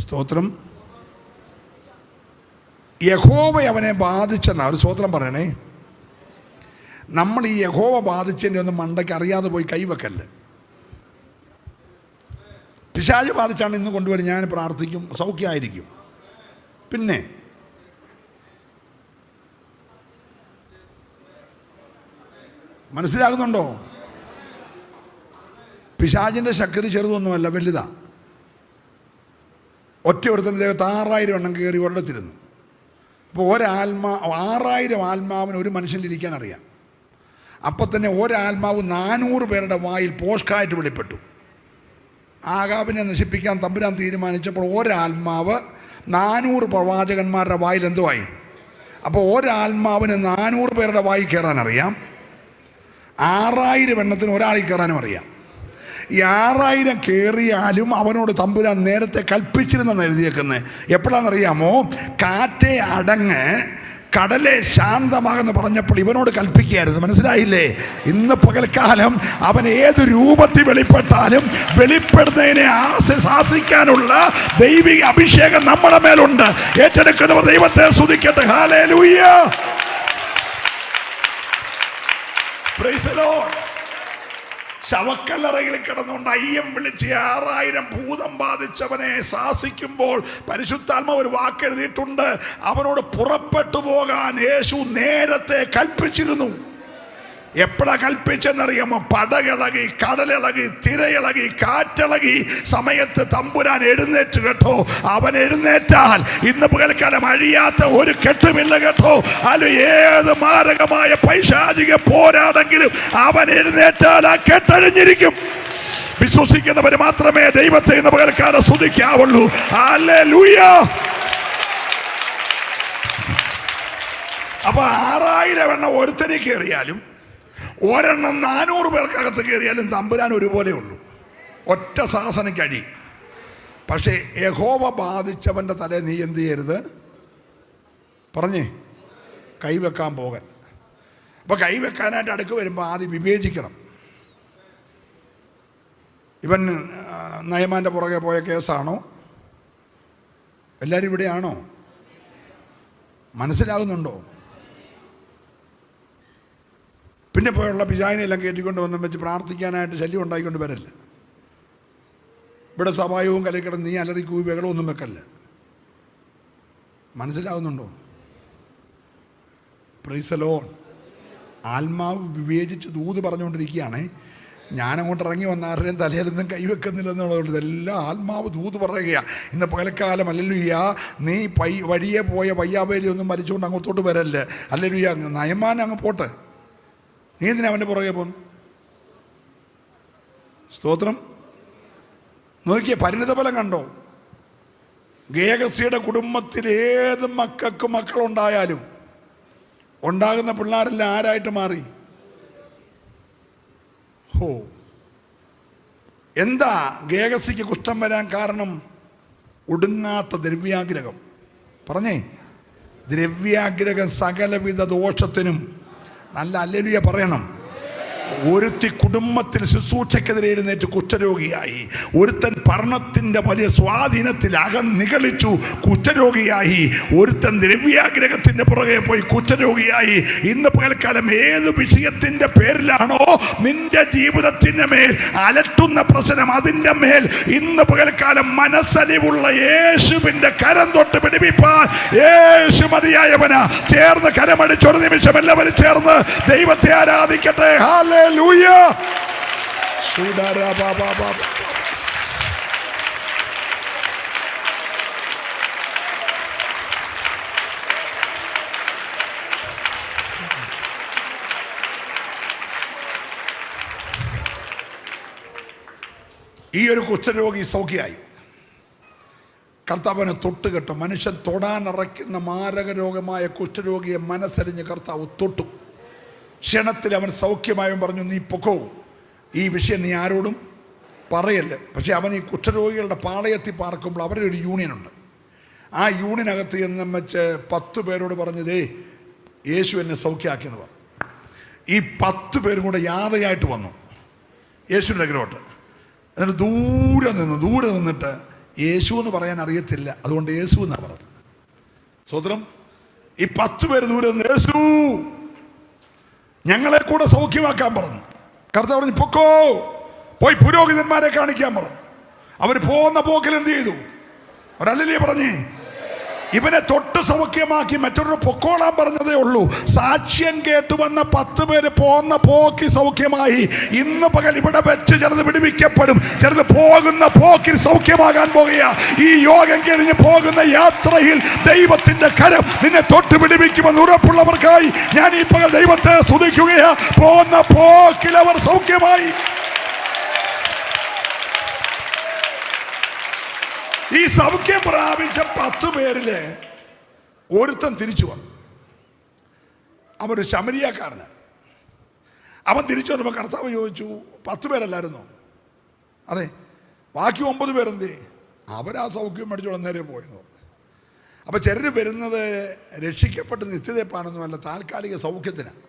സ്തോത്രം. യഹോവ അവനെ ബാധിച്ചെന്ന ഒരു സ്തോത്രം പറയണേ. നമ്മൾ ഈ യഹോവ ബാധിച്ചതിൻ്റെ ഒന്നും മണ്ടയ്ക്ക് അറിയാതെ പോയി കൈവെക്കല്ലേ. പിശാച് ബാധിച്ചാണ് ഇന്ന് കൊണ്ടുവരും, ഞാൻ പ്രാർത്ഥിക്കും, സൗഖ്യമായിരിക്കും. പിന്നെ മനസ്സിലാകുന്നുണ്ടോ? പിശാചിൻ്റെ ശക്തി ചെറുതൊന്നുമല്ല, വലുതാ. ഒറ്റ ഒരുത്തൻ്റെ ദേഹത്ത് 6000 എണ്ണം കയറി ഒരിടത്തിരുന്നു. അപ്പോൾ 6000 ആത്മാവിന് ഒരു മനുഷ്യനിരിക്കാൻ അറിയാം. അപ്പം തന്നെ ഒരാത്മാവ് 400 പേരുടെ വായിൽ പോഷ്കായിട്ട് വെളിപ്പെട്ടു. ആഹാബിനെ നശിപ്പിക്കാൻ തമ്പുരാൻ തീരുമാനിച്ചപ്പോൾ ഒരാത്മാവ് 400 പ്രവാചകന്മാരുടെ വായിൽ എന്തുവായി? അപ്പോൾ ഒരാത്മാവിന് 400 പേരുടെ വായിൽ കയറാനറിയാം. 6000 എണ്ണത്തിന് ഒരാളിൽ കയറാനും അറിയാം. ഈ 6000 കയറിയാലും അവനോട് തമ്പുരാൻ നേരത്തെ കൽപ്പിച്ചിരുന്നെന്ന് എഴുതിയേക്കുന്നത്. എപ്പോഴാണെന്നറിയാമോ? കാറ്റേ അടങ്ങ്, കടലെ ശാന്തമാകുന്നു പറഞ്ഞപ്പോൾ ഇവനോട് കൽപ്പിക്കുകയായിരുന്നു. മനസ്സിലായില്ലേ? ഇന്ന് പകൽക്കാലം അവൻ ഏത് രൂപത്തിൽ വെളിപ്പെട്ടാലും വെളിപ്പെടുന്നതിനെ ശാസിക്കാനുള്ള ദൈവിക അഭിഷേകം നമ്മുടെ മേലുണ്ട്. ഏറ്റെടുക്കുന്നവർ ദൈവത്തെ സ്തുതിക്കട്ടെ. ഹല്ലേലൂയ. Praise the Lord. ശവക്കല്ലറയിൽ കിടന്നുകൊണ്ട് അയ്യം വിളിച്ച് 6000 ഭൂതം ബാധിച്ചവനെ ശാസിക്കുമ്പോൾ പരിശുദ്ധാത്മാവ് ഒരു വാക്കെഴുതിയിട്ടുണ്ട്. അവനോട് പുറപ്പെട്ടു പോകാൻ യേശു നേരത്തെ കൽപ്പിച്ചിരുന്നു. എപ്പോഴാ കൽപ്പിച്ചെന്നറിയാമോ? പടകിളകി, കടലിളകി, തിരയിളകി, കാറ്റിളകി സമയത്ത് തമ്പുരാൻ എഴുന്നേറ്റ് കേട്ടോ. അവൻ എഴുന്നേറ്റാൽ ഇന്ന് പകൽക്കാലം അഴിയാത്ത ഒരു കെട്ടുമില്ല കേട്ടോ. അല്ല ഏത് മാരകമായ പൈശാചിക പോരാടെങ്കിലും അവൻ എഴുന്നേറ്റാൽ ആ കെട്ടഴിഞ്ഞിരിക്കും. വിശ്വസിക്കുന്നവർ മാത്രമേ ദൈവത്തെ ഇന്ന് പകൽക്കാലം സ്തുതിക്കാവുള്ളൂ. ഹല്ലേലൂയ. അപ്പൊ 6000 എണ്ണം ഒരുത്തനെ കയറിയാലും ഒരെണ്ണം 400 പേർക്കകത്ത് കയറിയാലും തമ്പുരാൻ ഒരുപോലെ ഉള്ളൂ. ഒറ്റ ശാസനം കഴി. പക്ഷേ യഹോവ ബാധിച്ചവൻ്റെ തലേ നീ എന്ത് ചെയ്യരുത്? പറഞ്ഞേ, കൈവെക്കാൻ പോകാൻ. അപ്പോൾ കൈവെക്കാനായിട്ട് അടുക്ക് വരുമ്പോൾ ആദ്യം വിവേചിക്കണം. ഇവൻ നയമാൻ്റെ പുറകെ പോയ കേസാണോ? എല്ലാവരും ഇവിടെയാണോ? മനസ്സിലാകുന്നുണ്ടോ? പിന്നെ പോയുള്ള പിശാചിനെല്ലാം കയറ്റിക്കൊണ്ട് വന്നും വെച്ച് പ്രാർത്ഥിക്കാനായിട്ട് ശല്യം ഉണ്ടായിക്കൊണ്ട് വരല്ല. ഇവിടെ സഭായവും കലക്കിടന്ന് നീ അലറിക്കൂവി ബഹളമൊന്നും വെക്കല്ല. മനസ്സിലാകുന്നുണ്ടോ? Price the Lord. ആത്മാവ് വിവേചിച്ച് ദൂത് പറഞ്ഞുകൊണ്ടിരിക്കുകയാണേ. ഞാനങ്ങോട്ട് ഇറങ്ങി വന്ന ആരുടെയും തലയിലൊന്നും കൈവെക്കുന്നില്ലെന്നുള്ളത്. ഇതെല്ലാം ആത്മാവ് ദൂത് പറയുകയാണ്. ഇന്ന് പകൽക്കാലം ഹല്ലേലൂയ. നീ വഴിയെ പോയ പയ്യാവേലി ഒന്നും മരിച്ചുകൊണ്ട് അങ്ങോട്ടോട്ട് വരല്ലേ. ഹല്ലേലൂയ. നയമാൻ അങ്ങ് പോട്ടെ, നീ എന്തിനാ അവൻ്റെ പുറകെ പോന്നു? സ്തോത്രം. നോക്കിയേ, പരിണിതഫലം കണ്ടോ? ഗേഹസിയുടെ കുടുംബത്തിൽ ഏത് മക്കളുണ്ടായാലും ഉണ്ടാകുന്ന പിള്ളേരെല്ലാം ആരായിട്ട് മാറി? ഹോ, എന്താ ഗേഹസിക്ക് കുഷ്ഠം വരാൻ കാരണം? ഒടുങ്ങാത്ത ദ്രവ്യാഗ്രഹം. പറഞ്ഞേ, ദ്രവ്യാഗ്രഹം സകലവിധ ദോഷത്തിനും. നല്ല ഹല്ലേലൂയ പറയണം. ഒരുത്തി കുടുംബത്തിൽ ശുശ്രൂഷയ്ക്കെതിരെ എഴുന്നേറ്റ് കുഷ്ഠരോഗിയായി. ഒരുത്തൻ ഭരണത്തിൻ്റെ വലിയ സ്വാധീനത്തിൽ നിഗളിച്ചു കുഷ്ഠരോഗിയായി. ഒരുത്തൻ ദ്രവ്യാഗ്രഹത്തിൻ്റെ പുറകെ പോയി കുഷ്ഠരോഗിയായി. ഇന്ന് പകൽക്കാലം ഏത് വിഷയത്തിൻ്റെ പേരിലാണോ നിന്റെ ജീവിതത്തിൻ്റെ മേൽ അലട്ടുന്ന പ്രശ്നം, അതിൻ്റെ മേൽ ഇന്ന് പകൽക്കാലം മനസ്സലിവുള്ള യേശുവിൻ്റെ കരം തൊട്ട് പിടിപ്പിപ്പാൻ യേശു മതിയായവനാ. ചേർന്ന് കരമടിച്ചൊരു നിമിഷം എല്ലാവരും ചേർന്ന് ദൈവത്തെ ആരാധിക്കട്ടെ. ഹല്ലേലൂയ. ഈ ഒരു കുഷ്ഠരോഗി സൗഖ്യമായി. കർത്താവിനെ തൊട്ടുകെട്ടു. മനുഷ്യൻ തൊടാനിറക്കുന്ന മാരകരോഗമായ കുഷ്ഠരോഗിയെ മനസ്സരിഞ്ഞ് കർത്താവ് തൊട്ടു. ക്ഷണത്തിൽ അവൻ സൗഖ്യമായും പറഞ്ഞു, നീ പൊക്കോ, ഈ വിഷയം നീ ആരോടും പറയല്ലേ. പക്ഷെ അവൻ ഈ കുഷ്ഠരോഗികളുടെ പാളയത്തിൽ പാർക്കുമ്പോൾ അവരുടെ ഒരു യൂണിയനുണ്ട്. ആ യൂണിയനകത്ത് എന്ന് വെച്ച് 10 പേരോട് പറഞ്ഞതേ യേശു എന്നെ സൗഖ്യമാക്കിയെന്ന് പറഞ്ഞു. ഈ 10 പേരും കൂടെ യാതയായിട്ട് വന്നു യേശുവിൻ്റെ അഗ്രഹോട്ട്. എന്നിട്ട് ദൂരെ നിന്നിട്ട് യേശു എന്ന് പറയാൻ അറിയത്തില്ല, അതുകൊണ്ട് യേശു എന്നാണ് പറഞ്ഞത്. സ്വതന്ത്രം. ഈ 10 പേര് ദൂരെ നിന്ന് യേശു ഞങ്ങളെ കൂടെ സൗഖ്യമാക്കാൻ പറഞ്ഞു. കർത്താവ് പറഞ്ഞു, പൊക്കോ, പോയി പുരോഹിതന്മാരെ കാണിക്കാൻ പറഞ്ഞു. അവർ പോകുന്ന പോക്കിൽ എന്ത് ചെയ്തു? ഒരല്ലേ പറഞ്ഞേ, ഇവനെ തൊട്ട് സൗഖ്യമാക്കി മറ്റൊരു പൊക്കോളാൻ പറഞ്ഞതേ ഉള്ളൂ. സാക്ഷ്യം കേട്ടു വന്ന 10 പേര് പോകുന്ന പോക്കി സൗഖ്യമായി. ഇന്ന് പകൽ ഇവിടെ വെച്ച് ചിലത് വിടുവിക്കപ്പെടും, ചിലത് പോകുന്ന പോക്കിൽ സൗഖ്യമാകാൻ പോകുക. ഈ യോഗം കഴിഞ്ഞ് പോകുന്ന യാത്രയിൽ ദൈവത്തിന്റെ കരം നിന്നെ തൊട്ട് വിടുവിക്കുമെന്ന് ഉറപ്പുള്ളവർക്കായി ഞാൻ ഈ പകൽ ദൈവത്തെ സ്തുതിക്കുകയാ. പോകുന്ന പോക്കിൽ അവർ സൗഖ്യമായി. ഈ സൗഖ്യം പ്രാപിച്ച 10 പേരില് ഒരുത്തൻ തിരിച്ചു വന്നു. അവനൊരു ശമരിയാക്കാരനാണ്. അവൻ തിരിച്ചു വന്നപ്പോൾ കർത്താവ് ചോദിച്ചു, 10 പേരല്ലായിരുന്നോ? അതെ. ബാക്കി 9 പേരെന്തേ? അവരാ സൗഖ്യം മേടിച്ചോളം നേരെ പോയെന്ന് പറഞ്ഞു. അപ്പം ചിലർ വരുന്നത് രക്ഷിക്കപ്പെട്ട് നിത്യതപ്പാനൊന്നുമല്ല, താൽക്കാലിക സൗഖ്യത്തിനാണ്.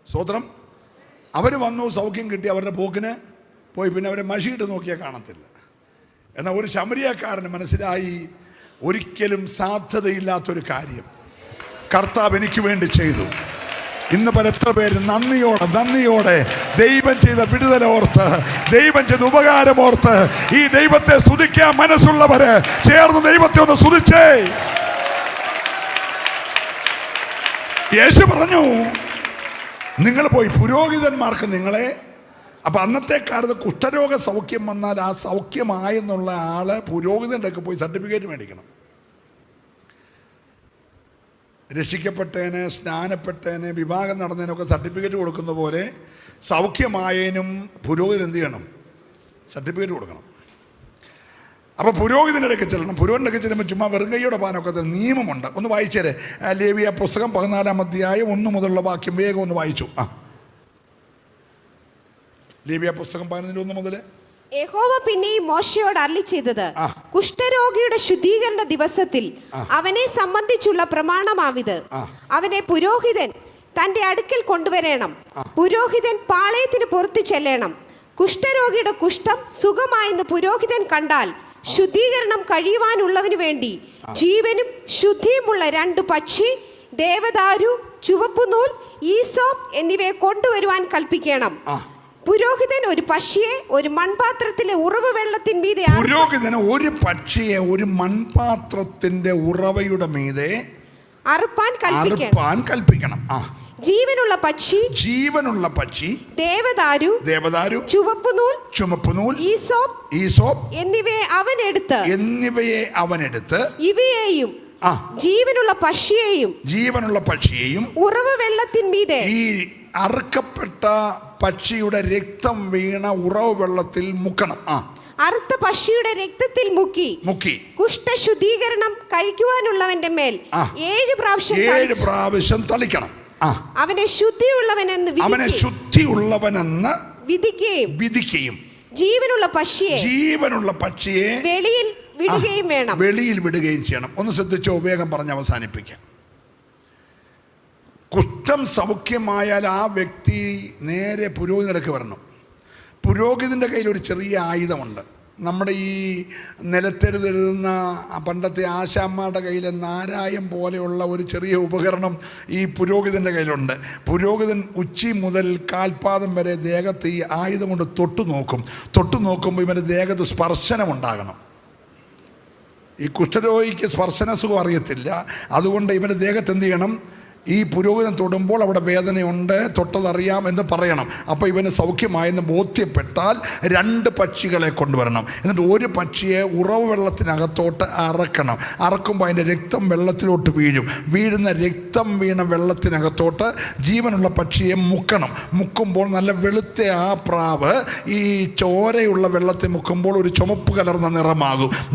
സ്വതന്ത്രം. അവർ വന്നു, സൗഖ്യം കിട്ടി, അവരുടെ പോക്കിന് പോയി. പിന്നെ അവരെ മഷിയിട്ട് നോക്കിയാൽ കാണത്തില്ല. എന്നാൽ ഒരു ശമരിയാക്കാരന് മനസ്സിലായി, ഒരിക്കലും സാധ്യതയില്ലാത്തൊരു കാര്യം കർത്താവ് എനിക്ക് വേണ്ടി ചെയ്തു. ഇന്ന് പല എത്ര പേര് നന്ദിയോടെ ദൈവം ചെയ്ത വിടുതലോർത്ത്, ദൈവം ചെയ്ത ഉപകാരമോർത്ത് ഈ ദൈവത്തെ സ്തുതിക്കാൻ മനസ്സുള്ളവര് ചേർന്ന് ദൈവത്തെ ഒന്ന് സ്തുതിച്ചേ. യേശു പറഞ്ഞു, നിങ്ങൾ പോയി പുരോഹിതന്മാർക്ക് നിങ്ങളെ. അപ്പം അന്നത്തെ കാലത്ത് കുഷ്ഠരോഗ സൗഖ്യം വന്നാൽ ആ സൗഖ്യമായെന്നുള്ള ആള് പുരോഹിതൻ്റെ ഒക്കെ പോയി സർട്ടിഫിക്കറ്റ് മേടിക്കണം. രക്ഷിക്കപ്പെട്ടതിന്, സ്നാനപ്പെട്ടതിന്, വിവാഹം നടന്നതിനൊക്കെ സർട്ടിഫിക്കറ്റ് കൊടുക്കുന്ന പോലെ സൗഖ്യമായതിനും പുരോഹിതൻ എന്ത് ചെയ്യണം? സർട്ടിഫിക്കറ്റ് കൊടുക്കണം. അപ്പോൾ പുരോഹിതൻ്റെ ഇടയ്ക്ക് ചെല്ലണം. പുരോഹിതൻ്റെ ഇടയ്ക്ക് ചെല്ലുമ്പോൾ ചുമ്മാ വെറുങ്കൈയുടെ പാനൊക്കെ നിയമമുണ്ട്. ഒന്ന് വായിച്ചേരെ. ലേവിയ പുസ്തകം 14-ാം അധ്യായം 1 മുതലുള്ള വാക്യം വേഗം ഒന്ന് വായിച്ചു. ലേവിയ പുസ്തകം 11-1 മുതൽ. യഹോവ പിന്നെയും മോശയോട് അരുളി ചെയ്തത്, കുഷ്ഠരോഗിയുടെ ശുദ്ധീകരണ ദിവസത്തിൽ അവനെ സംബന്ധിച്ചുള്ള പ്രമാണമാവിത്. അവനെ പുരോഹിതൻ തന്റെ അടുക്കൽ കൊണ്ടുവരണം. പുരോഹിതൻ പാളയത്തിന് പുറത്തു ചെല്ലണം. കുഷ്ഠരോഗിയുടെ കുഷ്ഠം സുഖമായെന്ന് പുരോഹിതൻ കണ്ടാൽ ശുദ്ധീകരണം കഴിയുവാനുള്ളവന് വേണ്ടി ജീവനും ശുദ്ധിയുമുള്ള 2 പക്ഷി, ദേവദാരു, ചുവപ്പുനൂൽ, ഈസോപ്പ് എന്നിവയെ കൊണ്ടുവരുവാൻ കൽപ്പിക്കണം. പുരോഹിതൻ ഒരു പക്ഷിയെ ഒരു മൺപാത്രത്തിലെ ഉറവ് വെള്ളത്തിന്മീതെ, പുരോഹിതന് ഒരു പക്ഷിയെ ഒരു മൺപാത്രത്തിന്റെ ഉറവയുടെ മീതെ അറുപ്പാൻ കൽപ്പിക്കണം. ജീവനുള്ള പക്ഷി, ദേവദാരു, ചുവപ്പുനൂൽ, ഈസോപ്പ് എന്നിവയെ അവൻ എടുത്ത് ഇവയെയും ജീവനുള്ള പക്ഷിയെയും ഉറവ് വെള്ളത്തിന്മീതെ, ഈ അറുക്കപ്പെട്ട പക്ഷിയുടെ രക്തം വീണ ഉറവ് വെള്ളത്തിൽ മുക്കണം. അറുത്ത പക്ഷിയുടെ രക്തത്തിൽ മുക്കി കുഷ്ഠശുദ്ധീകരണം കഴിക്കുവാനുള്ളവന്റെ മേൽ 7 പ്രാവശ്യം തളിക്കണം. അവനെ ശുദ്ധിയുള്ളവനെന്ന് വിധിക്കുകയും ജീവനുള്ള പക്ഷിയെ വെളിയിൽ വിടുകയും ചെയ്യണം. ഒന്ന് ശ്രദ്ധിച്ചോ, വേഗം പറഞ്ഞ് അവസാനിപ്പിക്കാം. കുഷ്ഠം സൗഖ്യമായാൽ ആ വ്യക്തി നേരെ പുരോഹിതനടുക്ക് വരണം. പുരോഹിതൻ്റെ കയ്യിൽ ഒരു ചെറിയ ആയുധമുണ്ട്. നമ്മുടെ ഈ നിലത്തെഴുതെഴുതുന്ന പണ്ടത്തെ ആശാമ്മയുടെ കയ്യിൽ നാരായം പോലെയുള്ള ഒരു ചെറിയ ഉപകരണം ഈ പുരോഹിതൻ്റെ കയ്യിലുണ്ട്. പുരോഹിതൻ ഉച്ചി മുതൽ കാൽപാദം വരെ ദേഹത്ത് ഈ ആയുധം കൊണ്ട് തൊട്ടു നോക്കുമ്പോൾ ഇവൻ്റെ ദേഹത്ത് സ്പർശനമുണ്ടാകണം. ഈ കുഷ്ഠരോഗിക്ക് സ്പർശന സുഖം അറിയത്തില്ല. അതുകൊണ്ട് ഇവൻ്റെ ദേഹത്ത് എന്ത് ചെയ്യണം? ഈ പുരോഹിതൻ തൊടുമ്പോൾ അവിടെ വേദനയുണ്ട്, തൊട്ടതറിയാം എന്ന് പറയണം. അപ്പോൾ ഇവന് സൗഖ്യമായെന്ന് ബോധ്യപ്പെട്ടാൽ 2 പക്ഷികളെ കൊണ്ടുവരണം. എന്നിട്ട് ഒരു പക്ഷിയെ ഉറവ് വെള്ളത്തിനകത്തോട്ട് അറക്കുമ്പോൾ അതിൻ്റെ രക്തം വെള്ളത്തിലോട്ട് വീഴുന്ന രക്തം വീണ വെള്ളത്തിനകത്തോട്ട് ജീവനുള്ള പക്ഷിയെ മുക്കുമ്പോൾ നല്ല വെളുത്ത ആ പ്രാവ് ഈ ചോരയുള്ള വെള്ളത്തിൽ മുക്കുമ്പോൾ ഒരു ചുമപ്പ് കലർന്ന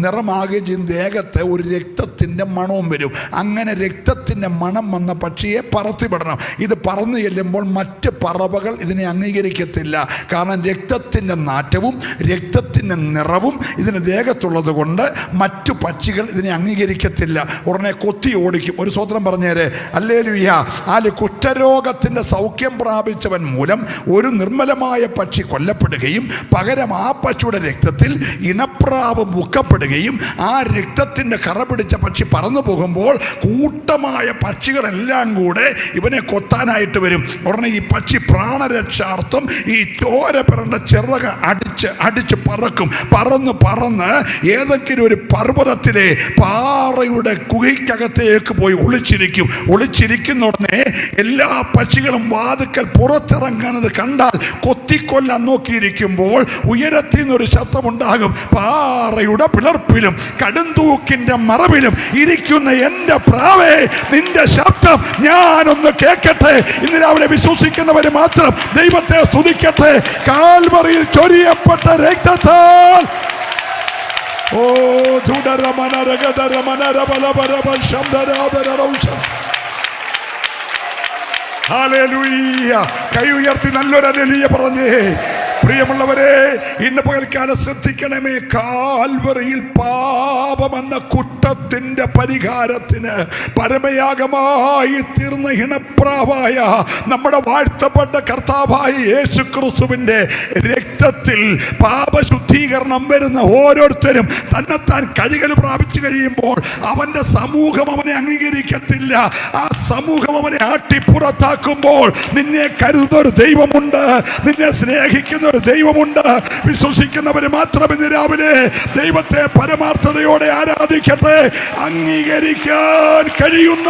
നിറമാകുകയും ചെയ്യും. ദേഹത്തെ ഒരു രക്തത്തിൻ്റെ മണവും വരും. അങ്ങനെ രക്തത്തിൻ്റെ മണം വന്ന പക്ഷിയെ പറത്തിവിടണം. ഇത് പറന്നു ചെല്ലുമ്പോൾ മറ്റ് പറവകൾ ഇതിനെ അംഗീകരിക്കത്തില്ല. കാരണം രക്തത്തിൻ്റെ നാറ്റവും രക്തത്തിൻ്റെ നിറവും ഇതിന് ദേഹത്തുള്ളത് കൊണ്ട് മറ്റു പക്ഷികൾ ഇതിനെ അംഗീകരിക്കത്തില്ല. ഉടനെ കൊത്തി ഓടിക്കും. ഒരു സ്വത്രം പറഞ്ഞേരെ ഹല്ലേലൂയ. കുഷ്ഠരോഗത്തിൻ്റെ സൗഖ്യം പ്രാപിച്ചവൻ മൂലം ഒരു നിർമ്മലമായ പക്ഷി കൊല്ലപ്പെടുകയും പകരം ആ പക്ഷിയുടെ രക്തത്തിൽ ഇണപ്രാവ് മുക്കപ്പെടുകയും ആ രക്തത്തിൻ്റെ കറ പിടിച്ച പക്ഷി പറന്നു പോകുമ്പോൾ കൂട്ടമായ പക്ഷികളെല്ലാം കൂടെ ഇവനെ കൊത്താനായിട്ട് വരും. ഉടനെ ഈ പക്ഷി പ്രാണരക്ഷാർത്ഥം ഈ ചോര പിറണ്ട ചിറക് അടിച്ച് പറന്ന് ഏതെങ്കിലും ഒരു പർവ്വതത്തിലെ പാറയുടെ ഗുഹയ്ക്കകത്തേക്ക് പോയി ഒളിച്ചിരിക്കുന്ന ഉടനെ എല്ലാ പക്ഷികളും വാതുക്കൽ പുറത്തിറങ്ങുന്നത് കണ്ടാൽ കൊത്തിക്കൊല്ലാൻ നോക്കിയിരിക്കുമ്പോൾ ഉയരത്തിൽ നിന്നൊരു ശബ്ദമുണ്ടാകും. പാറയുടെ പിളർപ്പിലും കടുംതൂക്കിന്റെ മറവിലും ഇരിക്കുന്ന എൻ്റെ പ്രാവേ, നിന്റെ ശബ്ദം ഞാനൊന്ന് കേൾക്കട്ടെ. ഇന്ന് രാവിലെ വിശ്വസിക്കുന്നവര് മാത്രം ദൈവത്തെ സ്തുതിക്കട്ടെ. കാൽവറിയിൽ ചൊരിയപ്പെട്ട രക്തത്താൽ കൈ ഉയർത്തി നല്ലൊരു ഹല്ലേലൂയ പറഞ്ഞേ. പ്രിയമുള്ളവരെ, ഇന്ന് പകൽക്കാലം ശ്രദ്ധിക്കണമേ. കാൽവറിയിൽ പാപമെന്ന കുറ്റത്തിന്റെ പരിഹാരത്തിന് പരമയാഗമായി തീർന്ന ഇണപ്രാവായ നമ്മുടെ വാഴ്ത്തപ്പെട്ട കർത്താവായ യേശു ക്രിസ്തുവിന്റെ രക്തത്തിൽ പാപശുദ്ധീകരണം വരുന്ന ഓരോരുത്തരും തന്നെത്താൻ കഴുകൽ പ്രാപിച്ചു കഴിയുമ്പോൾ അവന്റെ സമൂഹം അവനെ അംഗീകരിക്കത്തില്ല. ആ സമൂഹം അവനെ ആട്ടിപ്പുറത്താക്കുമ്പോൾ നിന്നെ കരുതുന്ന ഒരു ദൈവമുണ്ട്, നിന്നെ സ്നേഹിക്കുന്ന ഒരു ദൈവമുണ്ട്. വിശ്വസിക്കുന്നവര് മാത്രം ഇന്ന് രാവിലെ ദൈവത്തെ പരമാർത്ഥതയോടെ ആരാധിക്കട്ടെ. അംഗീകരിക്കാൻ കഴിയുന്ന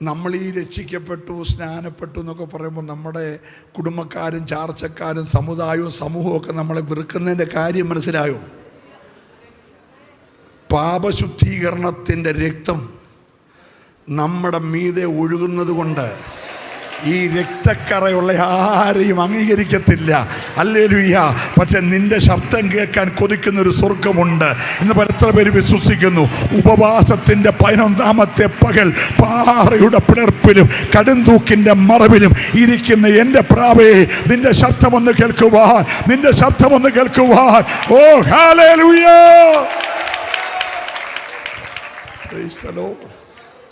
നമ്മൾ ഈ രക്ഷിക്കപ്പെട്ടു, സ്നാനപ്പെട്ടു എന്നൊക്കെ പറയുമ്പോൾ നമ്മുടെ കുടുംബക്കാരും ചാർച്ചക്കാരും സമുദായവും സമൂഹവും ഒക്കെ നമ്മളെ വെറുക്കുന്നതിൻ്റെ കാര്യം മനസ്സിലായോ? പാപശുദ്ധീകരണത്തിൻ്റെ രക്തം നമ്മുടെ മീതെ ഒഴുകുന്നത് കൊണ്ട് ഈ രക്തക്കറയുള്ള ആരെയും അംഗീകരിക്കത്തില്ല. ഹല്ലേലൂയ. പക്ഷെ നിന്റെ ശബ്ദം കേൾക്കാൻ കൊതിക്കുന്ന ഒരു സ്വർഗമുണ്ട്. ഇന്ന് എത്ര പേര് വിശ്വസിക്കുന്നു? ഉപവാസത്തിന്റെ 11ാമത്തെ പകൽ പാറയുടെ പിളർപ്പിലും കടുംതൂക്കിന്റെ മറവിലും ഇരിക്കുന്ന എൻ്റെ പ്രാവേ, നിന്റെ ശബ്ദമൊന്ന് കേൾക്കുവാൻ, നിന്റെ ശബ്ദമൊന്ന് കേൾക്കുവാൻ. ഓ ഹല്ലേലൂയ.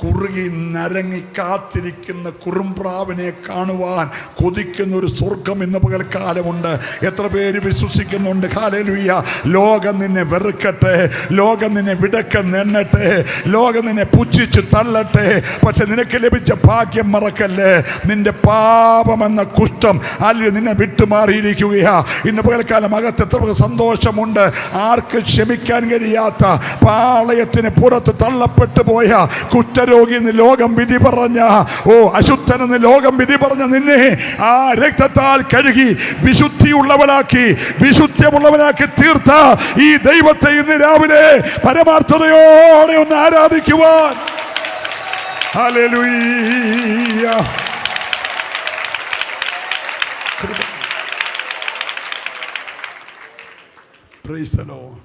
കുറുകി നരങ്ങി കാത്തിരിക്കുന്ന കുറുംപ്രാവിനെ കാണുവാൻ കൊതിക്കുന്ന ഒരു സ്വർഗം ഇന്ന് പകൽക്കാലമുണ്ട്. എത്ര പേര് വിശ്വസിക്കുന്നുണ്ട്? ഹല്ലേലൂയ. ലോകം നിന്നെ വെറുക്കട്ടെ, ലോകം നിന്നെ വിടക്കെന്നെണ്ണട്ടെ, ലോകം നിന്നെ പുച്ഛിച്ച് തള്ളട്ടെ, പക്ഷെ നിനക്ക് ലഭിച്ച ഭാഗ്യം മറക്കല്ലേ. നിന്റെ പാപമെന്ന കുഷ്ഠം അല്ലെങ്കിൽ നിന്നെ വിട്ടുമാറിയിരിക്കുകയാ. ഇന്ന് പകൽക്കാലം അകത്ത് എത്ര സന്തോഷമുണ്ട്. ആർക്ക് ക്ഷമിക്കാൻ കഴിയാത്ത പാളയത്തിന് പുറത്ത് തള്ളപ്പെട്ടു പോയ കുറ്റരോഗി എന്ന് ലോകം വിധി പറഞ്ഞ, അശുദ്ധനെന്ന് ലോകം വിധി പറഞ്ഞ നിന്നെ ആ രക്തത്താൽ കഴുകി വിശുദ്ധിയുള്ളവനാക്കി തീർത്ത ഈ ദൈവത്തെ ഇന്ന് രാവിലെ പരമാർത്ഥതയോടെ ഒന്ന് ആരാധിക്കുവാൻ. ഹല്ലേലൂയ. Praise the Lord.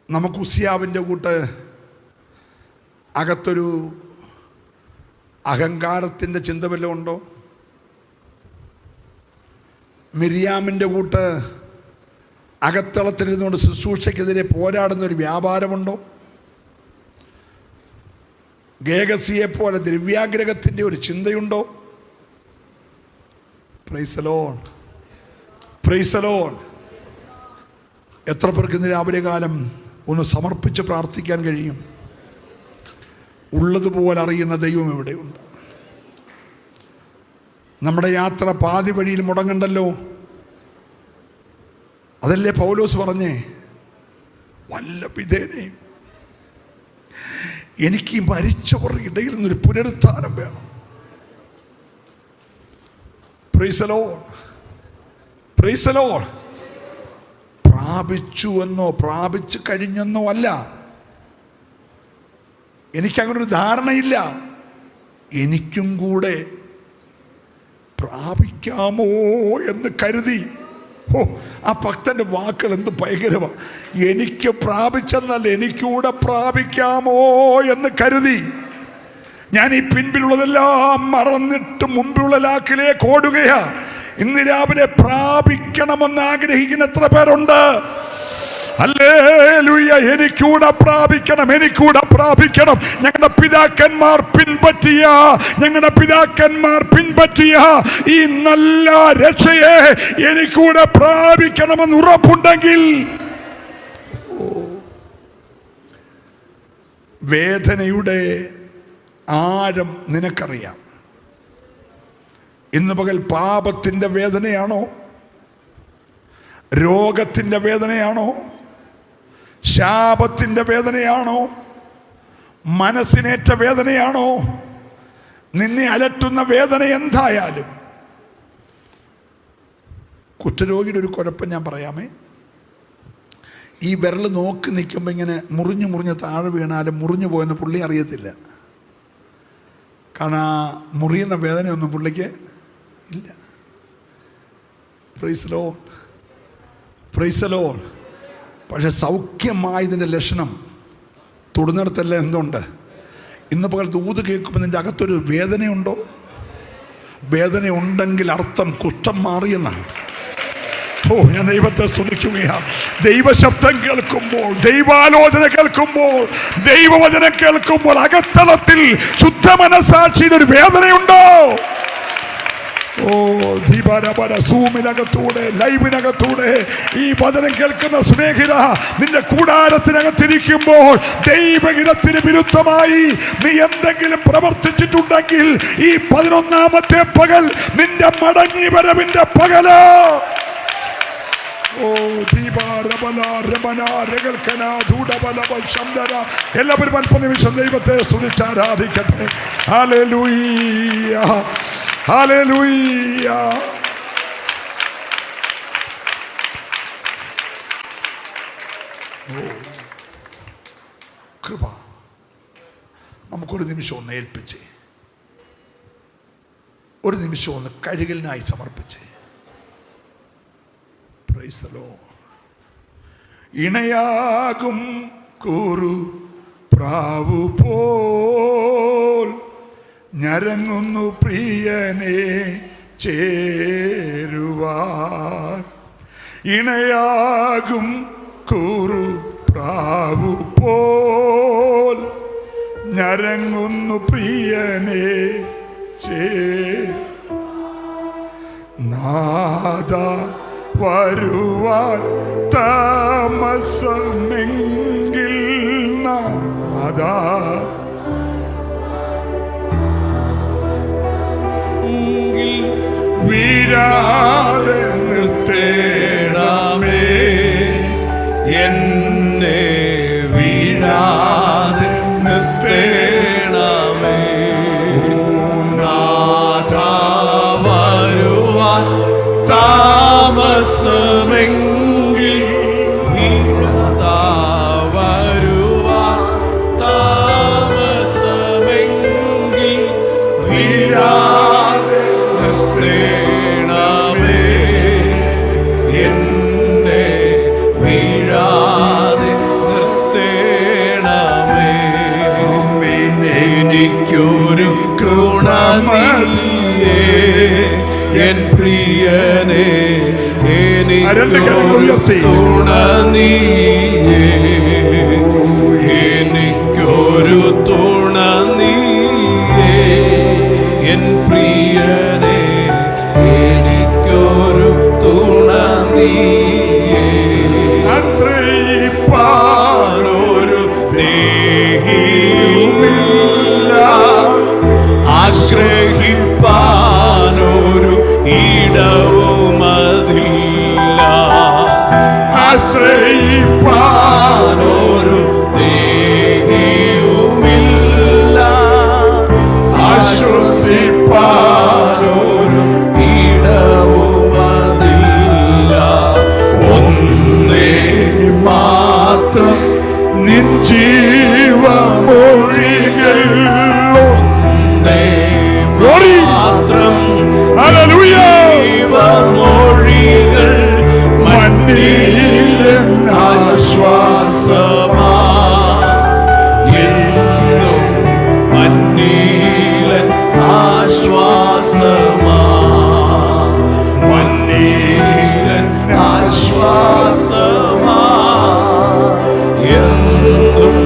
നമുക്ക് ഉസിയാവിൻ്റെ കൂട്ട് അകത്തൊരു അഹങ്കാരത്തിൻ്റെ ചിന്ത വല്ലതും ഉണ്ടോ? മിരിയാമിൻ്റെ കൂട്ട് അകത്തളത്തിലിരുന്നുകൊണ്ട് ശുശ്രൂഷയ്ക്കെതിരെ പോരാടുന്ന ഒരു വ്യാപാരമുണ്ടോ? ഗേഹസിയെ പോലെ ദ്രവ്യാഗ്രഹത്തിൻ്റെ ഒരു ചിന്തയുണ്ടോ? Praise the Lord, praise the Lord. എത്ര പേർക്ക് ഇന്ന് രാവിലെ കാലം ഒന്ന് സമർപ്പിച്ച് പ്രാർത്ഥിക്കാൻ കഴിയും? ഉള്ളതുപോലെ അറിയുന്ന ദൈവം എവിടെയുണ്ട്? നമ്മുടെ യാത്ര പാതി വഴിയിൽ മുടങ്ങണ്ടല്ലോ. അതല്ലേ പൗലോസ് പറഞ്ഞേ, വല്ല വിധേനയും എനിക്ക് മരിച്ചവരുടെ ഇടയിൽ നിന്നൊരു പുനരുത്ഥാനം വേണം. Price the Lord, praise the Lord. പ്രാപിച്ചു എന്നോ പ്രാപിച്ചു കഴിഞ്ഞെന്നോ അല്ല, എനിക്കങ്ങനൊരു ധാരണയില്ല. എനിക്കും കൂടെ പ്രാപിക്കാമോ എന്ന് കരുതി. ഓ, ആ ഭക്തന്റെ വാക്കുകൾ എന്ത് ഭയങ്കരമാണ്. എനിക്ക് പ്രാപിച്ചെന്നല്ല, എനിക്കൂടെ പ്രാപിക്കാമോ എന്ന് കരുതി ഞാൻ ഈ പിൻപിലുള്ളതെല്ലാം മറന്നിട്ട് മുമ്പിലുള്ള ലാക്കിലേക്ക് ഓടുകയാ. ഇന്ന് രാവിലെ പ്രാപിക്കണമെന്ന് ആഗ്രഹിക്കുന്ന എത്ര പേരുണ്ട്? ഹല്ലേലൂയ. എനിക്കൂടെ പ്രാപിക്കണം, എനിക്കൂടെ പ്രാപിക്കണം. ഞങ്ങളുടെ പിതാക്കന്മാർ പിൻപറ്റിയ ഈ നല്ല രക്ഷയെ എനിക്കൂടെ പ്രാപിക്കണമെന്ന് ഉറപ്പുണ്ടെങ്കിൽ, വേദനയുടെ ആഴം നിനക്കറിയാം. ഇന്ന് പകൽ പാപത്തിൻ്റെ വേദനയാണോ, രോഗത്തിൻ്റെ വേദനയാണോ, ശാപത്തിൻ്റെ വേദനയാണോ, മനസ്സിനേറ്റ വേദനയാണോ, നിന്നെ അലട്ടുന്ന വേദന എന്തായാലും, കുഷ്ഠരോഗിയുടെ ഒരു കുഴപ്പം ഞാൻ പറയാമേ. ഈ വിരൽ നോക്കി നിൽക്കുമ്പോൾ ഇങ്ങനെ മുറിഞ്ഞ് താഴെ വീണാലും മുറിഞ്ഞു പോയെന്ന് പുള്ളി അറിയത്തില്ല. കാരണം ആ മുറിയുന്ന വേദനയൊന്നും പുള്ളിക്ക് ഇല്ല. Price the Lord, praise the Lord. പക്ഷെ സൗഖ്യമായതിൻ്റെ ലക്ഷണം തൊടുന്നിടത്തെല്ലാം എന്തുണ്ട്? ഇന്ന് പകൽ ദൂത് കേൾക്കുമ്പോൾ നിൻ്റെ അകത്തൊരു വേദനയുണ്ടോ? വേദന ഉണ്ടെങ്കിൽ അർത്ഥം കുഷ്ഠം മാറിയെന്നാണ്. ഓ, ഞാൻ ദൈവത്തെ സ്തുതിക്കുകയാണ്. ദൈവശബ്ദം കേൾക്കുമ്പോൾ, ദൈവാലോചന കേൾക്കുമ്പോൾ, ദൈവവചനം കേൾക്കുമ്പോൾ അകത്തളത്തിൽ ശുദ്ധ മനസാക്ഷിയുടെ ഒരു വേദനയുണ്ടോ? ഓ, ദീപാരപര സൂമിനകത്തൂടെ, ലൈവിനകത്തൂടെ ഈ വചനം കേൾക്കുന്ന സ്നേഹിത, നിന്റെ കൂടാരത്തിനകത്തിരിക്കുമ്പോൾ ദൈവഹിതത്തിന് വിരുദ്ധമായി നീ എന്തെങ്കിലും പ്രവർത്തിച്ചിട്ടുണ്ടെങ്കിൽ ഈ 11ാമത്തെ പകൽ നിന്റെ മടങ്ങി വരവിന്റെ പകല്. ഓ, എല്ലാവരും അല്പനിമിഷം ദൈവത്തെ സ്തുതിച്ചാരാധിക്കട്ടെ. Hallelujah, hallelujah. കൃപ നമുക്കൊരു നിമിഷം ഒന്ന് ഏൽപ്പിച്ച്, ഒരു നിമിഷം ഒന്ന് കഴുകലിനായി സമർപ്പിച്ച്. Praise the Lord. ഇണയാകും കൂറു പ്രാവു പോൽ ഞരങ്ങുന്നു പ്രിയനെ ചേരുവാൻ. ഇണയാകും കൂറു പ്രാവു പോൽ ഞരങ്ങുന്നു പ്രിയനെ നാദ വരുവാൻ താമസമെങ്കിൽ നാദാ വീഴാതെ നിർത്തേണമേ, എന്നെ വീഴാതെ നിർത്തേണമേ. നാഥാ വരുവാൻ താമസമെങ്കിൽ വീഴാതെ വരുവാൻ താമസമെങ്കിൽ വീഴാതെ നിർത്തേണമേ, എന്നെ വീഴാതെ നിർത്തേണമേ. എനിക്കൊരു കൃപമതിയേ എൻ പ്രിയനേ, എനിക്കൊരു തുണ നീയേ, എനിക്കൊരു തുണ നീയേ എൻ പ്രിയനേ, എനിക്കൊരു തുണ നീയേ. ആശ്രയിപ്പാനൊരു ദേഹിയുമില്ല, ആശ്രയിപ്പാനൊരു ഇടവുമതില്ല, ആശ്രയിപ്പാനൊരു ദേഹിയുമില്ല, ആശ്വസിപ്പാനൊരു ഇടവുമതില്ല. ഒന്നേ മാത്രം നിൻ ജീവമൊഴികൾ, ഒന്നേ മാത്രം ജീവമൊഴികൾ, മണ്ണിലെൻ ആശ്വാസമാ, എന്നും മണ്ണിലെൻ ആശ്വാസമാ, മണ്ണിലെൻ ആശ്വാസമാ, എന്നും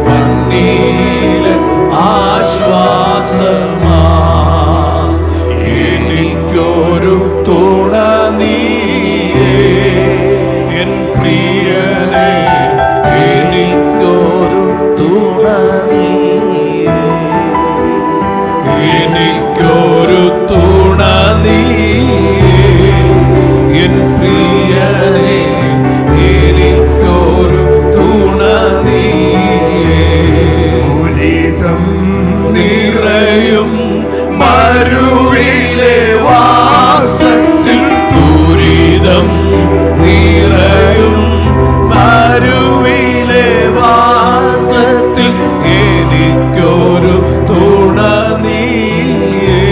മണ്ണിലെൻ ആശ്വാസമാ. എനിക്കൊരു തുണ നീയേ എൻ പ്രിയനേ, എനിക്കൊരു തുണ നീയേ, എനിക്കൊരു തുണ നീയേ എൻ പ്രിയനേ, എനിക്കൊരു തുണ നീയേ. ദുരിതം നിറയും മരുവിലെ വാസത്തിൽ, ദുരിതം നിറയും മരുവിലെ വാസത്തിൽ, എനിക്കൊരു തുണ നീയേ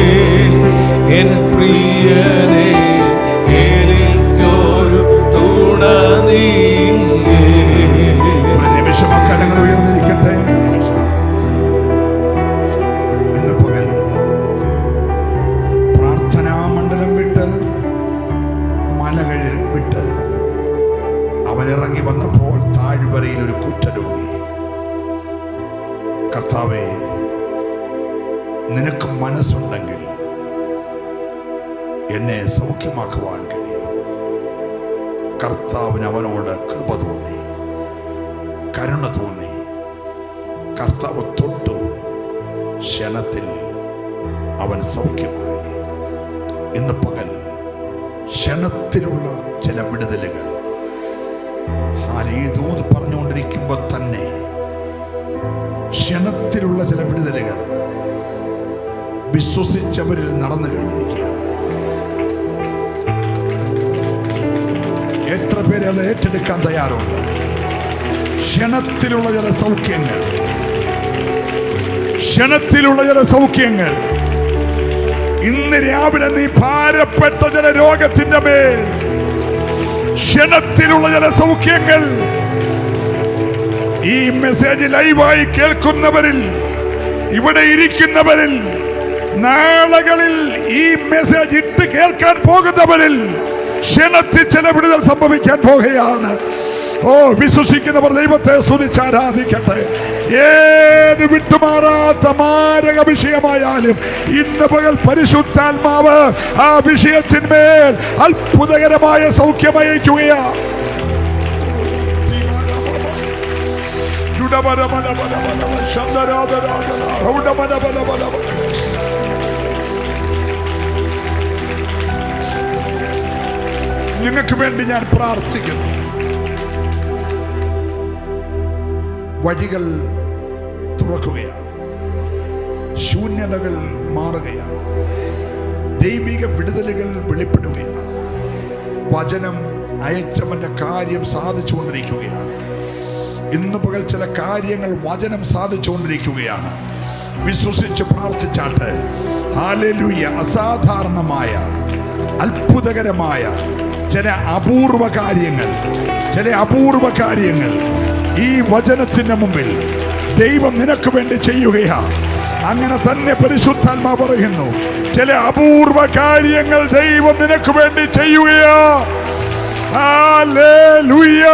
എൻ പ്രിയനേ, എനിക്കൊരു തുണ നീയേ. ഒരു നിമിഷം അക്കരങ്ങൾ ഉയർന്നിരിക്കട്ടെ. ഇന്ന് പകൽ പ്രാർത്ഥനാ മണ്ഡലം വിട്ട്, മലകളിൽ വിട്ട് അവനിറങ്ങി വന്നപ്പോൾ താഴ്വരയിൽ ഒരു കുറ്റരോഗി. കർത്താവേ, നിനക്ക് മനസ്സുണ്ടെങ്കിൽ എന്നെ സൗഖ്യമാക്കുവാൻ കഴിയും. കർത്താവിന് അവനോട് കൃപ തോന്നി, കരുണ തോന്നി. കർത്താവ് തൊട്ടു, ക്ഷണത്തിൽ അവൻ സൗഖ്യമായി. ഇന്ന് പകൽ ക്ഷണത്തിലുള്ള ചില വിടുതലുകൾ ഈ ദൂത് പറഞ്ഞുകൊണ്ടിരിക്കുമ്പോൾ തന്നെ ക്ഷണത്തിലുള്ള ചില വിടുതലുകൾ വിശ്വസിച്ചവരിൽ നടന്നു കഴിഞ്ഞിരിക്കുകയാണ്. എത്ര പേര് അത് ഏറ്റെടുക്കാൻ തയ്യാറുണ്ട്? ക്ഷണത്തിലുള്ള ചില സൗഖ്യങ്ങൾ, ക്ഷണത്തിലുള്ള ചില സൗഖ്യങ്ങൾ. ഇന്ന് രാവിലെ നീ ഭാരപ്പെട്ട ചില രോഗത്തിന്റെ മേൽ ക്ഷണത്തിലുള്ള ചില സൗഖ്യങ്ങൾ ഈ മെസ്സേജ് ലൈവായി കേൾക്കുന്നവരിൽ, ഇവിടെ ഇരിക്കുന്നവരിൽ, നാളുകളിൽ ഈ മെസ്സേജ് ഇട്ട് കേൾക്കാൻ പോകുന്നവരിൽ ക്ഷണത്തിൽ ചില വിടുതൽ സംഭവിക്കാൻ പോകുകയാണ്. ഓ, വിശ്വസിക്കുന്നവർ ദൈവത്തെ സ്തുതിച്ചാരാധിക്കട്ടെ. ഏത് വിട്ടുമാറാത്ത മാരക വിഷയമായാലും ഇന്ന് പകൽ പരിശുദ്ധാത്മാവ് ആ വിഷയത്തിന്മേൽ അത്ഭുതകരമായ സൗഖ്യമയക്കുകയാണ്. നിങ്ങൾക്ക് വേണ്ടി ഞാൻ പ്രാർത്ഥിക്കുന്നു. വഴികൾ തുറക്കുകയാണ്, ശൂന്യതകൾ മാറുകയാണ്, ദൈവിക വിടുതലുകൾ വെളിപ്പെടുകയാണ്. വചനം അയച്ചവന്റെ കാര്യം സാധിച്ചുകൊണ്ടിരിക്കുകയാണ്. ഇന്ന് പകൽ ചില കാര്യങ്ങൾ വചനം സാധിച്ചുകൊണ്ടിരിക്കുകയാണ്. വിശ്വസിച്ച് പ്രാർത്ഥിച്ചാട്ട്. ഹല്ലേലൂയ. അസാധാരണമായ, അത്ഭുതകരമായ ചില അപൂർവ കാര്യങ്ങൾ ഈ വചനത്തിന്റെ മുമ്പിൽ ദൈവം നിനക്ക് വേണ്ടി ചെയ്യുകയാണ്. അങ്ങനെ തന്നെ പരിശുദ്ധാത്മാവ് പറയുന്നു, ചില അപൂർവ കാര്യങ്ങൾ ദൈവം നിനക്ക് വേണ്ടി ചെയ്യുകയാ. ഹല്ലേലൂയ.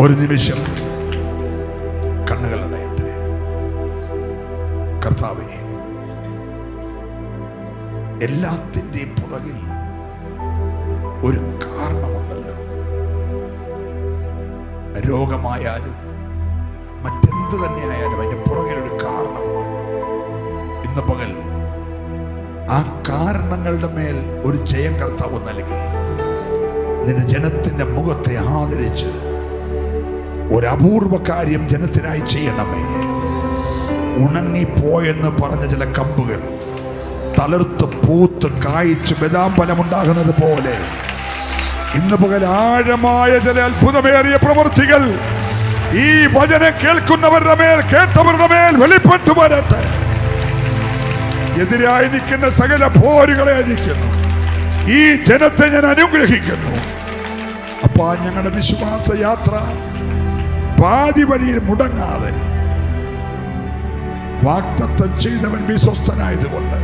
ഒരു നിമിഷം കണ്ണുകൾ അടയട്ടെ. കർത്താവേ, എല്ലാത്തിൻ്റെയും പുറകിൽ ഒരു കാരണമുണ്ടല്ലോ. രോഗമായാലും മറ്റെന്ത് തന്നെ ആയാലും അതിൻ്റെ പുറകിൽ ഒരു കാരണമുണ്ടല്ലോ. ഇന്ന് പകൽ ആ കാരണങ്ങളുടെ മേൽ ഒരു ജയം കർത്താവ് നൽകി നിന്റെ ജനത്തിന്റെ മുഖത്തെ ആദരിച്ച് ഒരു അപൂർവ കാര്യം ജനത്തിനായി ചെയ്യണമേ. ഉണങ്ങിപ്പോയെന്ന് പറഞ്ഞ ചില കമ്പുകൾ തളിർത്ത് പൂത്ത് കായ്ച്ച് ബദാംഫലമുണ്ടാകുന്നത് പോലെ ഇന്ന് പകൽ ആഴമായ ചില അത്ഭുതമേറിയ പ്രവൃത്തികൾ ഈ വചനം കേൾക്കുന്നവരുടെ മേൽ, കേട്ടവരുടെ മേൽ വെളിപ്പെട്ടു വരട്ടെ. എതിരായി നിൽക്കുന്ന സകല പോരുകളെ അഴിക്കുന്നു. ഈ ജനത്തെ ഞാൻ അനുഗ്രഹിക്കുന്നു. അപ്പാ, ഞങ്ങളുടെ വിശ്വാസ യാത്ര പാതി വഴിയിൽ മുടങ്ങാതെ വാഗ്ദത്തം ചെയ്തവൻ വിശ്വസ്തനായതുകൊണ്ട്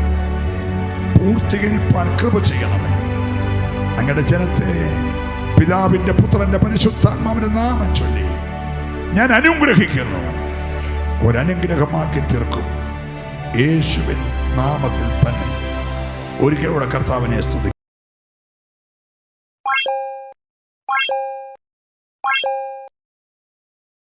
പൂർത്തീകരിപ്പാൻ കൃപ ചെയ്യണമേ. അങ്ങയുടെ ജനത്തെ പിതാവിന്റെ പുത്രന്റെ പരിശുദ്ധാത്മാവിന്റെ നാമം ചൊല്ലി ഞാൻ അനുഗ്രഹിക്കുന്നു. ഒരനുഗ്രഹമാക്കി തീർക്കും യേശുവിൻ നാമത്തിൽ തന്നെ. ഒരിക്കലൂടെ കർത്താവിനെ സ്തുതിക്കും.